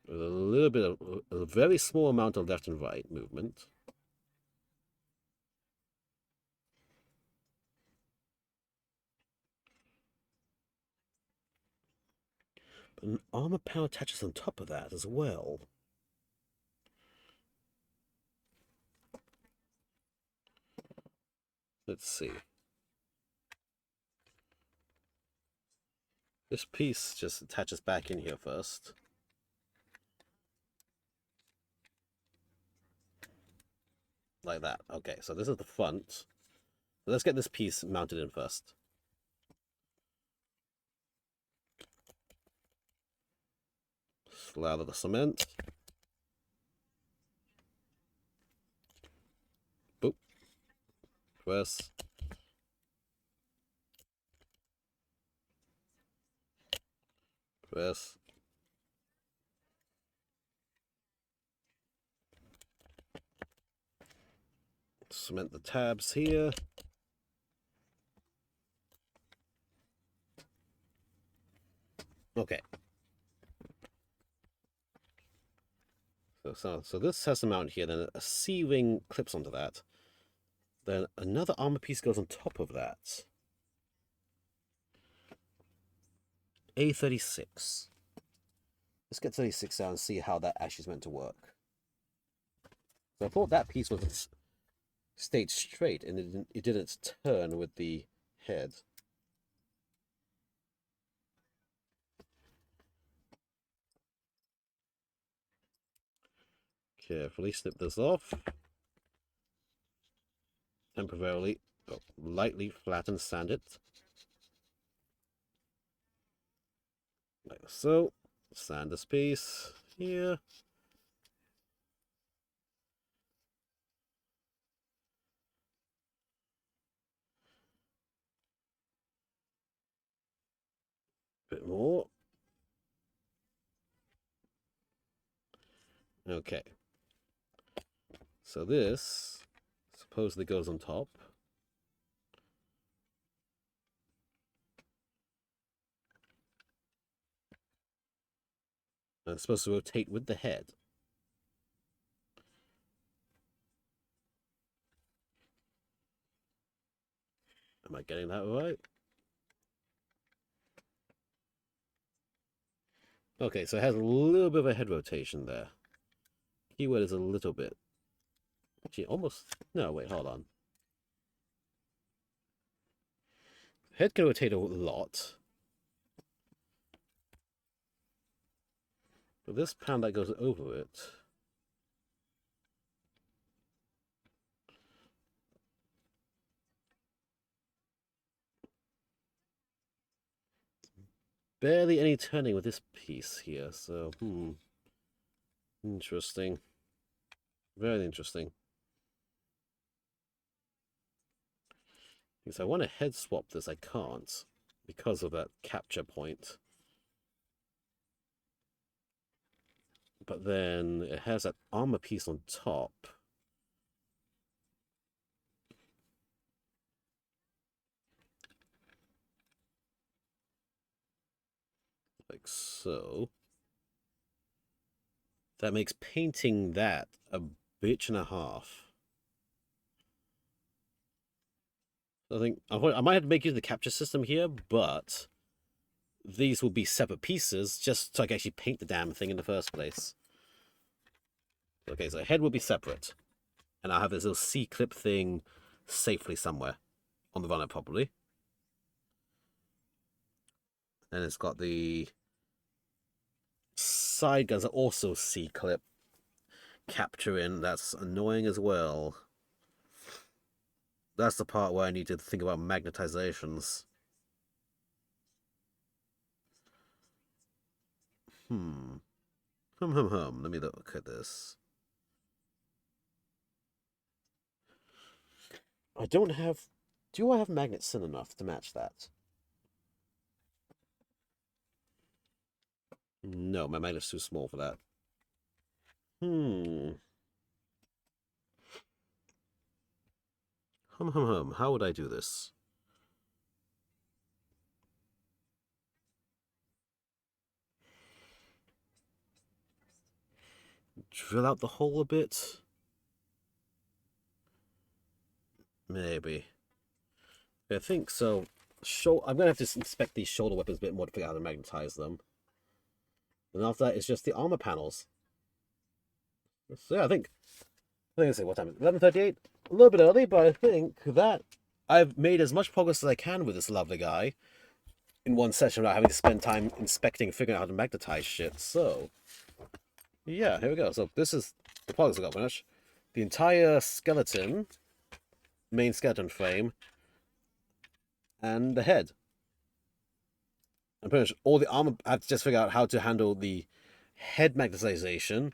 With a little bit of a very small amount of left and right movement. But an armor power attaches on top of that as well. Let's see. This piece just attaches back in here first. Like that. Okay, so this is the front. So let's get this piece mounted in first. Slather the cement. Boop. Press. Press. Cement the tabs here. Okay. So this has to mount here, then a C-ring clips onto that. Then another armor piece goes on top of that. A36. Let's get 36 out and see how that actually is meant to work. So I thought that piece was stayed straight and it didn't turn with the head. Carefully snip this off. Temporarily, lightly flatten, sand it. Like so. Sand this piece here. Bit more. Okay. So this supposedly goes on top. And it's supposed to rotate with the head. Am I getting that right? Okay, so it has a little bit of a head rotation there. Keyword is a little bit. Actually, almost. No, wait, hold on. Head can rotate a lot. But this pound that goes over it. Barely any turning with this piece here, so, Interesting. Very interesting. So I want to head swap this. I can't because of that capture point. But then it has that armor piece on top. Like so. That makes painting that a bitch and a half. I think I might have to make use of the capture system here, but these will be separate pieces just so I can actually paint the damn thing in the first place. Okay, so head will be separate. And I'll have this little C-clip thing safely somewhere on the runner probably. And it's got the side guns are also C-clip capturing. That's annoying as well. That's the part where I need to think about magnetizations. Let me look at this. I don't have... Do I have magnets thin enough to match that? No, my magnet's too small for that. How would I do this? Drill out the hole a bit? Maybe. I think so. I'm going to have to inspect these shoulder weapons a bit more to figure out how to magnetize them. And after that, it's just the armor panels. So yeah, I think let's see, what time is it? 11:38? A little bit early, but I think that I've made as much progress as I can with this lovely guy in one session without having to spend time inspecting and figuring out how to magnetize shit. So, yeah, here we go. So this is the progress I got finished. The entire skeleton, main skeleton frame, and the head. And pretty much all the armor, I have to just figure out how to handle the head magnetization,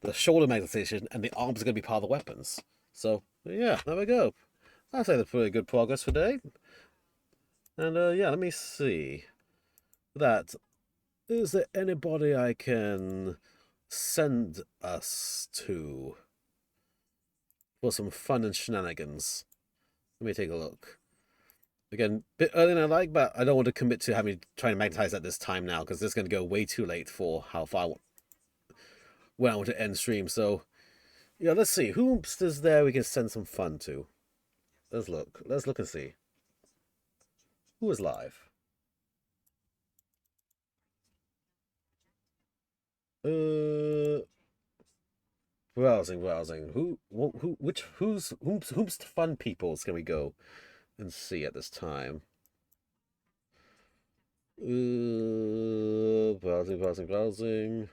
the shoulder magnetization, and the arms are going to be part of the weapons. So, yeah, there we go. I'd say that's pretty good progress for today. And, yeah, let me see. Is there anybody I can send us to for some fun and shenanigans? Let me take a look. Again, a bit earlier than I like, but I don't want to commit to trying to magnetize at this time now, because this is going to go way too late for how far when I want to end stream. So, yeah, let's see. Who's is there we can send some fun to? Let's look. Let's look and see. Who is live? Browsing. Whose fun peoples can we go and see at this time? Browsing.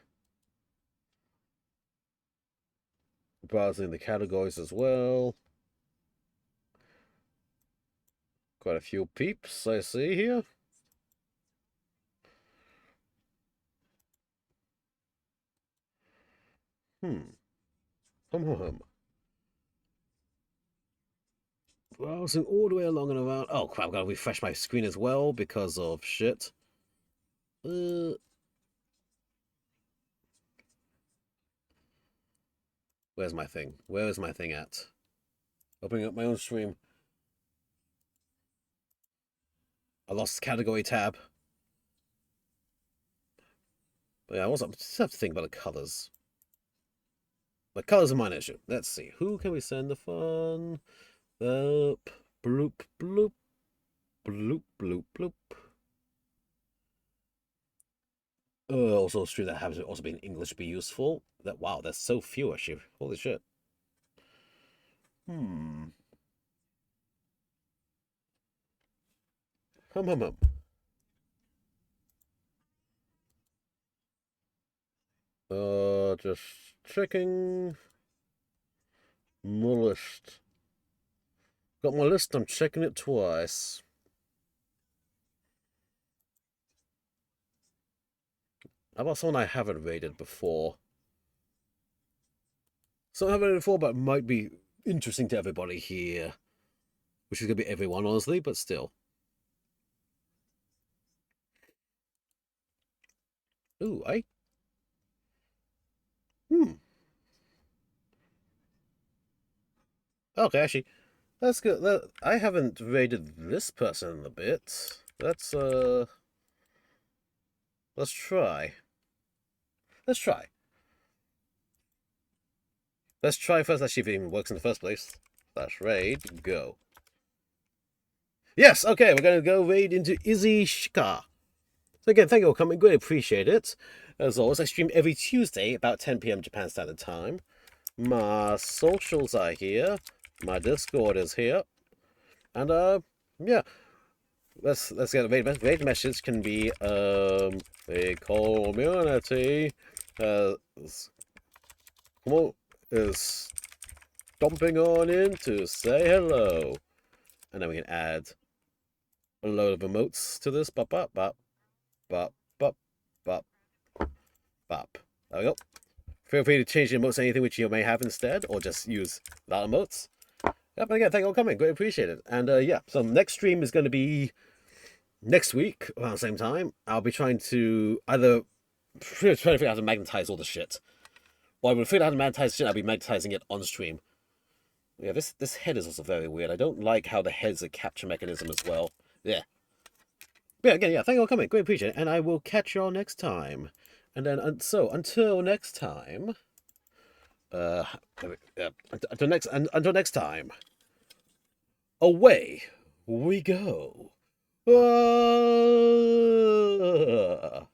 Browsing the categories as well. Quite a few peeps I see here. Browsing all the way along and around. Oh crap, I've got to refresh my screen as well because of shit. Where's my thing? Where is my thing at? Opening up my own stream. I lost the category tab. But yeah, I just have to think about the colors. The colors are my issue. Let's see. Who can we send the fun? Bloop, bloop, bloop, bloop, bloop, bloop. Also, a stream that happens to also be in English be useful. Wow, there's so few actually. Holy shit. Hum. Just checking my list. Got my list, I'm checking it twice. How about someone I haven't rated before? Someone I haven't rated before, but might be interesting to everybody here. which is gonna be everyone, honestly, but still. Ooh, hmm. Okay, actually, that's good. I haven't rated this person in a bit. Let's try. Let's try. Let's try first. Let's see if it even works in the first place. Slash raid, go. Yes, okay, we're gonna go raid into Izzy Shika. So again, thank you all for coming. Greatly appreciate it. As always, I stream every Tuesday about 10 p.m. Japan Standard Time. My socials are here. My Discord is here. And yeah. Let's get a raid message can be a community is stomping on in to say hello. And then we can add a load of emotes to this. Bop bop bop bop bop bop bop. There we go. Feel free to change the emotes to anything which you may have instead, or just use that emotes. Yep, again, thank you all for coming. Great, appreciate it. And yeah, so next stream is going to be next week around the same time. I'll be trying to either trying to figure out how to magnetize all the shit. Well, I will figure out how to magnetize shit. I'll be magnetizing it on stream. Yeah, this head is also very weird. I don't like how the head's a capture mechanism as well. Yeah. But yeah, again, yeah, thank you all for coming. Great, appreciate it. And I will catch you all next time. And then, so until next time. Until next time. Away we go. Ah!